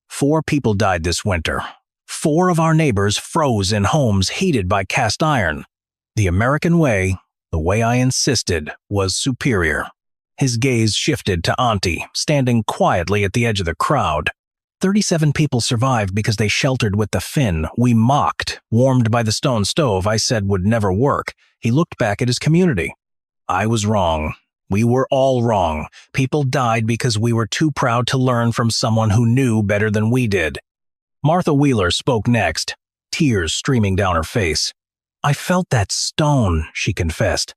4 people died this winter. 4 of our neighbors froze in homes heated by cast iron. The American way, the way I insisted, was superior. His gaze shifted to Auntie, standing quietly at the edge of the crowd. 37 people survived because they sheltered with the Finn we mocked, warmed by the stone stove I said would never work. He looked back at his community. I was wrong. We were all wrong. People died because we were too proud to learn from someone who knew better than we did. Martha Wheeler spoke next, tears streaming down her face. I felt that stone, she confessed.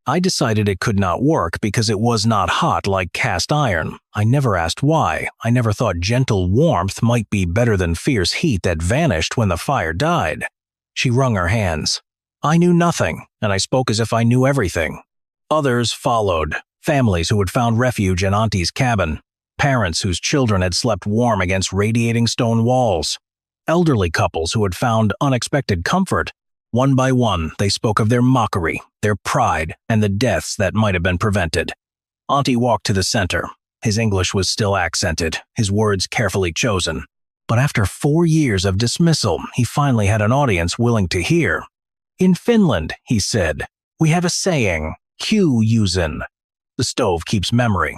I decided it could not work because it was not hot like cast iron. I never asked why. I never thought gentle warmth might be better than fierce heat that vanished when the fire died. She wrung her hands. I knew nothing, and I spoke as if I knew everything. Others followed, families who had found refuge in Auntie's cabin, parents whose children had slept warm against radiating stone walls, elderly couples who had found unexpected comfort. One by one, they spoke of their mockery, their pride, and the deaths that might have been prevented. Auntie walked to the center. His English was still accented, his words carefully chosen. But after 4 years of dismissal, he finally had an audience willing to hear. In Finland, he said, we have a saying, Q-usen. The stove keeps memory.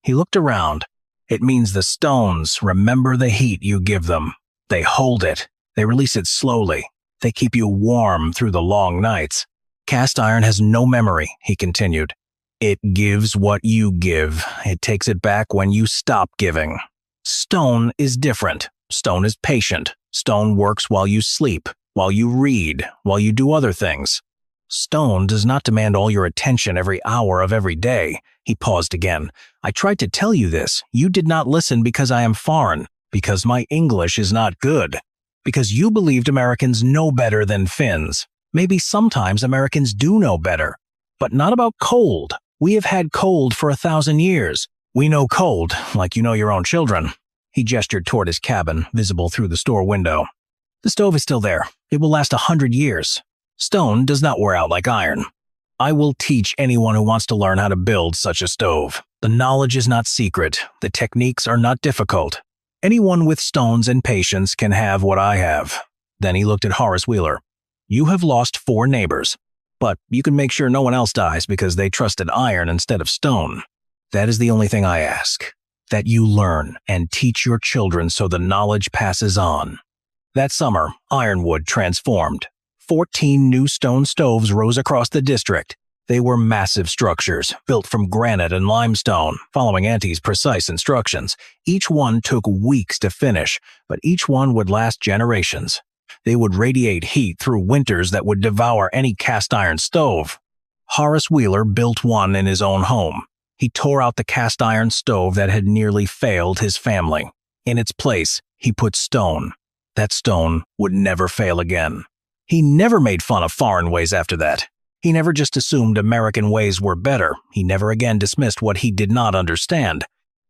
He looked around. It means the stones remember the heat you give them. They hold it. They release it slowly. They keep you warm through the long nights. Cast iron has no memory, he continued. It gives what you give. It takes it back when you stop giving. Stone is different. Stone is patient. Stone works while you sleep, while you read, while you do other things. Stone does not demand all your attention every hour of every day. He paused again. I tried to tell you this. You did not listen because I am foreign, because my English is not good. Because you believed Americans know better than Finns. Maybe sometimes Americans do know better, but not about cold. We have had cold for 1,000 years. We know cold, like you know your own children. He gestured toward his cabin, visible through the store window. The stove is still there. It will last 100 years. Stone does not wear out like iron. I will teach anyone who wants to learn how to build such a stove. The knowledge is not secret. The techniques are not difficult. Anyone with stones and patience can have what I have. Then he looked at Horace Wheeler. You have lost 4 neighbors. But you can make sure no one else dies because they trusted iron instead of stone. That is the only thing I ask, that you learn and teach your children so the knowledge passes on. That summer, Ironwood transformed. 14 new stone stoves rose across the district. They were massive structures, built from granite and limestone, following Auntie's precise instructions. Each one took weeks to finish, but each one would last generations. They would radiate heat through winters that would devour any cast iron stove. Horace Wheeler built one in his own home. He tore out the cast iron stove that had nearly failed his family. In its place, he put stone. That stone would never fail again. He never made fun of foreign ways after that. He never just assumed American ways were better. He never again dismissed what he did not understand.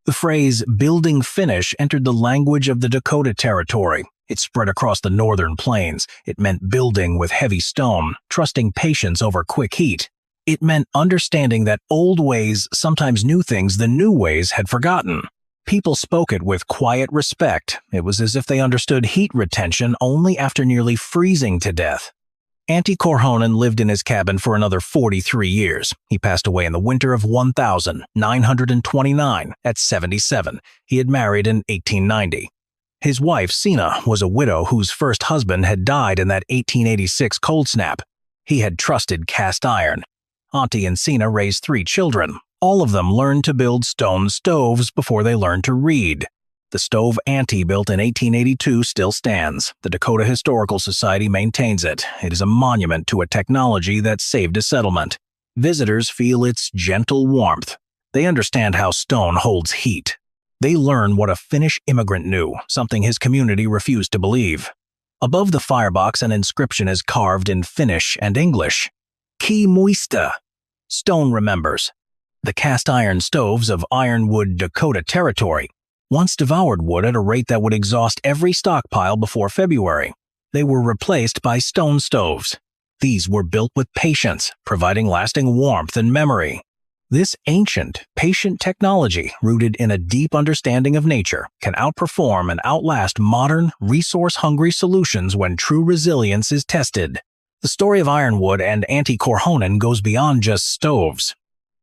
The phrase building finish entered the language of the Dakota Territory. It spread across the northern plains. It meant building with heavy stone, trusting patience over quick heat. It meant understanding that old ways sometimes knew things the new ways had forgotten. People spoke it with quiet respect. It was as if they understood heat retention only after nearly freezing to death. Auntie Corhonen lived in his cabin for another 43 years. He passed away in the winter of 1929 at 77. He had married in 1890. His wife, Sina, was a widow whose first husband had died in that 1886 cold snap. He had trusted cast iron. Auntie and Sina raised 3 children. All of them learned to build stone stoves before they learned to read. The stove Auntie built in 1882 still stands. The Dakota Historical Society maintains it. It is a monument to a technology that saved a settlement. Visitors feel its gentle warmth. They understand how stone holds heat. They learn what a Finnish immigrant knew, something his community refused to believe. Above the firebox, an inscription is carved in Finnish and English. Ki muista. Stone remembers. The cast iron stoves of Ironwood, Dakota Territory once devoured wood at a rate that would exhaust every stockpile before February. They were replaced by stone stoves. These were built with patience, providing lasting warmth and memory. This ancient, patient technology, rooted in a deep understanding of nature, can outperform and outlast modern, resource-hungry solutions when true resilience is tested. The story of Ironwood and Auntie Corhonen goes beyond just stoves.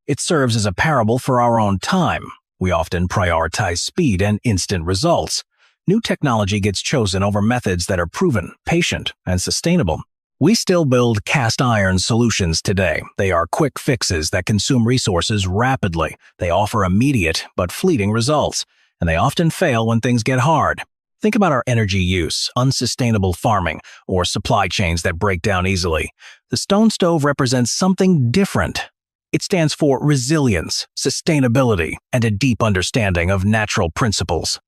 It serves as a parable for our own time. We often prioritize speed and instant results. New technology gets chosen over methods that are proven, patient, and sustainable. We still build cast iron solutions today. They are quick fixes that consume resources rapidly. They offer immediate but fleeting results, and they often fail when things get hard. Think about our energy use, unsustainable farming, or supply chains that break down easily. The stone stove represents something different. It stands for resilience, sustainability, and a deep understanding of natural principles.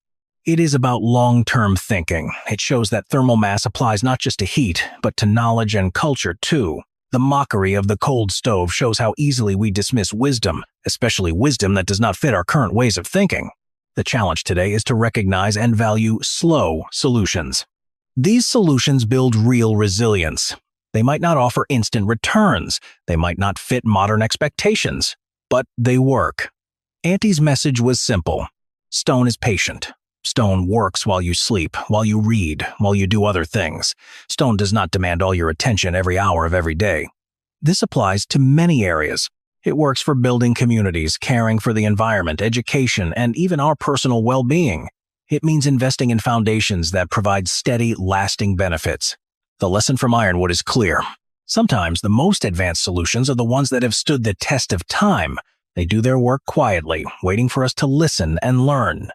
It is about long-term thinking. It shows that thermal mass applies not just to heat, but to knowledge and culture too. The mockery of the cold stove shows how easily we dismiss wisdom, especially wisdom that does not fit our current ways of thinking. The challenge today is to recognize and value slow solutions. These solutions build real resilience. They might not offer instant returns. They might not fit modern expectations, but they work. Auntie's message was simple. Stone is patient. Stone works while you sleep, while you read, while you do other things. Stone does not demand all your attention every hour of every day. This applies to many areas. It works for building communities, caring for the environment, education, and even our personal well-being. It means investing in foundations that provide steady, lasting benefits. The lesson from Ironwood is clear. Sometimes the most advanced solutions are the ones that have stood the test of time. They do their work quietly, waiting for us to listen and learn.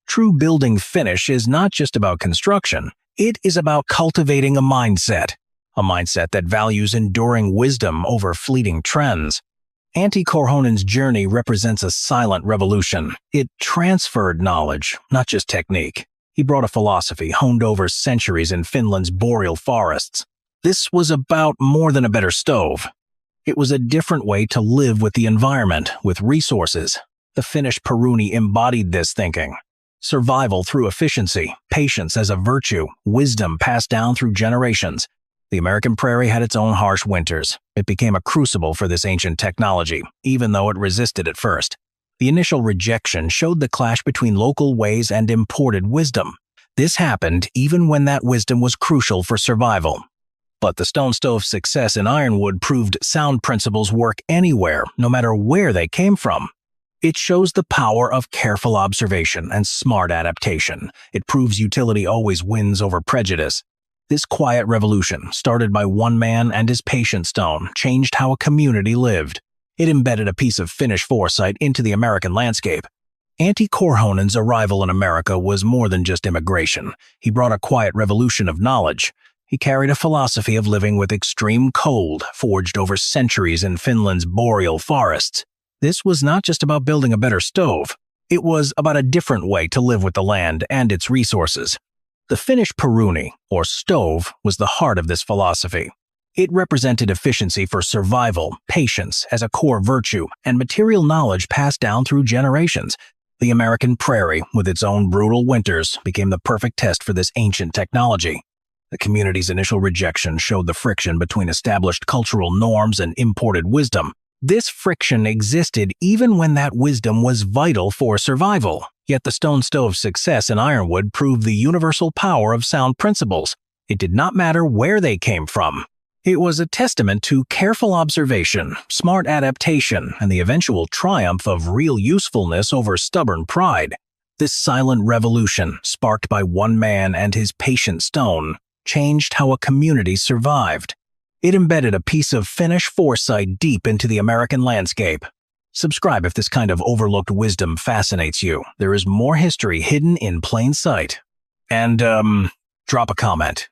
True building finish is not just about construction. It is about cultivating a mindset that values enduring wisdom over fleeting trends. Auntie Corhonen's journey represents a silent revolution. It transferred knowledge, not just technique. He brought a philosophy honed over centuries in Finland's boreal forests. This was about more than a better stove. It was a different way to live with the environment, with resources. The Finnish Peruni embodied this thinking. Survival through efficiency, patience as a virtue, wisdom passed down through generations. The American prairie had its own harsh winters. It became a crucible for this ancient technology, even though it resisted at first. The initial rejection showed the clash between local ways and imported wisdom. This happened even when that wisdom was crucial for survival. But the stone stove's success in ironwood proved sound principles work anywhere, no matter where they came from. It shows the power of careful observation and smart adaptation. It proves utility always wins over prejudice. This quiet revolution, started by one man and his patient stone, changed how a community lived. It embedded a piece of Finnish foresight into the American landscape. Antti Korhonen's arrival in America was more than just immigration. He brought a quiet revolution of knowledge. He carried a philosophy of living with extreme cold, forged over centuries in Finland's boreal forests. This was not just about building a better stove. It was about a different way to live with the land and its resources. The Finnish peruni, or stove, was the heart of this philosophy. It represented efficiency for survival, patience as a core virtue, and material knowledge passed down through generations. The American prairie, with its own brutal winters, became the perfect test for this ancient technology. The community's initial rejection showed the friction between established cultural norms and imported wisdom. This friction existed even when that wisdom was vital for survival. Yet the stone stove's success in ironwood proved the universal power of sound principles. It did not matter where they came from. It was a testament to careful observation, smart adaptation, and the eventual triumph of real usefulness over stubborn pride. This silent revolution, sparked by one man and his patient stone, changed how a community survived. It embedded a piece of Finnish foresight deep into the American landscape. Subscribe if this kind of overlooked wisdom fascinates you. There is more history hidden in plain sight. And, drop a comment.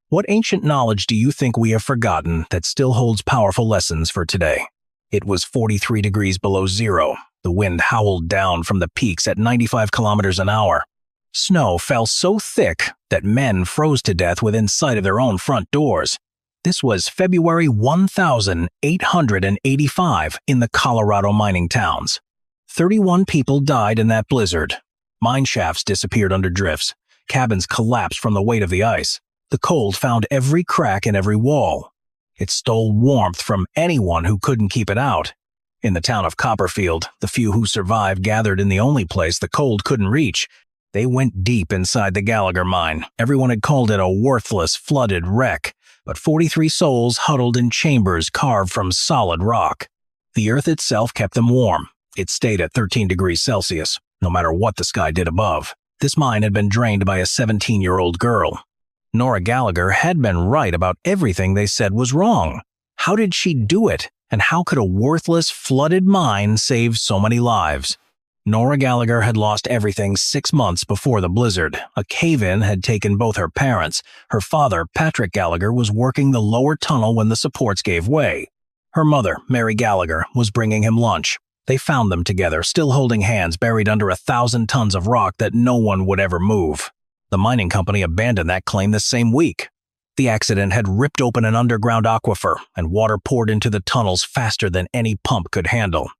What ancient knowledge do you think we have forgotten that still holds powerful lessons for today? It was 43 degrees below zero. The wind howled down from the peaks at 95 kilometers an hour. Snow fell so thick that men froze to death within sight of their own front doors. This was February 1885 in the Colorado mining towns. 31 people died in that blizzard. Mine shafts disappeared under drifts. Cabins collapsed from the weight of the ice. The cold found every crack in every wall. It stole warmth from anyone who couldn't keep it out. In the town of Copperfield, the few who survived gathered in the only place the cold couldn't reach. They went deep inside the Gallagher mine. Everyone had called it a worthless, flooded wreck. But 43 souls huddled in chambers carved from solid rock. The earth itself kept them warm. It stayed at 13 degrees Celsius, no matter what the sky did above. This mine had been drained by a 17-year-old girl. Nora Gallagher had been right about everything they said was wrong. How did she do it? And how could a worthless, flooded mine save so many lives? Nora Gallagher had lost everything 6 months before the blizzard. A cave-in had taken both her parents. Her father, Patrick Gallagher, was working the lower tunnel when the supports gave way. Her mother, Mary Gallagher, was bringing him lunch. They found them together, still holding hands, buried under 1,000 tons of rock that no one would ever move. The mining company abandoned that claim the same week. The accident had ripped open an underground aquifer, and water poured into the tunnels faster than any pump could handle.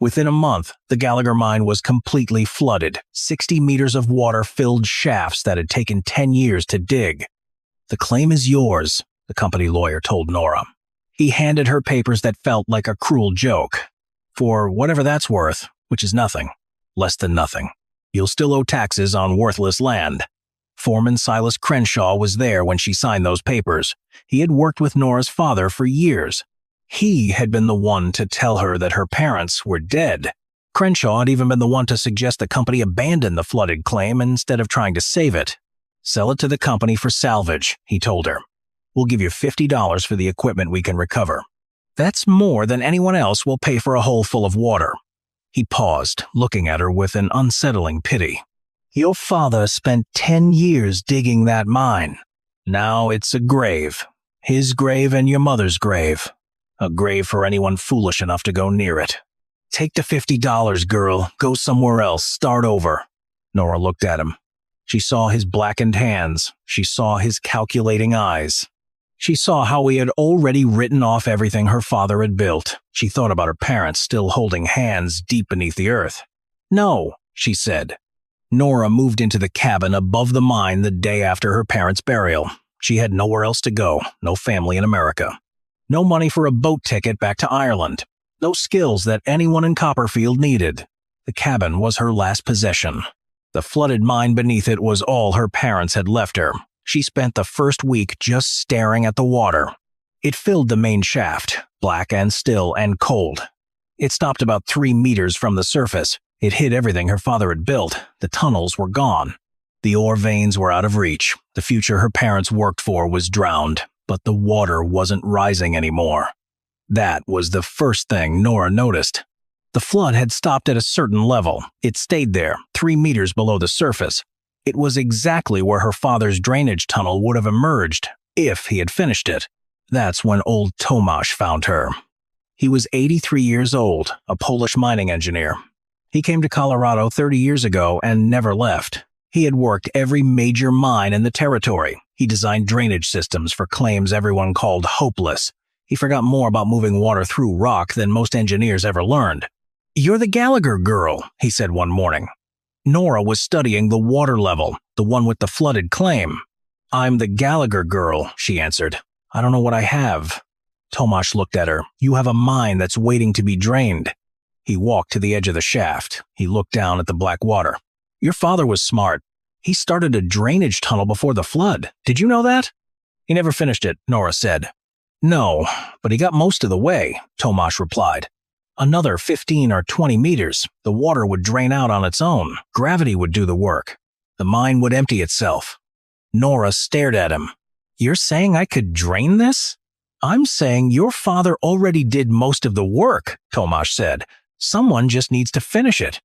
Within a month, the Gallagher mine was completely flooded. 60 meters of water filled shafts that had taken 10 years to dig. "The claim is yours," the company lawyer told Nora. He handed her papers that felt like a cruel joke. "For whatever that's worth, which is nothing, less than nothing, you'll still owe taxes on worthless land." Foreman Silas Crenshaw was there when she signed those papers. He had worked with Nora's father for years. He had been the one to tell her that her parents were dead. Crenshaw had even been the one to suggest the company abandon the flooded claim instead of trying to save it. "Sell it to the company for salvage," he told her. "We'll give you $50 for the equipment we can recover. That's more than anyone else will pay for a hole full of water." He paused, looking at her with an unsettling pity. "Your father spent 10 years digging that mine. Now it's a grave. His grave and your mother's grave. A grave for anyone foolish enough to go near it. Take the $50, girl. Go somewhere else. Start over." Nora looked at him. She saw his blackened hands. She saw his calculating eyes. She saw how he had already written off everything her father had built. She thought about her parents still holding hands deep beneath the earth. "No," she said. Nora moved into the cabin above the mine the day after her parents' burial. She had nowhere else to go, no family in America. No money for a boat ticket back to Ireland. No skills that anyone in Copperfield needed. The cabin was her last possession. The flooded mine beneath it was all her parents had left her. She spent the first week just staring at the water. It filled the main shaft, black and still and cold. It stopped about 3 meters from the surface. It hid everything her father had built. The tunnels were gone. The ore veins were out of reach. The future her parents worked for was drowned, but the water wasn't rising anymore. That was the first thing Nora noticed. The flood had stopped at a certain level. It stayed there, 3 meters below the surface. It was exactly where her father's drainage tunnel would have emerged if he had finished it. That's when old Tomasz found her. He was 83 years old, a Polish mining engineer. He came to Colorado 30 years ago and never left. He had worked every major mine in the territory. He designed drainage systems for claims everyone called hopeless. He forgot more about moving water through rock than most engineers ever learned. "You're the Gallagher girl," he said one morning. Nora was studying the water level, the one with the flooded claim. "I'm the Gallagher girl," she answered. "I don't know what I have." Tomasz looked at her. "You have a mine that's waiting to be drained." He walked to the edge of the shaft. He looked down at the black water. "Your father was smart. He started a drainage tunnel before the flood. Did you know that?" "He never finished it," Nora said. "No, but he got most of the way," Tomasz replied. "Another 15 or 20 meters. The water would drain out on its own. Gravity would do the work. The mine would empty itself." Nora stared at him. "You're saying I could drain this?" "I'm saying your father already did most of the work," Tomasz said. "Someone just needs to finish it."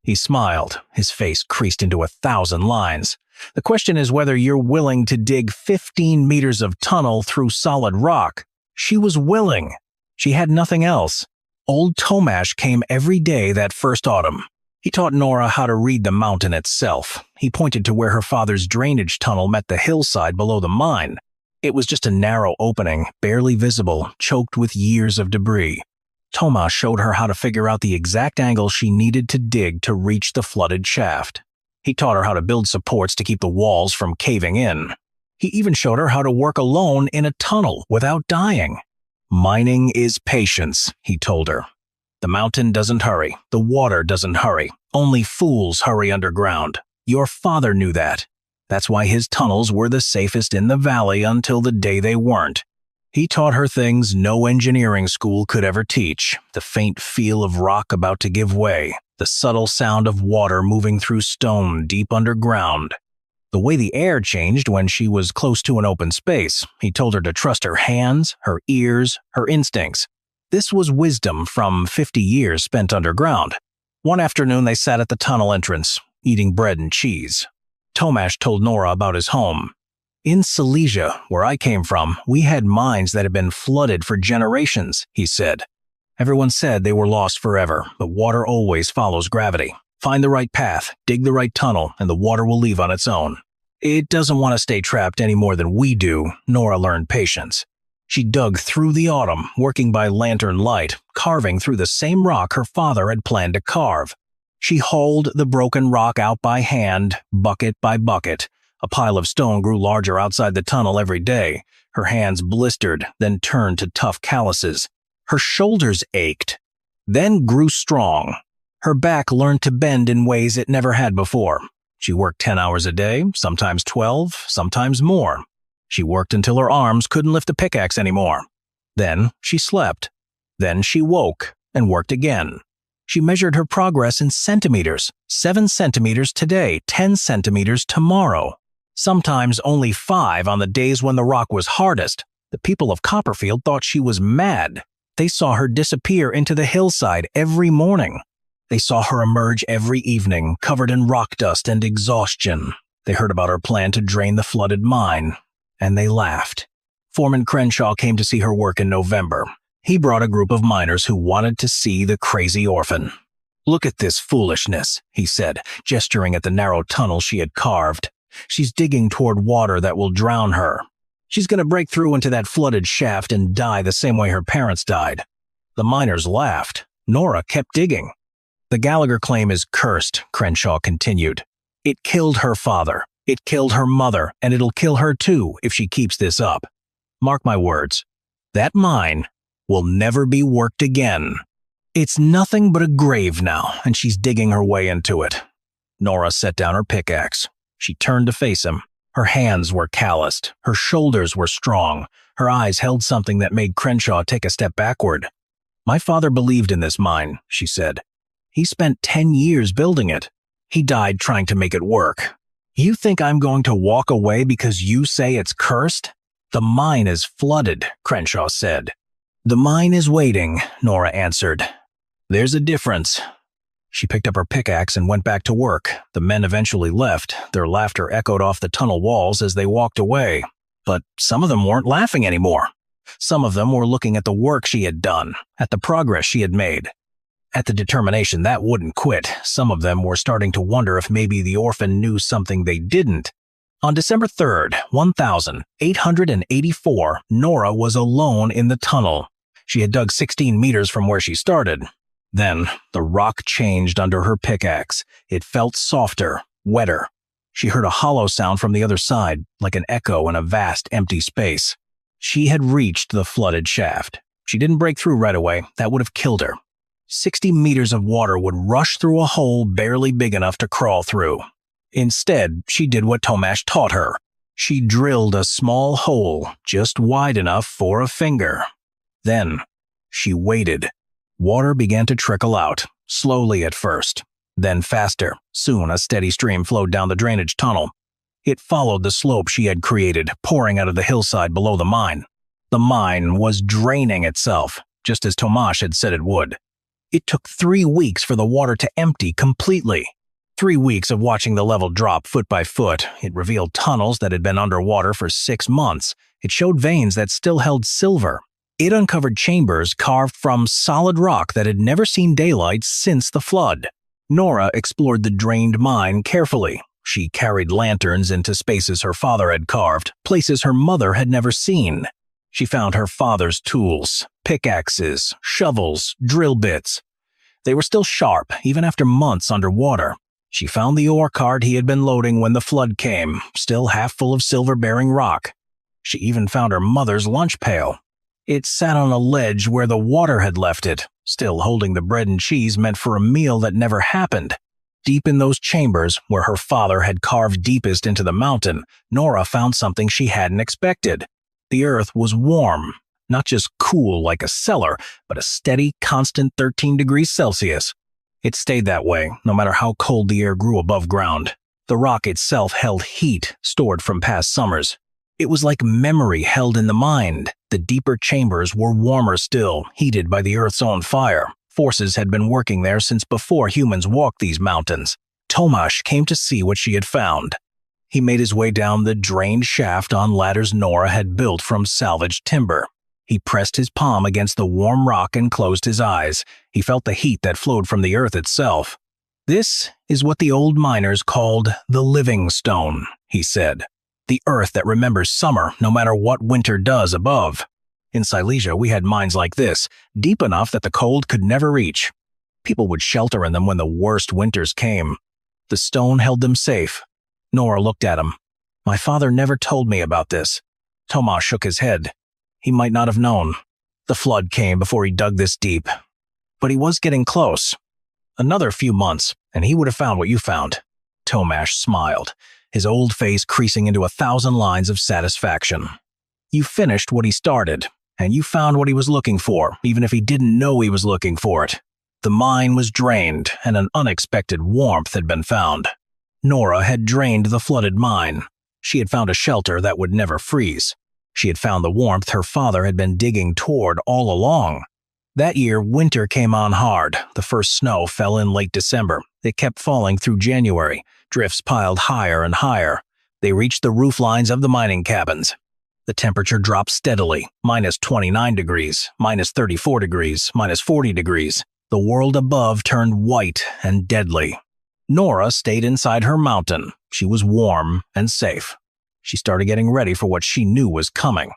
He smiled. His face creased into 1,000 lines. "The question is whether you're willing to dig 15 meters of tunnel through solid rock." She was willing. She had nothing else. Old Tomasz came every day that first autumn. He taught Nora how to read the mountain itself. He pointed to where her father's drainage tunnel met the hillside below the mine. It was just a narrow opening, barely visible, choked with years of debris. Tomasz showed her how to figure out the exact angle she needed to dig to reach the flooded shaft. He taught her how to build supports to keep the walls from caving in. He even showed her how to work alone in a tunnel without dying. "Mining is patience," he told her. "The mountain doesn't hurry. The water doesn't hurry. Only fools hurry underground. Your father knew that. That's why his tunnels were the safest in the valley until the day they weren't. He taught her things no engineering school could ever teach. The faint feel of rock about to give way. The subtle sound of water moving through stone deep underground. The way the air changed when she was close to an open space. He told her to trust her hands, her ears, her instincts. This was wisdom from 50 years spent underground. One afternoon they sat at the tunnel entrance, eating bread and cheese. Tomasz told Nora about his home. "In Silesia, where I came from, we had mines that had been flooded for generations," he said. "Everyone said they were lost forever, but water always follows gravity. Find the right path, dig the right tunnel, and the water will leave on its own. It doesn't want to stay trapped any more than we do." Nora learned patience. She dug through the autumn, working by lantern light, carving through the same rock her father had planned to carve. She hauled the broken rock out by hand, bucket by bucket. A pile of stone grew larger outside the tunnel every day. Her hands blistered, then turned to tough calluses. Her shoulders ached, then grew strong. Her back learned to bend in ways it never had before. She worked 10 hours a day, sometimes 12, sometimes more. She worked until her arms couldn't lift a pickaxe anymore. Then she slept. Then she woke and worked again. She measured her progress in centimeters. 7 centimeters today, 10 centimeters tomorrow. Sometimes only 5 on the days when the rock was hardest. The people of Copperfield thought she was mad. They saw her disappear into the hillside every morning. They saw her emerge every evening, covered in rock dust and exhaustion. They heard about her plan to drain the flooded mine, and they laughed. Foreman Crenshaw came to see her work in November. He brought a group of miners who wanted to see the crazy orphan. "Look at this foolishness," he said, gesturing at the narrow tunnel she had carved. "She's digging toward water that will drown her. She's going to break through into that flooded shaft and die the same way her parents died." The miners laughed. Nora kept digging. "The Gallagher claim is cursed," Crenshaw continued. "It killed her father. It killed her mother, and it'll kill her too if she keeps this up. Mark my words. That mine will never be worked again. It's nothing but a grave now, and she's digging her way into it." Nora set down her pickaxe. She turned to face him. Her hands were calloused, her shoulders were strong, her eyes held something that made Crenshaw take a step backward. "My father believed in this mine," she said. "He spent 10 years building it. He died trying to make it work. You think I'm going to walk away because you say it's cursed? The mine is flooded," Crenshaw said. "The mine is waiting," Nora answered. "There's a difference." She picked up her pickaxe and went back to work. The men eventually left. Their laughter echoed off the tunnel walls as they walked away. But some of them weren't laughing anymore. Some of them were looking at the work she had done, at the progress she had made, at the determination that wouldn't quit. Some of them were starting to wonder if maybe the orphan knew something they didn't. On December 3rd, 1884, Nora was alone in the tunnel. She had dug 16 meters from where she started. Then, the rock changed under her pickaxe. It felt softer, wetter. She heard a hollow sound from the other side, like an echo in a vast, empty space. She had reached the flooded shaft. She didn't break through right away. That would have killed her. 60 meters of water would rush through a hole barely big enough to crawl through. Instead, she did what Tomasz taught her. She drilled a small hole, just wide enough for a finger. Then, she waited. Water began to trickle out, slowly at first, then faster. Soon a steady stream flowed down the drainage tunnel. It followed the slope she had created, pouring out of the hillside below the mine. The mine was draining itself, just as Tomasz had said it would. It took 3 weeks for the water to empty completely. 3 weeks of watching the level drop foot by foot. It revealed tunnels that had been underwater for 6 months. It showed veins that still held silver. It uncovered chambers carved from solid rock that had never seen daylight since the flood. Nora explored the drained mine carefully. She carried lanterns into spaces her father had carved, places her mother had never seen. She found her father's tools, pickaxes, shovels, drill bits. They were still sharp, even after months underwater. She found the ore cart he had been loading when the flood came, still half full of silver-bearing rock. She even found her mother's lunch pail. It sat on a ledge where the water had left it, still holding the bread and cheese meant for a meal that never happened. Deep in those chambers, where her father had carved deepest into the mountain, Nora found something she hadn't expected. The earth was warm, not just cool like a cellar, but a steady, constant 13 degrees Celsius. It stayed that way, no matter how cold the air grew above ground. The rock itself held heat, stored from past summers. It was like memory held in the mind. The deeper chambers were warmer still, heated by the Earth's own fire. Forces had been working there since before humans walked these mountains. Tomasz came to see what she had found. He made his way down the drained shaft on ladders Nora had built from salvaged timber. He pressed his palm against the warm rock and closed his eyes. He felt the heat that flowed from the earth itself. "This is what the old miners called the living stone," he said. "The earth that remembers summer no matter what winter does above. In Silesia, we had mines like this, deep enough that the cold could never reach. People would shelter in them when the worst winters came. The stone held them safe." Nora looked at him. "My father never told me about this." Tomasz shook his head. He might not have known. The flood came before he dug this deep. But he was getting close. Another few months, and he would have found what you found. Tomasz smiled, his old face creasing into 1,000 lines of satisfaction. "You finished what he started, and you found what he was looking for, even if he didn't know he was looking for it. The mine was drained, and an unexpected warmth had been found." Nora had drained the flooded mine. She had found a shelter that would never freeze. She had found the warmth her father had been digging toward all along. That year, winter came on hard. The first snow fell in late December. It kept falling through January. Drifts piled higher and higher. They reached the roof lines of the mining cabins. The temperature dropped steadily, minus 29 degrees, minus 34 degrees, minus 40 degrees. The world above turned white and deadly. Nora stayed inside her mountain. She was warm and safe. She started getting ready for what she knew was coming.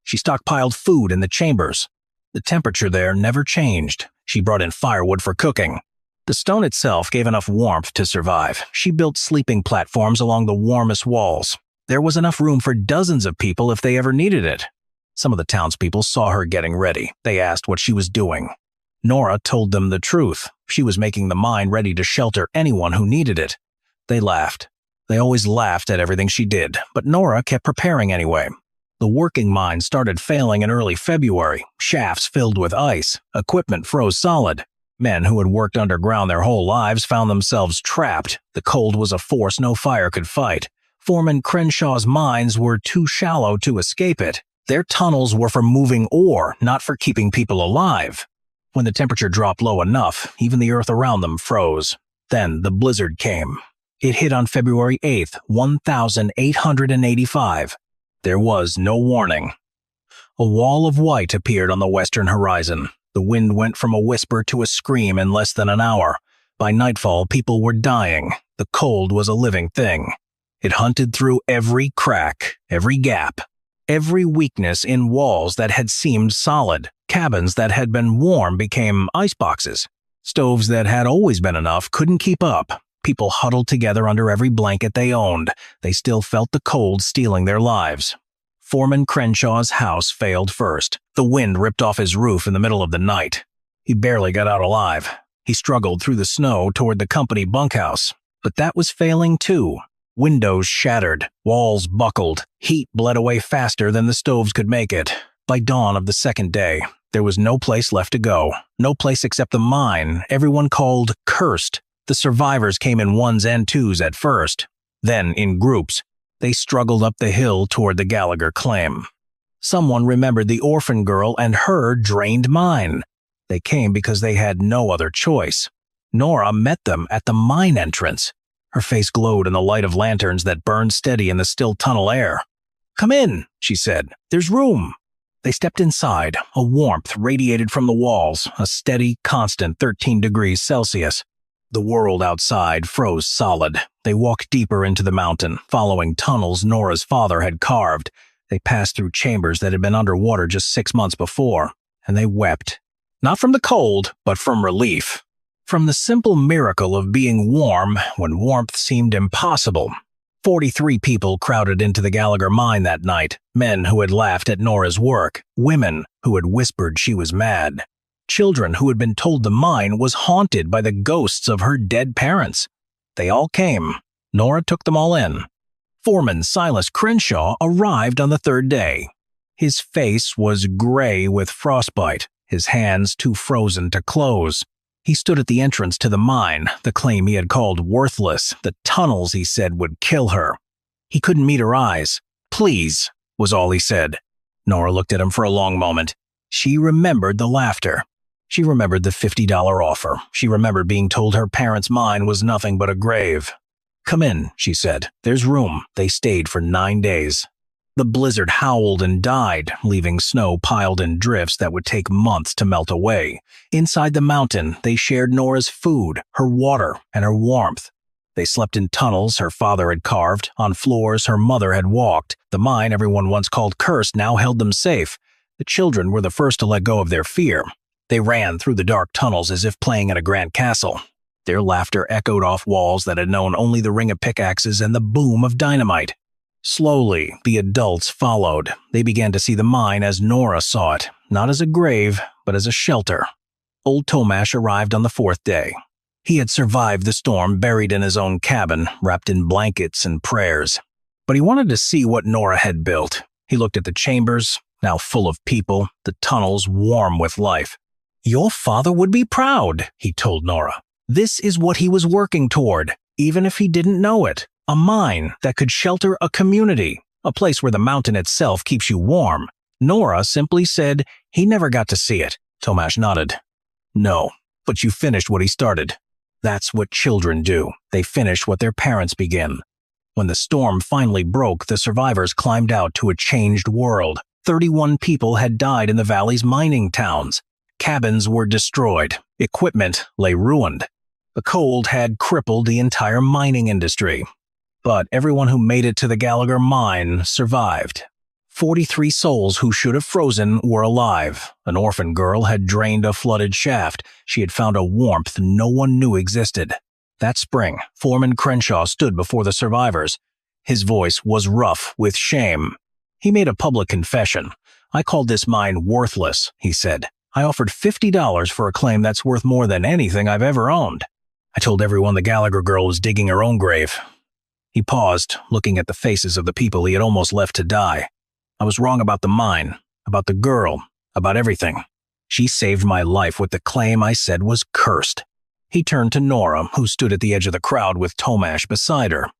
She stockpiled food in the chambers. The temperature there never changed. She brought in firewood for cooking. The stone itself gave enough warmth to survive. She built sleeping platforms along the warmest walls. There was enough room for dozens of people if they ever needed it. Some of the townspeople saw her getting ready. They asked what she was doing. Nora told them the truth. She was making the mine ready to shelter anyone who needed it. They laughed. They always laughed at everything she did, but Nora kept preparing anyway. The working mine started failing in early February, shafts filled with ice, equipment froze solid. Men who had worked underground their whole lives found themselves trapped. The cold was a force no fire could fight. Foreman Crenshaw's mines were too shallow to escape it. Their tunnels were for moving ore, not for keeping people alive. When the temperature dropped low enough, even the earth around them froze. Then the blizzard came. It hit on February 8th, 1885. There was no warning. A wall of white appeared on the western horizon. The wind went from a whisper to a scream in less than an hour. By nightfall, people were dying. The cold was a living thing. It hunted through every crack, every gap, every weakness in walls that had seemed solid. Cabins that had been warm became iceboxes. Stoves that had always been enough couldn't keep up. People huddled together under every blanket they owned. They still felt the cold stealing their lives. Foreman Crenshaw's house failed first. The wind ripped off his roof in the middle of the night. He barely got out alive. He struggled through the snow toward the company bunkhouse. But that was failing too. Windows shattered, walls buckled, heat bled away faster than the stoves could make it. By dawn of the second day, there was no place left to go. No place except the mine, everyone called cursed. The survivors came in ones and twos at first. Then, in groups, they struggled up the hill toward the Gallagher claim. Someone remembered the orphan girl and her drained mine. They came because they had no other choice. Nora met them at the mine entrance. Her face glowed in the light of lanterns that burned steady in the still tunnel air. "Come in," she said. "There's room." They stepped inside. A warmth radiated from the walls, a steady, constant 13 degrees Celsius. The world outside froze solid. They walked deeper into the mountain, following tunnels Nora's father had carved. They passed through chambers that had been underwater just 6 months before, and they wept. Not from the cold, but from relief. From the simple miracle of being warm when warmth seemed impossible. 43 people crowded into the Gallagher mine that night, men who had laughed at Nora's work, women who had whispered she was mad. Children who had been told the mine was haunted by the ghosts of her dead parents. They all came. Nora took them all in. Foreman Silas Crenshaw arrived on the third day. His face was gray with frostbite, his hands too frozen to close. He stood at the entrance to the mine, the claim he had called worthless. The tunnels, he said, would kill her. He couldn't meet her eyes. "Please," was all he said. Nora looked at him for a long moment. She remembered the laughter. She remembered the $50 offer. She remembered being told her parents' mine was nothing but a grave. "Come in," she said. "There's room." They stayed for 9 days. The blizzard howled and died, leaving snow piled in drifts that would take months to melt away. Inside the mountain, they shared Nora's food, her water, and her warmth. They slept in tunnels her father had carved, on floors her mother had walked. The mine everyone once called cursed now held them safe. The children were the first to let go of their fear. They ran through the dark tunnels as if playing in a grand castle. Their laughter echoed off walls that had known only the ring of pickaxes and the boom of dynamite. Slowly, the adults followed. They began to see the mine as Nora saw it, not as a grave, but as a shelter. Old Tomash arrived on the 4th day. He had survived the storm, buried in his own cabin, wrapped in blankets and prayers. But he wanted to see what Nora had built. He looked at the chambers, now full of people, the tunnels warm with life. "Your father would be proud," he told Nora. This is what he was working toward, even if he didn't know it. A mine that could shelter a community, a place where the mountain itself keeps you warm. Nora simply said he never got to see it. Tomash nodded. "No, but you finished what he started." That's what children do. They finish what their parents begin. When the storm finally broke, the survivors climbed out to a changed world. 31 people had died in the valley's mining towns. Cabins were destroyed. Equipment lay ruined. The cold had crippled the entire mining industry. But everyone who made it to the Gallagher mine survived. 43 souls who should have frozen were alive. An orphan girl had drained a flooded shaft. She had found a warmth no one knew existed. That spring, Foreman Crenshaw stood before the survivors. His voice was rough with shame. He made a public confession. "I called this mine worthless," he said. "I offered $50 for a claim that's worth more than anything I've ever owned. I told everyone the Gallagher girl was digging her own grave." He paused, looking at the faces of the people he had almost left to die. I was wrong about the mine, about the girl, about everything. She saved my life with the claim I said was cursed. He turned to Nora, who stood at the edge of the crowd with Tomash beside her.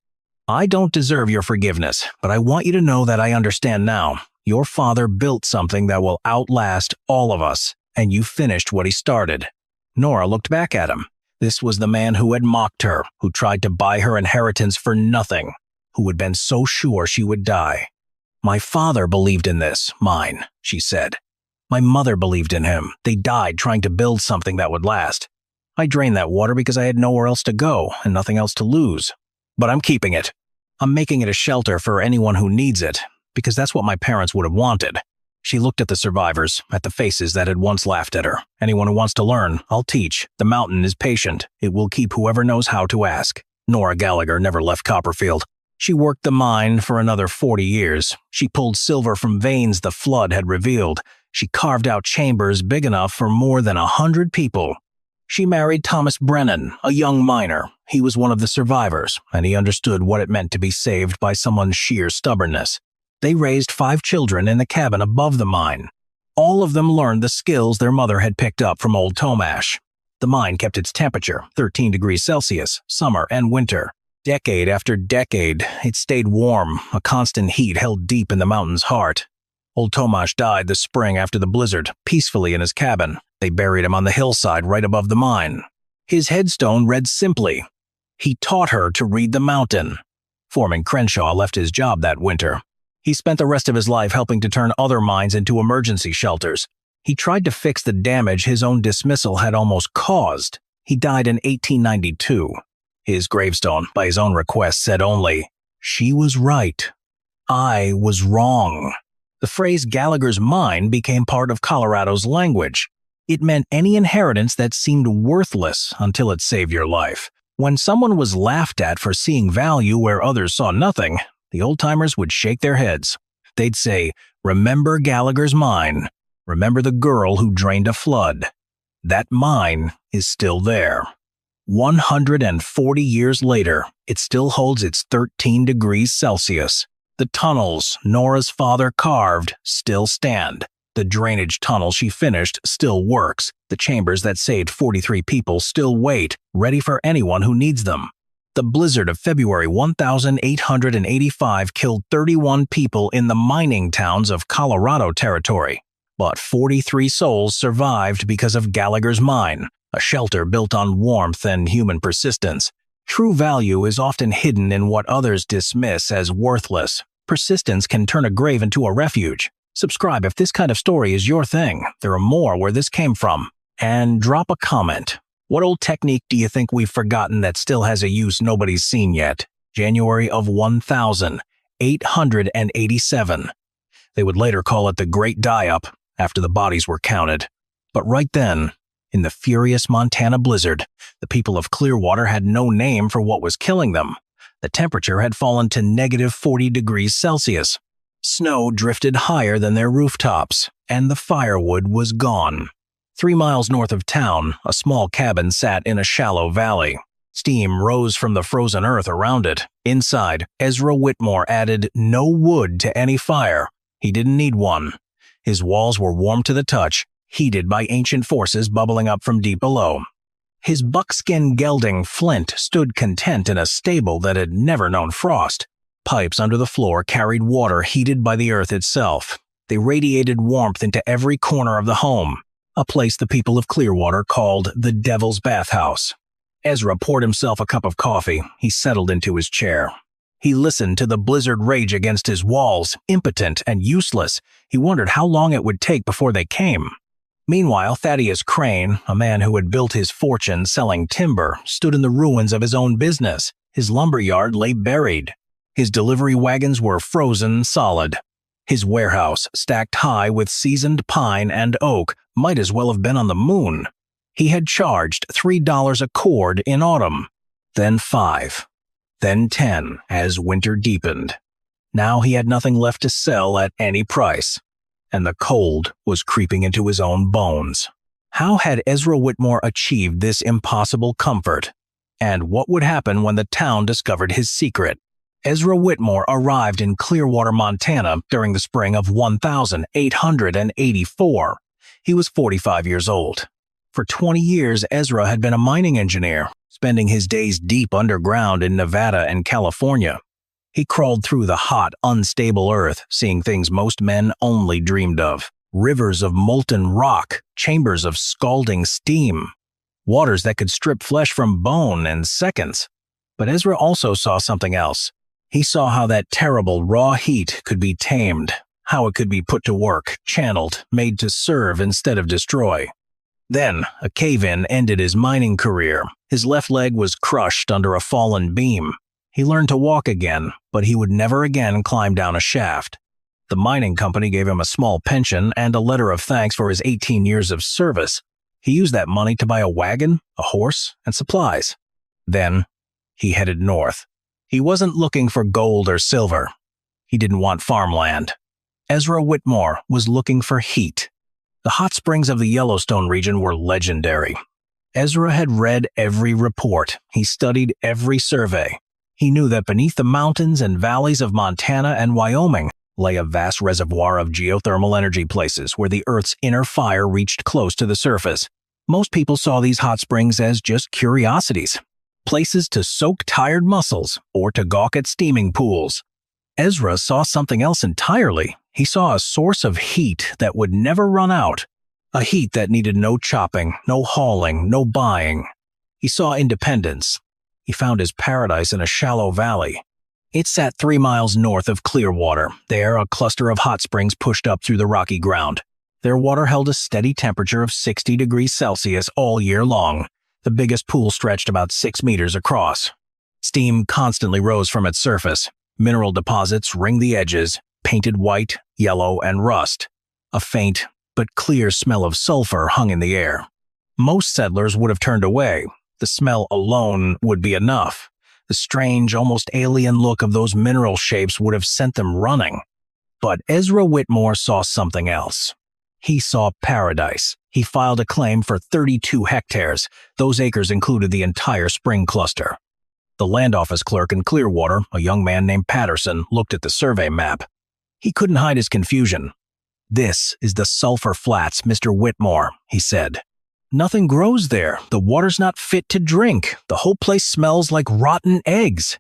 I don't deserve your forgiveness, but I want you to know that I understand now. Your father built something that will outlast all of us, and you finished what he started. Nora looked back at him. This was the man who had mocked her, who tried to buy her inheritance for nothing, who had been so sure she would die. My father believed in this, mine, she said. My mother believed in him. They died trying to build something that would last. I drained that water because I had nowhere else to go and nothing else to lose. But I'm keeping it. I'm making it a shelter for anyone who needs it, because that's what my parents would have wanted. She looked at the survivors, at the faces that had once laughed at her. Anyone who wants to learn, I'll teach. The mountain is patient. It will keep whoever knows how to ask. Nora Gallagher never left Copperfield. She worked the mine for another 40 years. She pulled silver from veins the flood had revealed. She carved out chambers big enough for more than 100 people. She married Thomas Brennan, a young miner. He was one of the survivors, and he understood what it meant to be saved by someone's sheer stubbornness. They raised 5 children in the cabin above the mine. All of them learned the skills their mother had picked up from old Tomash. The mine kept its temperature, 13 degrees Celsius, summer and winter. Decade after decade, it stayed warm, a constant heat held deep in the mountain's heart. Old Tomash died the spring after the blizzard, peacefully in his cabin. They buried him on the hillside right above the mine. His headstone read simply, "He taught her to read the mountain." Foreman Crenshaw left his job that winter. He spent the rest of his life helping to turn other mines into emergency shelters. He tried to fix the damage his own dismissal had almost caused. He died in 1892. His gravestone, by his own request, said only, "She was right. I was wrong." The phrase Gallagher's mine became part of Colorado's language. It meant any inheritance that seemed worthless until it saved your life. When someone was laughed at for seeing value where others saw nothing, the old-timers would shake their heads. They'd say, "Remember Gallagher's mine. Remember the girl who drained a flood. That mine is still there." 140 years later, it still holds its 13 degrees Celsius. The tunnels Nora's father carved still stand. The drainage tunnel she finished still works. The chambers that saved 43 people still wait, ready for anyone who needs them. The blizzard of February 1885 killed 31 people in the mining towns of Colorado Territory. But 43 souls survived because of Gallagher's mine, a shelter built on warmth and human persistence. True value is often hidden in what others dismiss as worthless. Persistence can turn a grave into a refuge. Subscribe if this kind of story is your thing. There are more where this came from. And drop a comment. What old technique do you think we've forgotten that still has a use nobody's seen yet? January of 1887. They would later call it the Great Die-Up after the bodies were counted. But right then, in the furious Montana blizzard, the people of Clearwater had no name for what was killing them. The temperature had fallen to negative 40 degrees Celsius. Snow drifted higher than their rooftops, and the firewood was gone. 3 miles north of town, a small cabin sat in a shallow valley. Steam rose from the frozen earth around it. Inside, Ezra Whitmore added no wood to any fire. He didn't need one. His walls were warm to the touch, heated by ancient forces bubbling up from deep below. His buckskin gelding, Flint, stood content in a stable that had never known frost. Pipes under the floor carried water heated by the earth itself. They radiated warmth into every corner of the home, a place the people of Clearwater called the Devil's Bathhouse. Ezra poured himself a cup of coffee. He settled into his chair. He listened to the blizzard rage against his walls, impotent and useless. He wondered how long it would take before they came. Meanwhile, Thaddeus Crane, a man who had built his fortune selling timber, stood in the ruins of his own business. His lumberyard lay buried. His delivery wagons were frozen solid. His warehouse, stacked high with seasoned pine and oak, might as well have been on the moon. He had charged $3 a cord in autumn, then $5, then $10 as winter deepened. Now he had nothing left to sell at any price, and the cold was creeping into his own bones. How had Ezra Whitmore achieved this impossible comfort? And what would happen when the town discovered his secret? Ezra Whitmore arrived in Clearwater, Montana during the spring of 1884. He was 45 years old. For 20 years, Ezra had been a mining engineer, spending his days deep underground in Nevada and California. He crawled through the hot, unstable earth, seeing things most men only dreamed of. Rivers of molten rock, chambers of scalding steam, waters that could strip flesh from bone in seconds. But Ezra also saw something else. He saw how that terrible raw heat could be tamed, how it could be put to work, channeled, made to serve instead of destroy. Then, a cave-in ended his mining career. His left leg was crushed under a fallen beam. He learned to walk again, but he would never again climb down a shaft. The mining company gave him a small pension and a letter of thanks for his 18 years of service. He used that money to buy a wagon, a horse, and supplies. Then, he headed north. He wasn't looking for gold or silver. He didn't want farmland. Ezra Whitmore was looking for heat. The hot springs of the Yellowstone region were legendary. Ezra had read every report. He studied every survey. He knew that beneath the mountains and valleys of Montana and Wyoming lay a vast reservoir of geothermal energy places where the Earth's inner fire reached close to the surface. Most people saw these hot springs as just curiosities, places to soak tired muscles or to gawk at steaming pools. Ezra saw something else entirely. He saw a source of heat that would never run out, a heat that needed no chopping, no hauling, no buying. He saw independence. He found his paradise in a shallow valley. It sat 3 miles north of Clearwater. There, a cluster of hot springs pushed up through the rocky ground. Their water held a steady temperature of 60 degrees Celsius all year long. The biggest pool stretched about 6 meters across. Steam constantly rose from its surface. Mineral deposits ringed the edges, painted white, yellow, and rust. A faint but clear smell of sulfur hung in the air. Most settlers would have turned away. The smell alone would be enough. The strange, almost alien look of those mineral shapes would have sent them running. But Ezra Whitmore saw something else. He saw paradise. He filed a claim for 32 hectares. Those acres included the entire spring cluster. The land office clerk in Clearwater, a young man named Patterson, looked at the survey map. He couldn't hide his confusion. "This is the Sulphur Flats, Mr. Whitmore," he said. "Nothing grows there. The water's not fit to drink. The whole place smells like rotten eggs."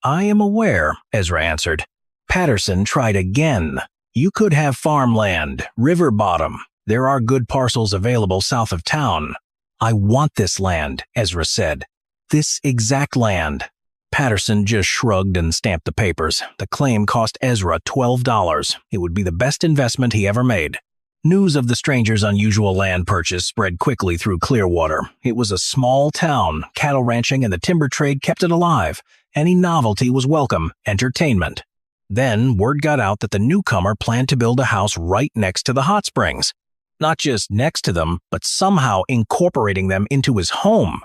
"I am aware," Ezra answered. Patterson tried again. "You could have farmland, river bottom. There are good parcels available south of town." "I want this land," Ezra said. "This exact land." Patterson just shrugged and stamped the papers. The claim cost Ezra $12. It would be the best investment he ever made. News of the stranger's unusual land purchase spread quickly through Clearwater. It was a small town. Cattle ranching and the timber trade kept it alive. Any novelty was welcome entertainment. Then word got out that the newcomer planned to build a house right next to the hot springs. Not just next to them, but somehow incorporating them into his home.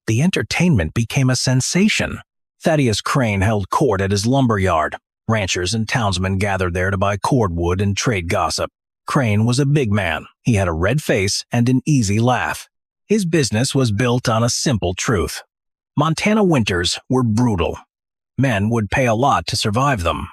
The entertainment became a sensation. Thaddeus Crane held court at his lumber yard. Ranchers and townsmen gathered there to buy cordwood and trade gossip. Crane was a big man. He had a red face and an easy laugh. His business was built on a simple truth. Montana winters were brutal. Men would pay a lot to survive them.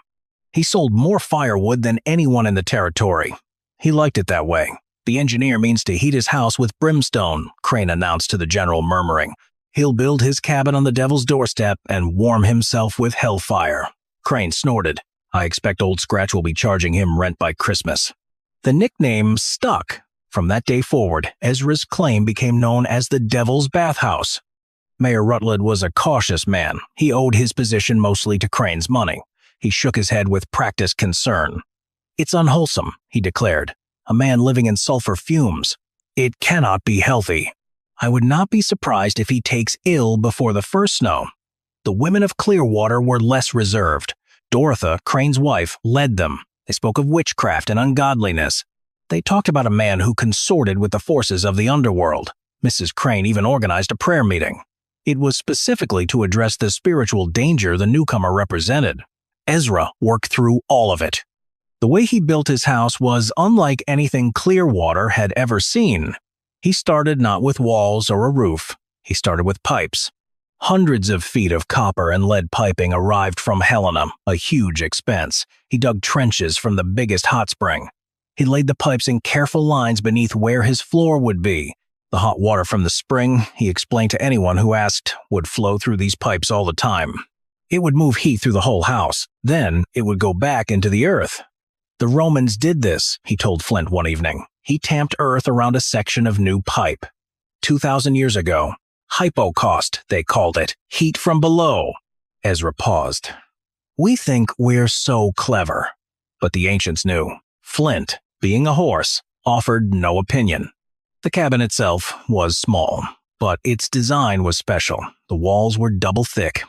He sold more firewood than anyone in the territory. He liked it that way. "The engineer means to heat his house with brimstone," Crane announced to the general, murmuring. "He'll build his cabin on the devil's doorstep and warm himself with hellfire." Crane snorted. "I expect Old Scratch will be charging him rent by Christmas." The nickname stuck. From that day forward, Ezra's claim became known as the Devil's Bathhouse. Mayor Rutledge was a cautious man. He owed his position mostly to Crane's money. He shook his head with practiced concern. "It's unwholesome," he declared. "A man living in sulfur fumes. It cannot be healthy. I would not be surprised if he takes ill before the first snow." The women of Clearwater were less reserved. Dorotha, Crane's wife, led them. They spoke of witchcraft and ungodliness. They talked about a man who consorted with the forces of the underworld. Mrs. Crane even organized a prayer meeting. It was specifically to address the spiritual danger the newcomer represented. Ezra worked through all of it. The way he built his house was unlike anything Clearwater had ever seen. He started not with walls or a roof. He started with pipes. Hundreds of feet of copper and lead piping arrived from Helena, a huge expense. He dug trenches from the biggest hot spring. He laid the pipes in careful lines beneath where his floor would be. The hot water from the spring, he explained to anyone who asked, would flow through these pipes all the time. It would move heat through the whole house. Then it would go back into the earth. The Romans did this, he told Flint one evening. He tamped earth around a section of new pipe. 2,000 years ago. Hypocaust, they called it. Heat from below. Ezra paused. We think we're so clever. But the ancients knew. Flint, being a horse, offered no opinion. The cabin itself was small, but its design was special. The walls were double thick.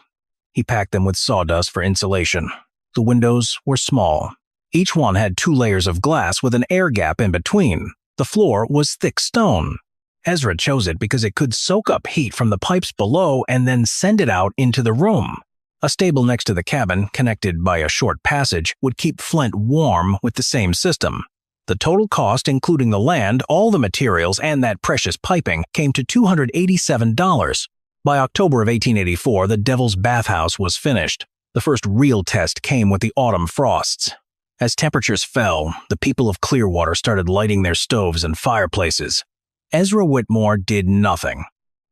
He packed them with sawdust for insulation. The windows were small. Each one had 2 layers of glass with an air gap in between. The floor was thick stone. Ezra chose it because it could soak up heat from the pipes below and then send it out into the room. A stable next to the cabin, connected by a short passage, would keep Flint warm with the same system. The total cost, including the land, all the materials, and that precious piping, came to $287. By October of 1884, the Devil's Bathhouse was finished. The first real test came with the autumn frosts. As temperatures fell, the people of Clearwater started lighting their stoves and fireplaces. Ezra Whitmore did nothing.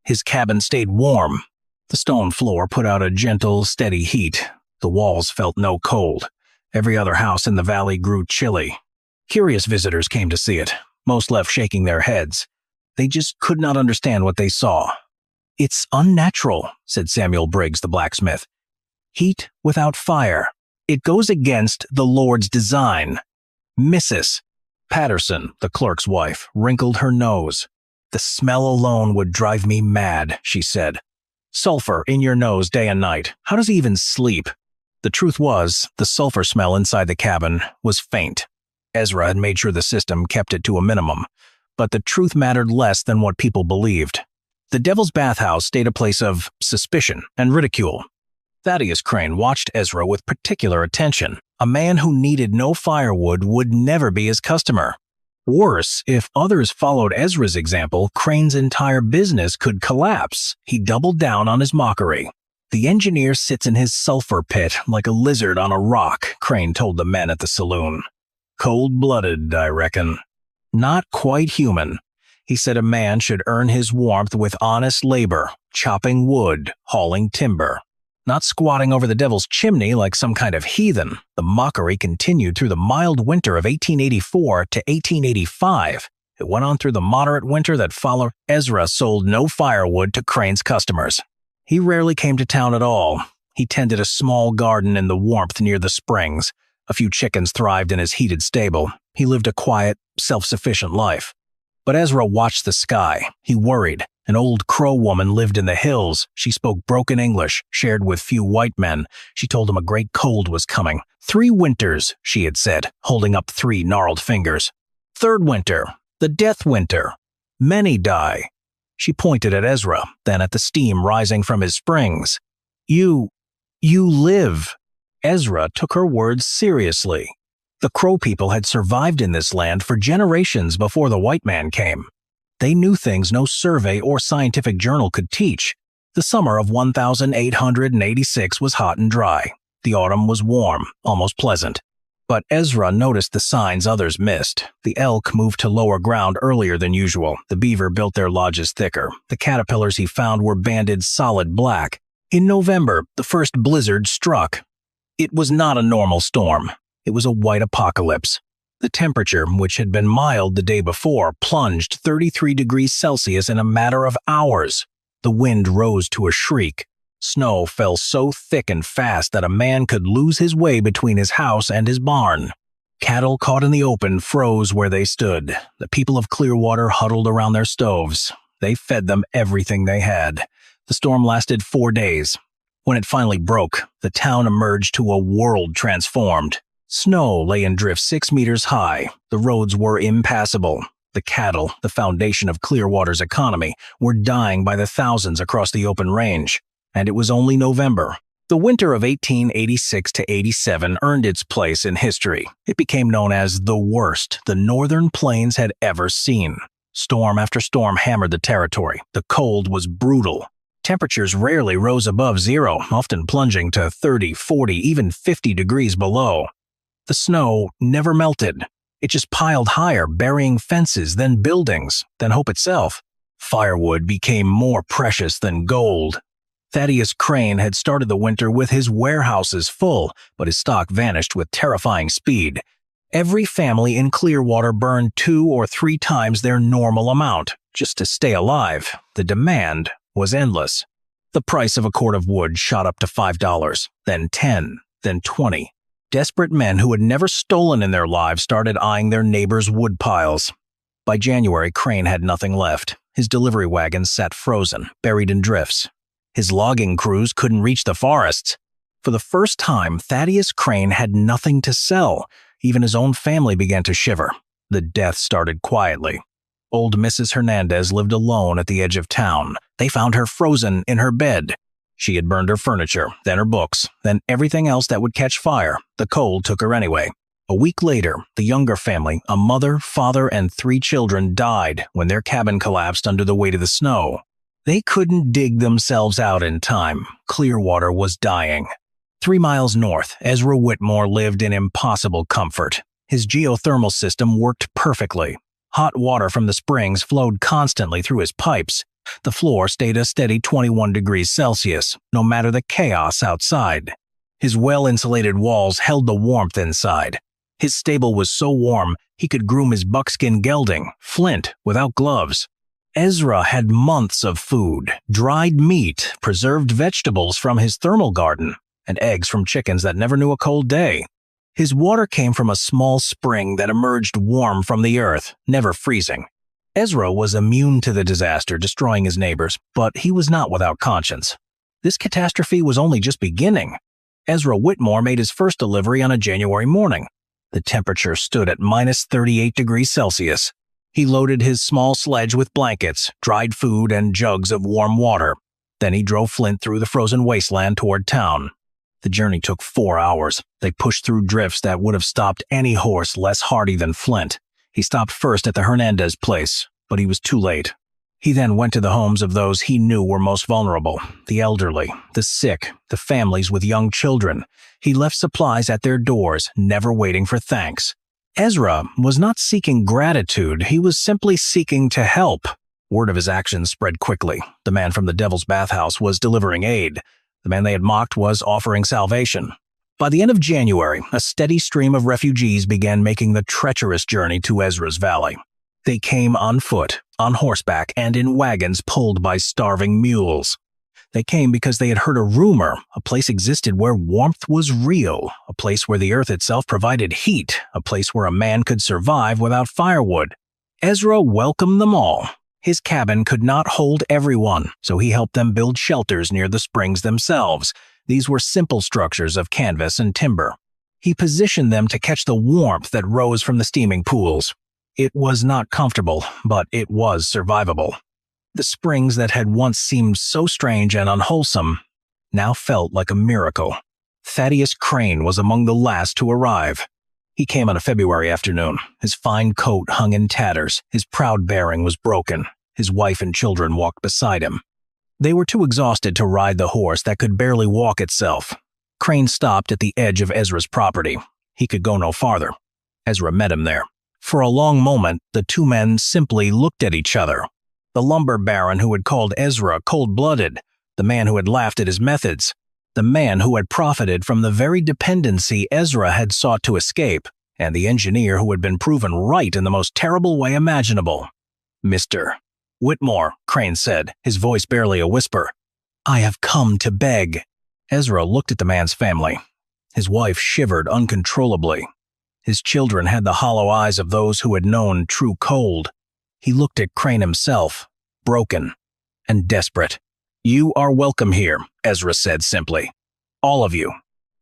His cabin stayed warm. The stone floor put out a gentle, steady heat. The walls felt no cold. Every other house in the valley grew chilly. Curious visitors came to see it. Most left shaking their heads. They just could not understand what they saw. It's unnatural, said Samuel Briggs, the blacksmith. Heat without fire. It goes against the Lord's design. Mrs. Patterson, the clerk's wife, wrinkled her nose. The smell alone would drive me mad, she said. Sulfur in your nose day and night. How does he even sleep? The truth was, the sulfur smell inside the cabin was faint. Ezra had made sure the system kept it to a minimum, but the truth mattered less than what people believed. The Devil's Bathhouse stayed a place of suspicion and ridicule. Thaddeus Crane watched Ezra with particular attention. A man who needed no firewood would never be his customer. Worse, if others followed Ezra's example, Crane's entire business could collapse. He doubled down on his mockery. The engineer sits in his sulfur pit like a lizard on a rock, Crane told the men at the saloon. Cold-blooded, I reckon. Not quite human. He said a man should earn his warmth with honest labor, chopping wood, hauling timber. Not squatting over the devil's chimney like some kind of heathen. The mockery continued through the mild winter of 1884 to 1885. It went on through the moderate winter that followed. Ezra sold no firewood to Crane's customers. He rarely came to town at all. He tended a small garden in the warmth near the springs. A few chickens thrived in his heated stable. He lived a quiet, self-sufficient life. But Ezra watched the sky. He worried. An old Crow woman lived in the hills. She spoke broken English, shared with few white men. She told him a great cold was coming. 3 winters, she had said, holding up 3 gnarled fingers. 3rd winter, the death winter. Many die. She pointed at Ezra, then at the steam rising from his springs. You live. Ezra took her words seriously. The Crow people had survived in this land for generations before the white man came. They knew things no survey or scientific journal could teach. The summer of 1886 was hot and dry. The autumn was warm, almost pleasant. But Ezra noticed the signs others missed. The elk moved to lower ground earlier than usual. The beaver built their lodges thicker. The caterpillars he found were banded solid black. In November, the first blizzard struck. It was not a normal storm. It was a white apocalypse. The temperature, which had been mild the day before, plunged 33 degrees Celsius in a matter of hours. The wind rose to a shriek. Snow fell so thick and fast that a man could lose his way between his house and his barn. Cattle caught in the open froze where they stood. The people of Clearwater huddled around their stoves. They fed them everything they had. The storm lasted 4 days. When it finally broke, the town emerged to a world transformed. Snow lay in drifts 6 meters high. The roads were impassable. The cattle, the foundation of Clearwater's economy, were dying by the thousands across the open range. And it was only November. The winter of 1886 to 87 earned its place in history. It became known as the worst the northern plains had ever seen. Storm after storm hammered the territory. The cold was brutal. Temperatures rarely rose above zero, often plunging to 30, 40, even 50 degrees below. The snow never melted. It just piled higher, burying fences, then buildings, then hope itself. Firewood became more precious than gold. Thaddeus Crane had started the winter with his warehouses full, but his stock vanished with terrifying speed. Every family in Clearwater burned 2 or 3 times their normal amount, just to stay alive. The demand was endless. The price of a cord of wood shot up to $5, then $10, then $20. Desperate men who had never stolen in their lives started eyeing their neighbors' wood piles. By January, Crane had nothing left. His delivery wagons sat frozen, buried in drifts. His logging crews couldn't reach the forests. For the first time, Thaddeus Crane had nothing to sell. Even his own family began to shiver. The death started quietly. Old Mrs. Hernandez lived alone at the edge of town. They found her frozen in her bed. She had burned her furniture, then her books, then everything else that would catch fire. The cold took her anyway. A week later, the younger family, a mother, father, and 3 children, died when their cabin collapsed under the weight of the snow. They couldn't dig themselves out in time. Clearwater was dying. 3 miles north, Ezra Whitmore lived in impossible comfort. His geothermal system worked perfectly. Hot water from the springs flowed constantly through his pipes. The floor stayed a steady 21 degrees Celsius, no matter the chaos outside. His well-insulated walls held the warmth inside. His stable was so warm he could groom his buckskin gelding, Flint, without gloves. Ezra had months of food, dried meat, preserved vegetables from his thermal garden, and eggs from chickens that never knew a cold day. His water came from a small spring that emerged warm from the earth, never freezing. Ezra was immune to the disaster destroying his neighbors, but he was not without conscience. This catastrophe was only just beginning. Ezra Whitmore made his first delivery on a January morning. The temperature stood at minus 38 degrees Celsius. He loaded his small sledge with blankets, dried food, and jugs of warm water. Then he drove Flint through the frozen wasteland toward town. The journey took 4 hours. They pushed through drifts that would have stopped any horse less hardy than Flint. He stopped first at the Hernandez place, but he was too late. He then went to the homes of those he knew were most vulnerable, the elderly, the sick, the families with young children. He left supplies at their doors, never waiting for thanks. Ezra was not seeking gratitude, he was simply seeking to help. Word of his actions spread quickly. The man from the Devil's Bathhouse was delivering aid. The man they had mocked was offering salvation. By the end of January, a steady stream of refugees began making the treacherous journey to Ezra's Valley. They came on foot, on horseback, and in wagons pulled by starving mules. They came because they had heard a rumor a place existed where warmth was real, a place where the earth itself provided heat, a place where a man could survive without firewood. Ezra welcomed them all. His cabin could not hold everyone, so he helped them build shelters near the springs themselves. These were simple structures of canvas and timber. He positioned them to catch the warmth that rose from the steaming pools. It was not comfortable, but it was survivable. The springs that had once seemed so strange and unwholesome now felt like a miracle. Thaddeus Crane was among the last to arrive. He came on a February afternoon. His fine coat hung in tatters. His proud bearing was broken. His wife and children walked beside him. They were too exhausted to ride the horse that could barely walk itself. Crane stopped at the edge of Ezra's property. He could go no farther. Ezra met him there. For a long moment, the two men simply looked at each other. The lumber baron who had called Ezra cold-blooded, the man who had laughed at his methods, the man who had profited from the very dependency Ezra had sought to escape, and the engineer who had been proven right in the most terrible way imaginable. "Mr. Whitmore," Crane said, his voice barely a whisper, "I have come to beg." Ezra looked at the man's family. His wife shivered uncontrollably. His children had the hollow eyes of those who had known true cold. He looked at Crane himself, broken and desperate. "You are welcome here," Ezra said simply. "All of you.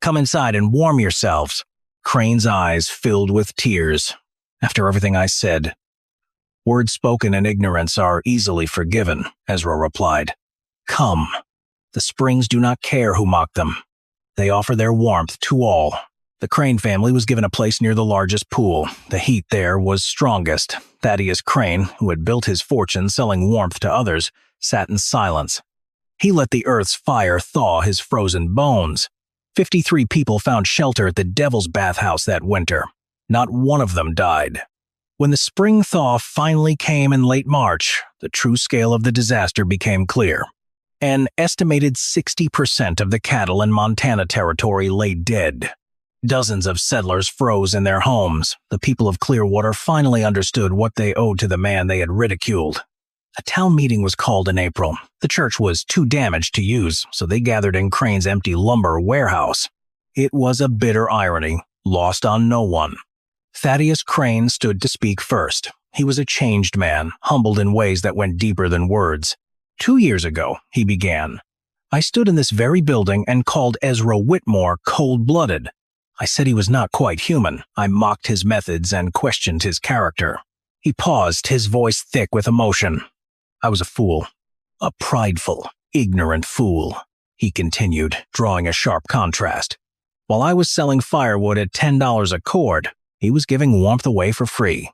Come inside and warm yourselves." Crane's eyes filled with tears. "After everything I said." "Words spoken in ignorance are easily forgiven," Ezra replied. "Come. The springs do not care who mock them. They offer their warmth to all." The Crane family was given a place near the largest pool. The heat there was strongest. Thaddeus Crane, who had built his fortune selling warmth to others, sat in silence. He let the earth's fire thaw his frozen bones. 53 people found shelter at the Devil's Bathhouse that winter. Not one of them died. When the spring thaw finally came in late March, the true scale of the disaster became clear. An estimated 60% of the cattle in Montana Territory lay dead. Dozens of settlers froze in their homes. The people of Clearwater finally understood what they owed to the man they had ridiculed. A town meeting was called in April. The church was too damaged to use, so they gathered in Crane's empty lumber warehouse. It was a bitter irony, lost on no one. Thaddeus Crane stood to speak first. He was a changed man, humbled in ways that went deeper than words. 2 years ago, he began, I stood in this very building and called Ezra Whitmore cold-blooded. I said he was not quite human. I mocked his methods and questioned his character. He paused, his voice thick with emotion. I was a fool. A prideful, ignorant fool, he continued, drawing a sharp contrast. While I was selling firewood at $10 a cord, he was giving warmth away for free.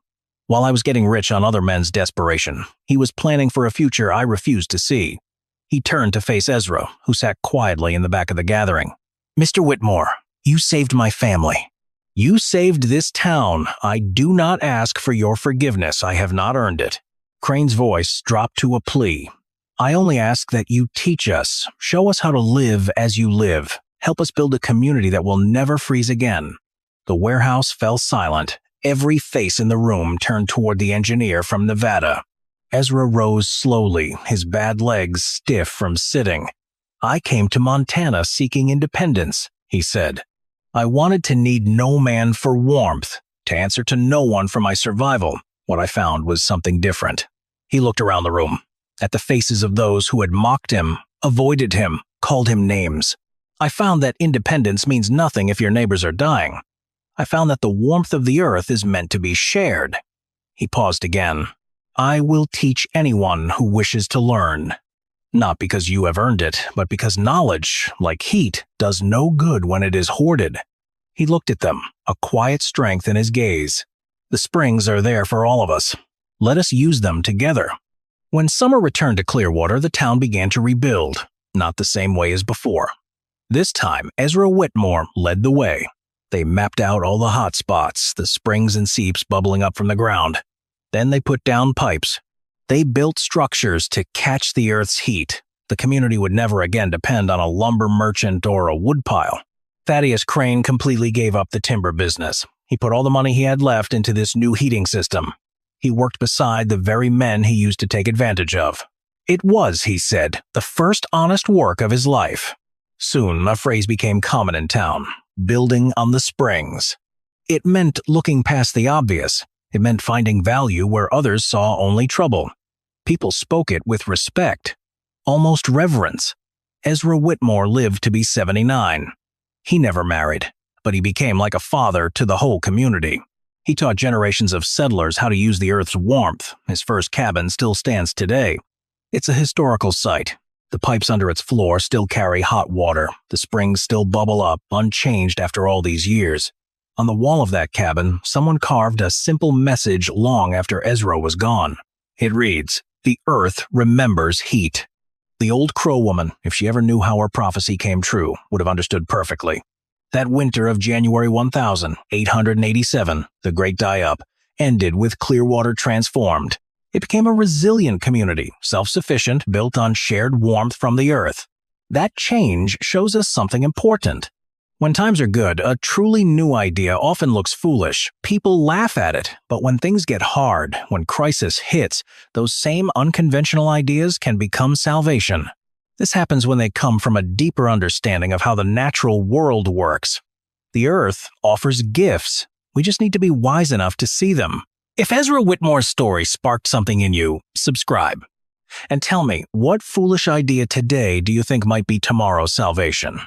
While I was getting rich on other men's desperation, he was planning for a future I refused to see. He turned to face Ezra, who sat quietly in the back of the gathering. Mr. Whitmore, you saved my family. You saved this town. I do not ask for your forgiveness. I have not earned it. Crane's voice dropped to a plea. I only ask that you teach us, show us how to live as you live. Help us build a community that will never freeze again. The warehouse fell silent. Every face in the room turned toward the engineer from Nevada. Ezra rose slowly, his bad legs stiff from sitting. I came to Montana seeking independence, he said. I wanted to need no man for warmth, to answer to no one for my survival. What I found was something different. He looked around the room, at the faces of those who had mocked him, avoided him, called him names. I found that independence means nothing if your neighbors are dying. I found that the warmth of the earth is meant to be shared. He paused again. I will teach anyone who wishes to learn. Not because you have earned it, but because knowledge, like heat, does no good when it is hoarded. He looked at them, a quiet strength in his gaze. The springs are there for all of us. Let us use them together. When summer returned to Clearwater, the town began to rebuild, not the same way as before. This time, Ezra Whitmore led the way. They mapped out all the hot spots, the springs and seeps bubbling up from the ground. Then they put down pipes. They built structures to catch the earth's heat. The community would never again depend on a lumber merchant or a woodpile. Thaddeus Crane completely gave up the timber business. He put all the money he had left into this new heating system. He worked beside the very men he used to take advantage of. It was, he said, the first honest work of his life. Soon, a phrase became common in town, building on the springs. It meant looking past the obvious. It meant finding value where others saw only trouble. People spoke it with respect, almost reverence. Ezra Whitmore lived to be 79. He never married, but he became like a father to the whole community. He taught generations of settlers how to use the earth's warmth. His first cabin still stands today. It's a historical site. The pipes under its floor still carry hot water. The springs still bubble up, unchanged after all these years. On the wall of that cabin, someone carved a simple message long after Ezra was gone. It reads, "The earth remembers heat." The old crow woman, if she ever knew how her prophecy came true, would have understood perfectly. That winter of January 1887, the Great Die-Up, ended with Clearwater transformed. It became a resilient community, self-sufficient, built on shared warmth from the earth. That change shows us something important. When times are good, a truly new idea often looks foolish. People laugh at it, but when things get hard, when crisis hits, those same unconventional ideas can become salvation. This happens when they come from a deeper understanding of how the natural world works. The earth offers gifts. We just need to be wise enough to see them. If Ezra Whitmore's story sparked something in you, subscribe. And tell me, what foolish idea today do you think might be tomorrow's salvation?